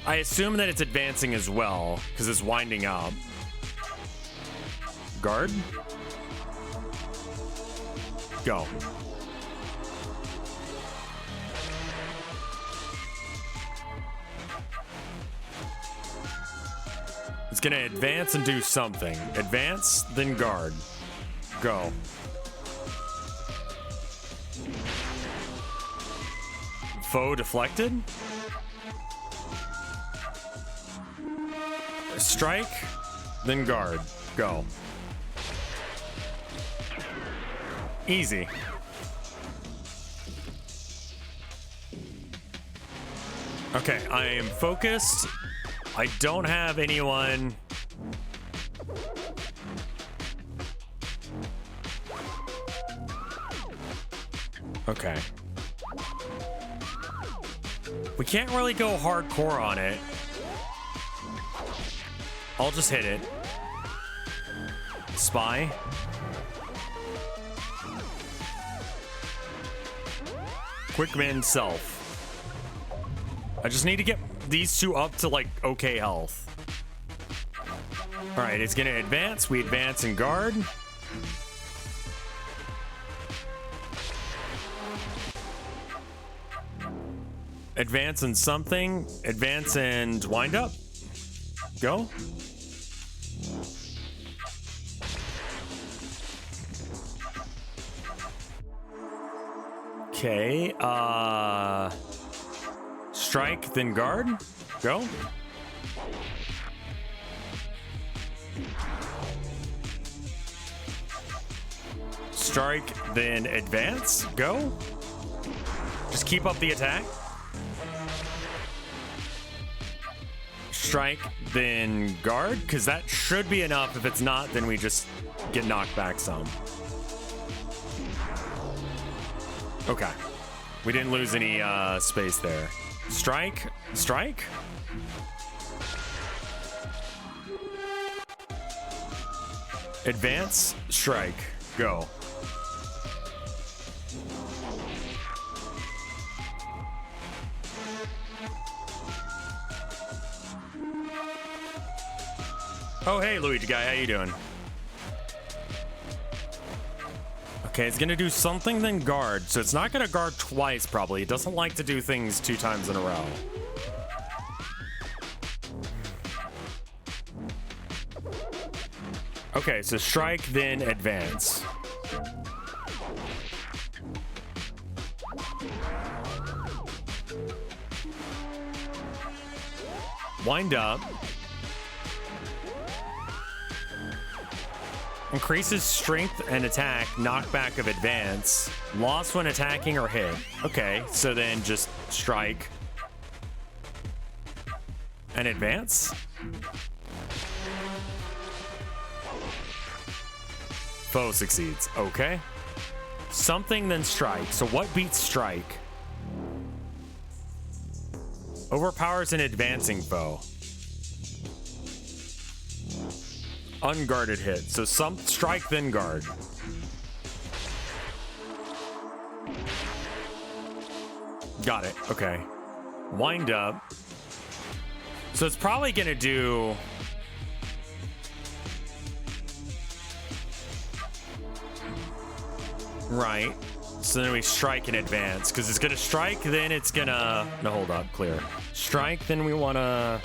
I assume that it's advancing as well, because it's winding up. Guard? Go. It's gonna advance and do something. Advance, then guard. Go. Foe deflected? Strike, then guard. Go. Easy. Okay, I am focused. I don't have anyone. Okay. We can't really go hardcore on it. I'll just hit it. Spy. Quick man self. I just need to get these 2 up to like okay health. All right, it's gonna advance. We advance and guard. Advance and something. Advance and wind up. Go. Okay, strike, then guard. Go. Strike, then advance. Go. Just keep up the attack. Strike, then guard, because that should be enough. If it's not, then we just get knocked back some. Okay. We didn't lose any space there. Strike, strike. Advance, strike, go. Oh, hey, Luigi guy, how you doing? Okay, it's gonna do something, then guard. So it's not gonna guard twice, probably. It doesn't like to do things 2 times in a row. Okay, so strike, then advance. Wind up. Increases strength and attack, knockback of advance. Loss when attacking or hit. Okay, so then just strike. And advance. Foe succeeds. Okay. Something, then strike. So what beats strike? Overpowers an advancing foe. Unguarded hit. So some strike, then guard. Got it. Okay. Wind up. So it's probably going to do... Right. So then we strike in advance. Because it's going to strike, then it's going to... No, hold up. Clear. Strike, then we want to...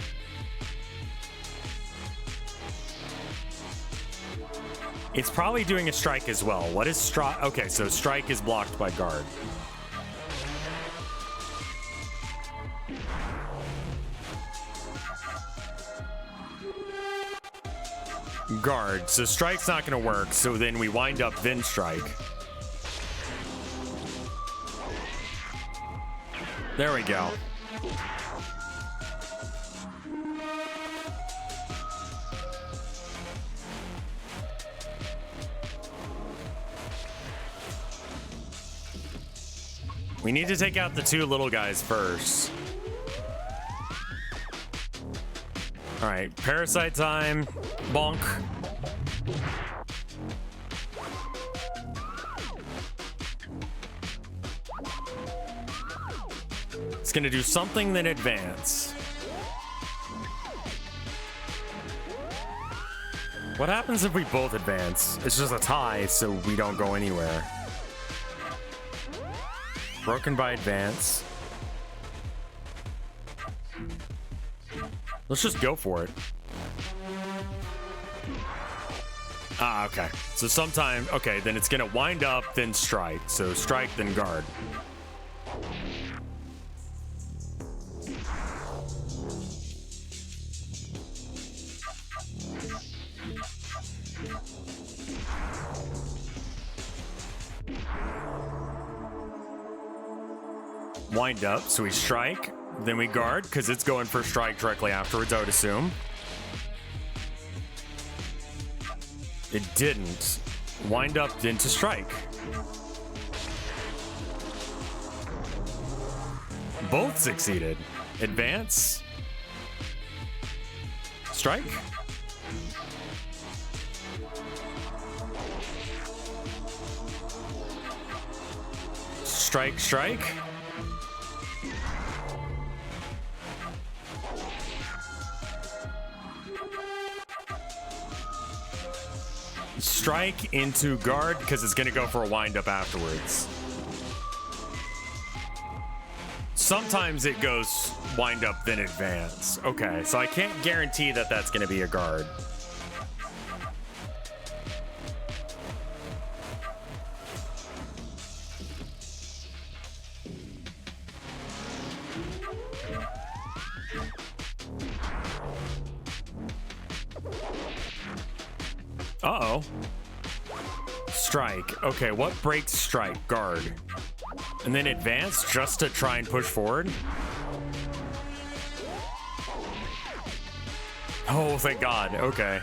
It's probably doing a strike as well. What is strike? Okay, so strike is blocked by guard. Guard. So strike's not going to work. So then we wind up, then strike. There we go. We need to take out the two little guys first. All right, parasite time. Bonk. It's gonna do something then advance. What happens if we both advance? It's just a tie, so we don't go anywhere. Broken by advance. Let's just go for it. Ah, okay. So sometime, okay, then it's gonna wind up, then strike. So strike, then guard. Wind up, so we strike, then we guard, because it's going for strike directly afterwards, I would assume. It didn't. Wind up into strike. Both succeeded. Advance. Strike. Strike, strike. Strike into guard because it's going to go for a wind up afterwards. Sometimes it goes wind up then advance. Okay, so I can't guarantee that that's going to be a guard. Uh-oh. Strike. Okay, what breaks strike? Guard. And then advance just to try and push forward? Oh, thank God. Okay.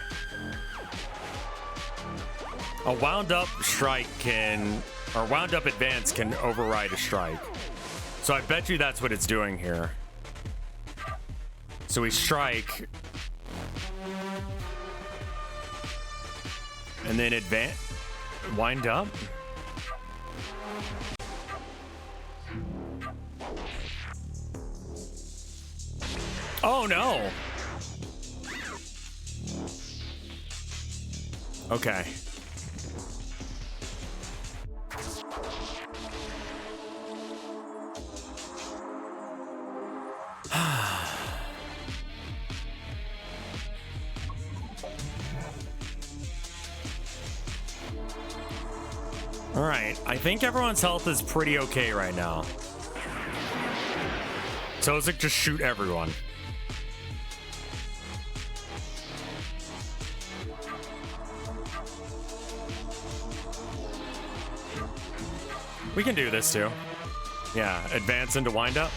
A wound up strike can... Or wound up advance can override a strike. So I bet you that's what it's doing here. So we strike... And then advance, wind up. Oh no. Okay. All right, I think everyone's health is pretty okay right now. So it's like just shoot everyone. We can do this too. Yeah, advance into wind up.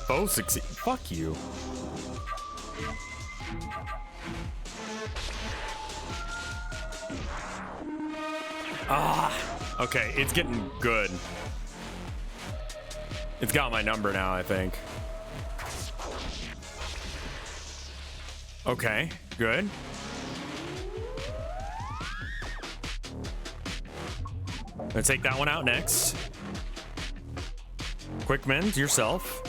Both succeed. Fuck you. Ah, okay, it's getting good. It's got my number now, I think. Okay, good. Gonna take that one out next. Quick mend yourself.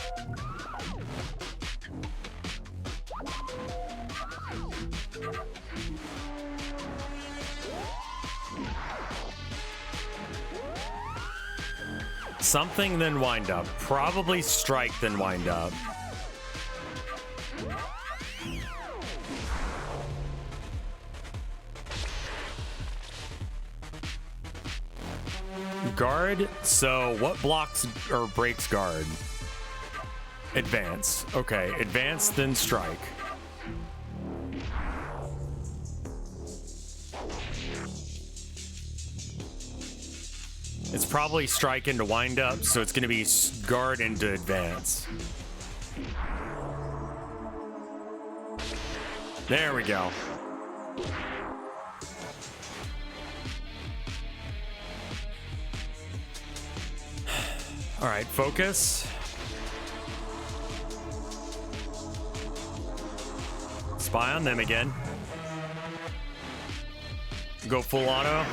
Something, then wind up. Probably strike, then wind up. Guard. So what blocks or breaks guard? Advance. Okay, advance, then strike. It's probably strike into wind up, so it's going to be guard into advance. There we go. All right, focus. Spy on them again. Go full auto.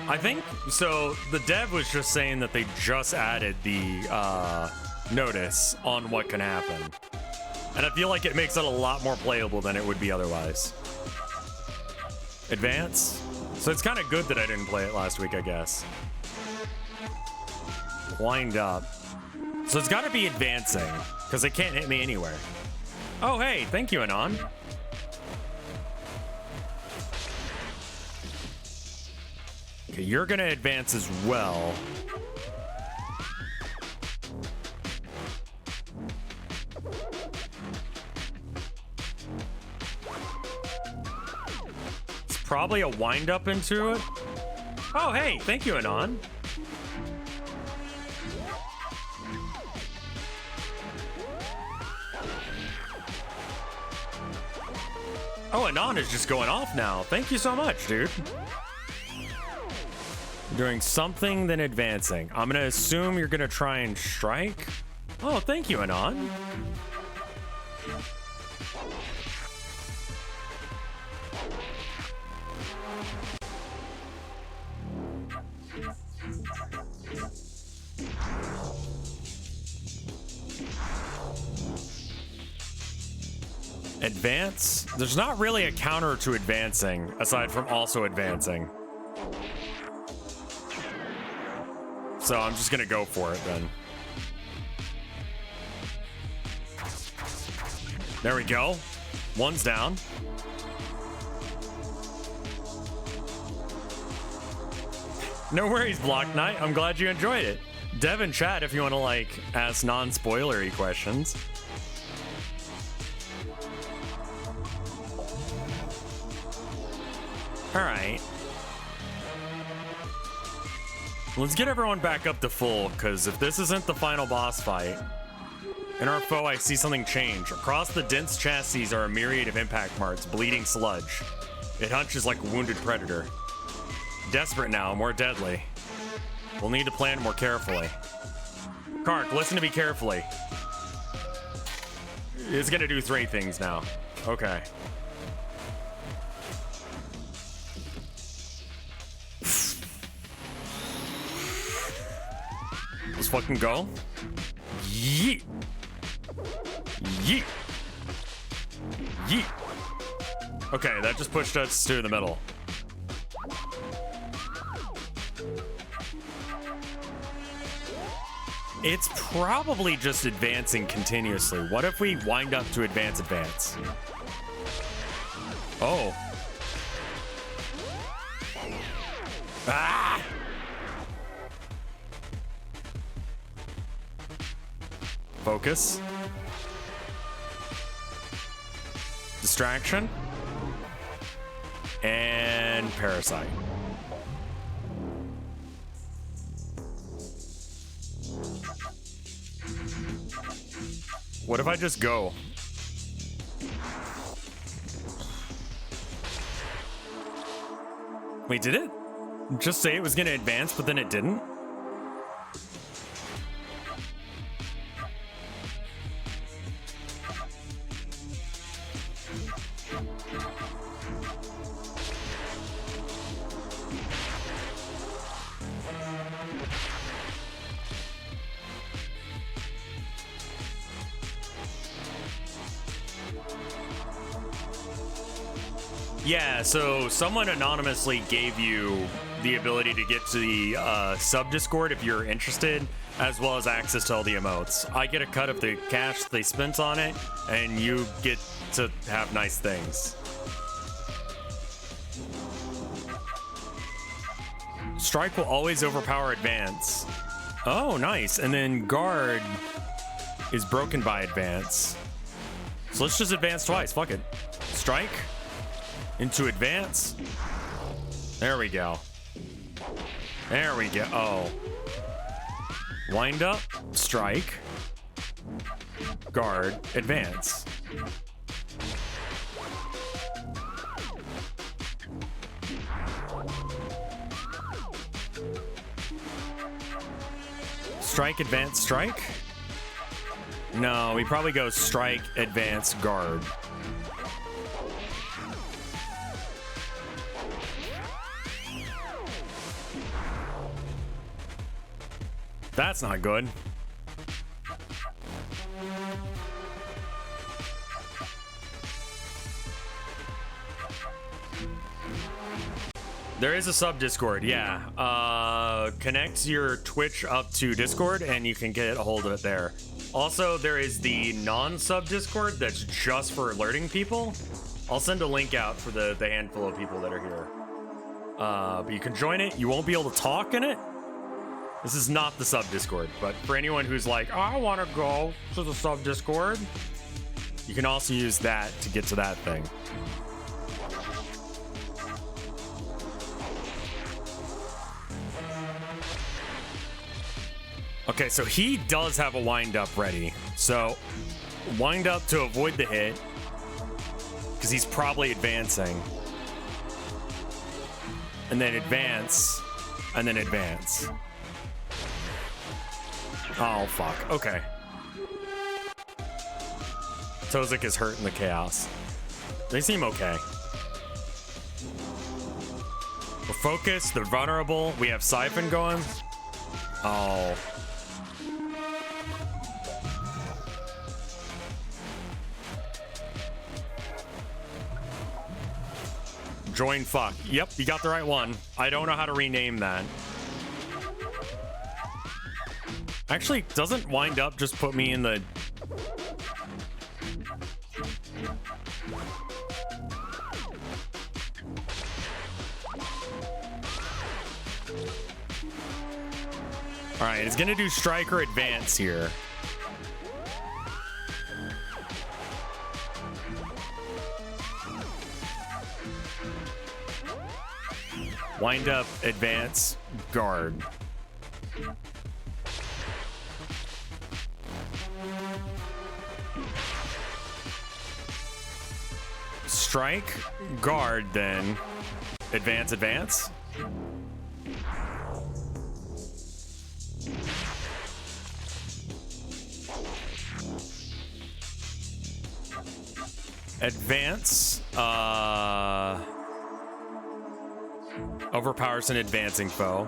I think, so the dev was just saying that they just added the notice on what can happen. And I feel like it makes it a lot more playable than it would be otherwise. Advance. So it's kind of good that I didn't play it last week, I guess. Wind up. So it's got to be advancing, because it can't hit me anywhere. Oh, hey, thank you, Anon. Okay, you're going to advance as well. It's probably a wind up into it. Oh, hey, thank you, Anon. Oh, Anon is just going off now. Thank you so much, dude. Doing something, then advancing. I'm gonna assume you're gonna try and strike. Oh, thank you, Anon. Advance? There's not really a counter to advancing, aside from also advancing. So I'm just gonna go for it then. There we go. One's down. No worries, Block Knight. I'm glad you enjoyed it. Dev in chat if you want to like ask non-spoilery questions. All right. Let's get everyone back up to full, because if this isn't the final boss fight, in our foe I see something change. Across the dense chassis are a myriad of impact marks, bleeding sludge. It hunches like a wounded predator. Desperate now, more deadly. We'll need to plan more carefully. Kark, listen to me carefully. It's gonna do 3 things now. Okay. Let's fucking go. Yeet. Yeet. Yeet. Okay, that just pushed us to the middle. It's probably just advancing continuously. What if we wind up to advance? Oh. Ah! Focus. Distraction. And Parasite. What if I just go? Wait, did it just say it was going to advance, but then it didn't? Yeah, so someone anonymously gave you the ability to get to the sub-Discord if you're interested, as well as access to all the emotes. I get a cut of the cash they spent on it, and you get to have nice things. Strike will always overpower advance. Oh, nice. And then guard is broken by advance. So let's just advance twice. Fuck it. Strike into advance. There we go. There we go. Oh. Wind up, strike, guard, advance. Strike, advance, strike? No, we probably go strike, advance, guard. That's not good. There is a sub Discord, yeah. Connect your Twitch up to Discord and you can get a hold of it there. Also, there is the non-sub Discord that's just for alerting people. I'll send a link out for the handful of people that are here. But you can join it. You won't be able to talk in it. This is not the sub Discord, but for anyone who's like, I want to go to the sub Discord, you can also use that to get to that thing. Okay, so he does have a wind up ready. So wind up to avoid the hit because he's probably advancing. And then advance, and then advance. Oh, fuck. Okay. Tozik is hurt in the chaos. They seem okay. We're focused. They're vulnerable. We have Siphon going. Oh. Join fuck. Yep, you got the right one. I don't know how to rename that. Actually, doesn't wind up just put me in the... Alright, it's gonna do strike or advance here. Wind up, advance, guard. Strike, guard, then advance, advance. Advance, overpowers an advancing foe.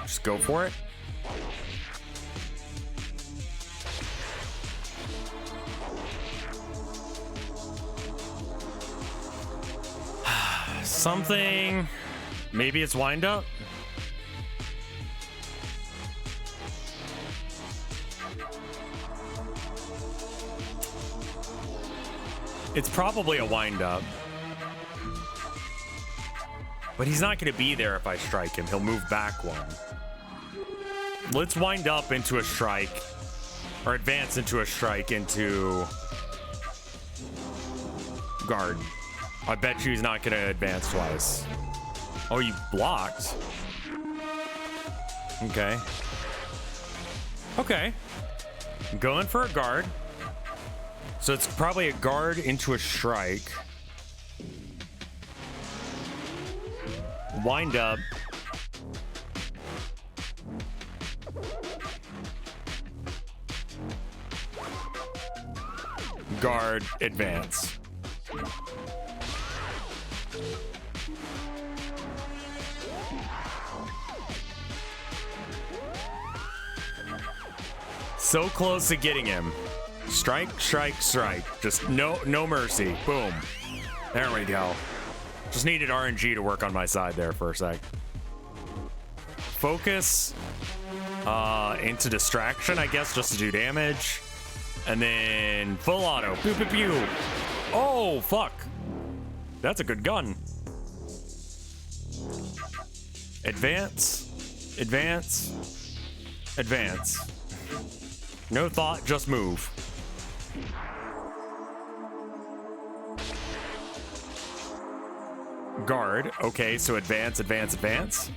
Just go for it. Something. Maybe it's wind up. It's probably a wind up. But he's not going to be there if I strike him. He'll move back one. Let's wind up into a strike. Or advance into a strike into... guard. I bet you he's not going to advance twice. Oh, you blocked. Okay. Okay. Going for a guard. So it's probably a guard into a strike. Wind up. Guard, advance. So close to getting him. Strike, strike, strike. Just no mercy. Boom. There we go. Just needed RNG to work on my side there for a sec. Focus into distraction, I guess, just to do damage. And then full auto. Pew, pew, pew. Oh, fuck. That's a good gun. Advance. Advance. Advance. No thought, just move. Guard. Okay, so advance, advance, advance.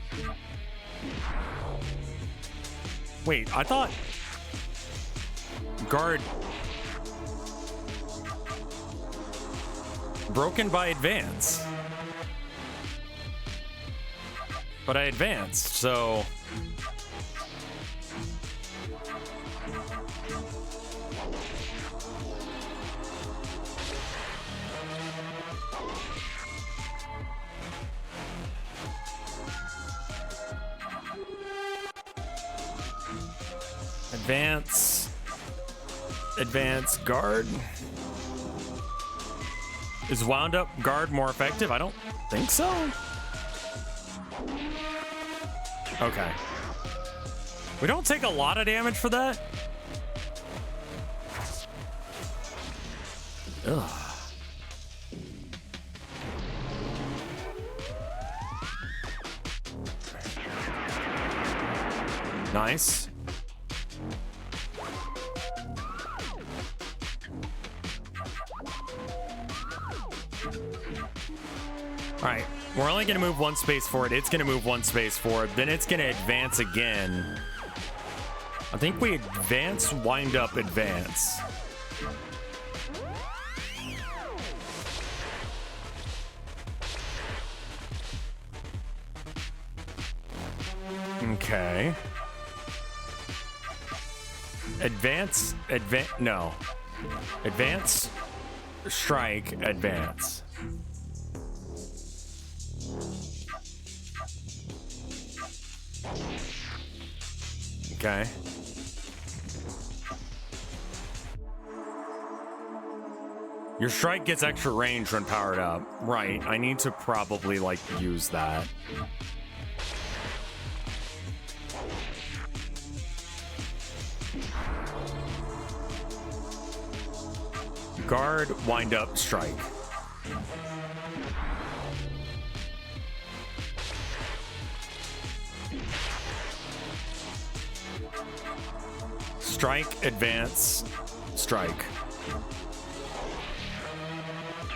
Wait, I thought guard broken by advance. But I advanced, so advance, advance, guard. Is wound up guard more effective? I don't think so. Okay. We don't take a lot of damage for that. Ugh. Nice. All right, we're only gonna move one space forward. It's gonna move one space forward. Then it's gonna advance again. I think we advance, wind up, advance. Okay. Advance, no. Advance, strike, advance. Okay. Your strike gets extra range when powered up. Right, I need to probably, like, use that. Guard, wind up, strike. Strike, advance, strike.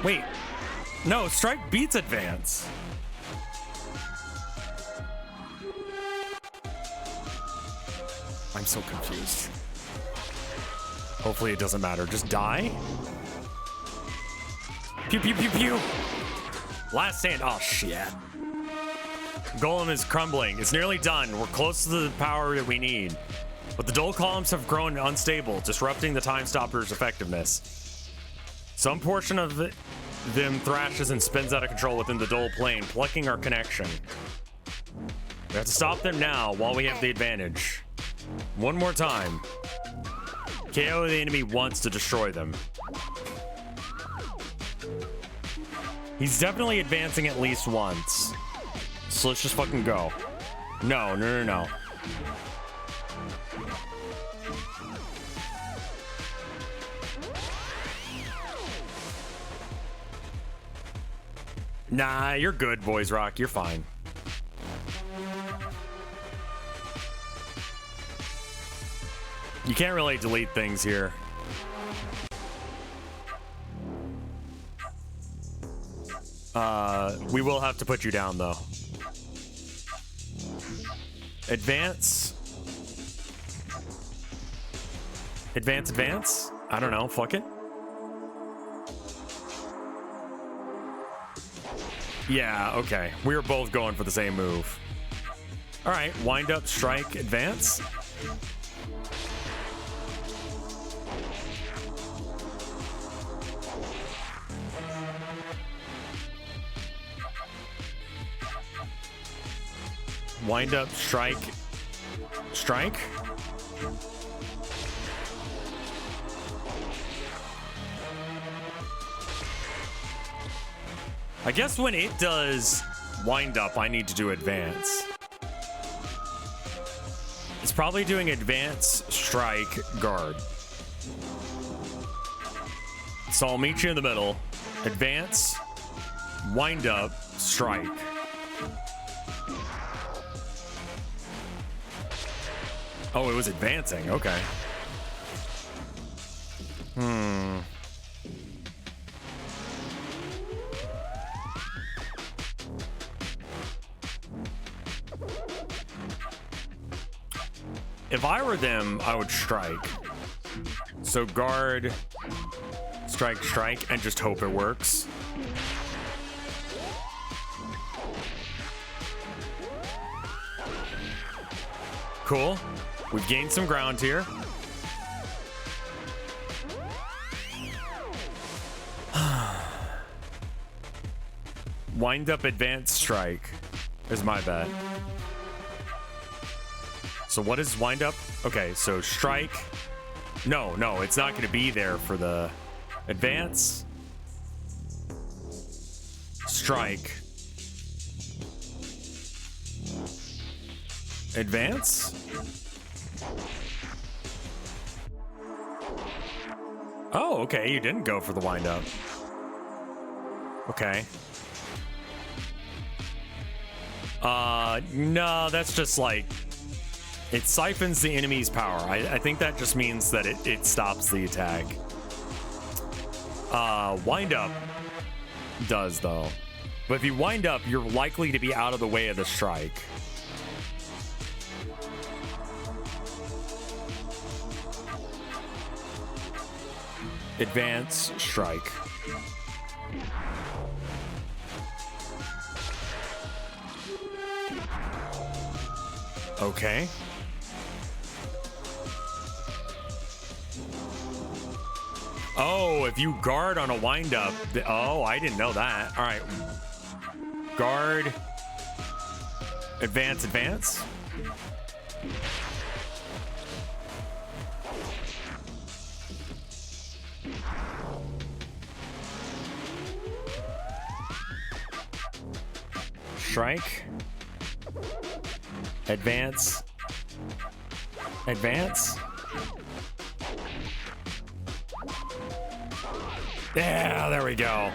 Wait, no, strike beats advance. I'm so confused. Hopefully it doesn't matter. Just die. Pew, pew, pew, pew. Last stand. Oh, shit. Golem is crumbling. It's nearly done. We're close to the power that we need. But the dual columns have grown unstable, disrupting the time stopper's effectiveness. Some portion of them thrashes and spins out of control within the dual plane, plucking our connection. We have to stop them now while we have the advantage. One more time. KO the enemy once to destroy them. He's definitely advancing at least once. So let's just fucking go. No, no, no, no. Nah, you're good, Boys Rock. You're fine. You can't really delete things here. We will have to put you down, though. Advance. Advance, advance? I don't know. Fuck it. Yeah, okay. We were both going for the same move. All right, wind up, strike, advance. Wind up, strike, strike. I guess when it does wind up, I need to do advance. It's probably doing advance, strike, guard. So I'll meet you in the middle. Advance, wind up, strike. Oh, it was advancing. Okay. If I were them, I would strike. So guard, strike, strike, and just hope it works. Cool. We've gained some ground here. Wind up, advance, strike is my bet. So what is wind up? Okay, so strike. No, it's not going to be there for the advance. Strike. Advance. Oh, okay, you didn't go for the wind up. Okay. No, that's just like, it siphons the enemy's power. I think that just means that it stops the attack. Wind up does, though. But if you wind up, you're likely to be out of the way of the strike. Advance, strike. Okay. Oh, if you guard on a windup. Oh, I didn't know that. All right. Guard. Advance, advance. Strike. Advance. Advance. Yeah, there we go.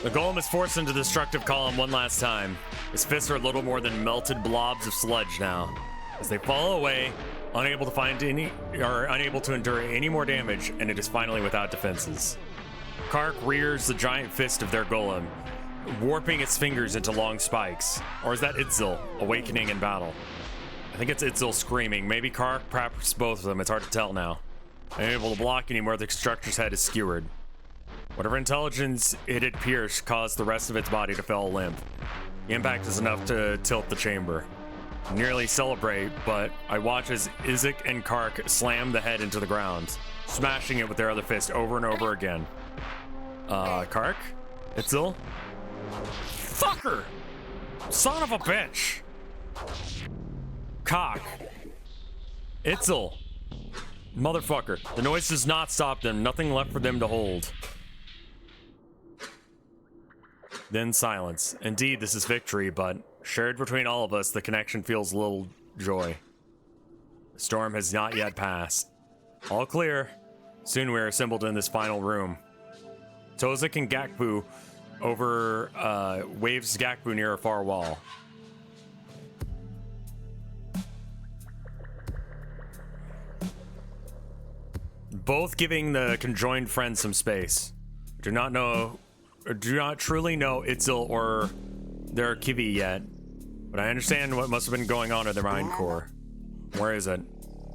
The Golem is forced into the destructive column one last time. His fists are little more than melted blobs of sludge now. As they fall away, unable to endure any more damage, and it is finally without defenses. Kark rears the giant fist of their Golem, warping its fingers into long spikes. Or is that Itzel awakening in battle? I think it's Itzel screaming. Maybe Kark, perhaps both of them. It's hard to tell now. Unable to block anymore, the constructor's head is skewered. Whatever intelligence it had pierced caused the rest of its body to fall limp. The impact is enough to tilt the chamber. I nearly celebrate, but I watch as Isaac and Kark slam the head into the ground, smashing it with their other fist over and over again. Kark? Itzel? Fucker! Son of a bitch! Cock. Itzel. Motherfucker. The noise does not stop them. Nothing left for them to hold. Then silence. Indeed, this is victory, but shared between all of us, the connection feels little joy. The storm has not yet passed. All clear. Soon we are assembled in this final room. Tozik and Gakbu waves Gakbu near a far wall. Both giving the conjoined friends some space. Do not truly know Itzel or their Cavic yet, but I understand what must have been going on in their mind core. Where is it?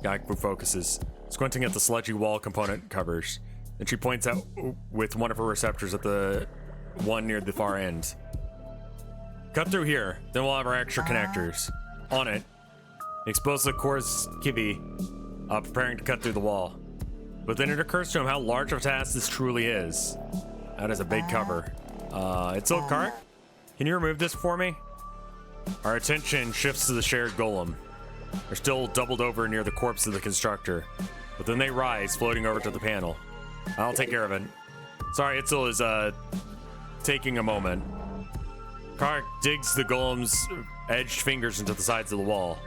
Gakbu focuses, squinting at the sludgy wall component covers. Then she points out with one of her receptors at the one near the far end. Cut through here, then we'll have our extra connectors. On it, the explosive core's Cavic, preparing to cut through the wall. But then it occurs to him how large of a task this truly is. That is a big cover. Itzel, Kark, can you remove this for me? Our attention shifts to the shared Golem. They're still doubled over near the corpse of the constructor, but then they rise, floating over to the panel. I'll take care of it. Sorry, Itzel is taking a moment. Kark digs the golem's edged fingers into the sides of the wall,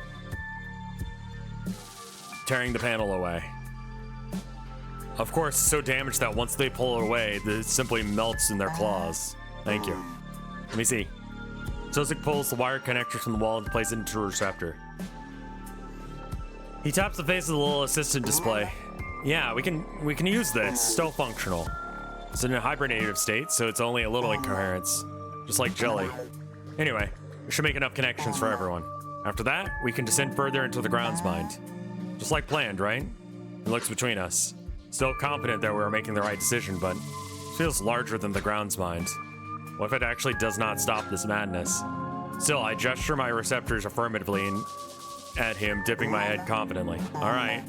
tearing the panel away. Of course, so damaged that once they pull it away, it simply melts in their claws. Thank you. Let me see. Sozik pulls the wire connector from the wall and places it into a receptor. He taps the face of the little assistant display. Yeah, we can use this. Still functional. It's in a hibernative state, so it's only a little incoherence. Just like jelly. Anyway, we should make enough connections for everyone. After that, we can descend further into the ground's mind. Just like planned, right? He looks between us. Still confident that we're making the right decision, but it feels larger than the ground's mind. What if it actually does not stop this madness? Still, I gesture my receptors affirmatively at him, dipping my head confidently. All right,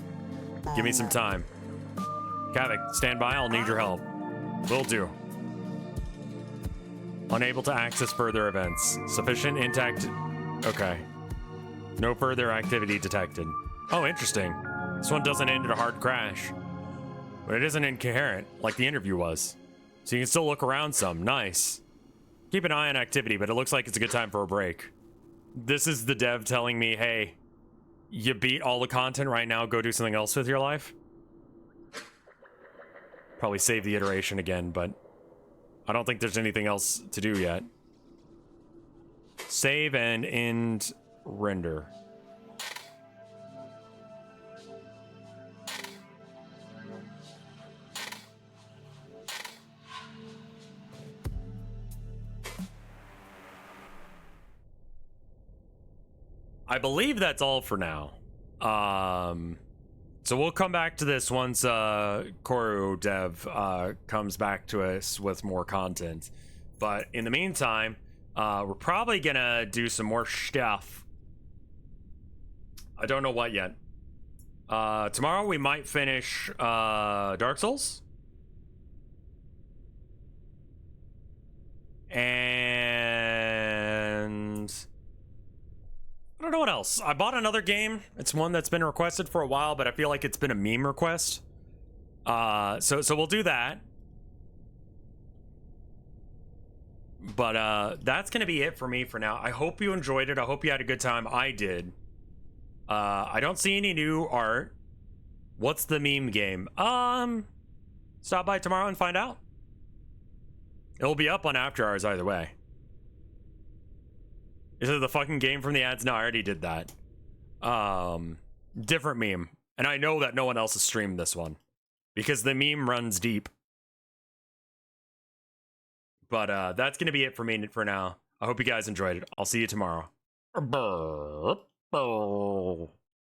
give me some time. Cavic, stand by, I'll need your help. Will do. Unable to access further events. Sufficient intact. Okay. No further activity detected. Oh, interesting. This one doesn't end in a hard crash. But it isn't incoherent, like the interview was. So you can still look around some. Nice. Keep an eye on activity, but it looks like it's a good time for a break. This is the dev telling me, hey, you beat all the content right now, go do something else with your life. Probably save the iteration again, but I don't think there's anything else to do yet. Save and end render. I believe that's all for now. So we'll come back to this once Corru dev comes back to us with more content. But in the meantime, we're probably gonna do some more stuff. I don't know what yet. Tomorrow we might finish Dark Souls. And I don't know what else. I bought another game. It's one that's been requested for a while, but I feel like it's been a meme request. So we'll do that. But that's gonna be it for me for now. I hope you enjoyed it. I hope you had a good time. I did. I don't see any new art. What's the meme game? Stop by tomorrow and find out. It'll be up on After Hours either way. Is it the fucking game from the ads? No, I already did that. Different meme. And I know that no one else has streamed this one, because the meme runs deep. But that's going to be it for me for now. I hope you guys enjoyed it. I'll see you tomorrow.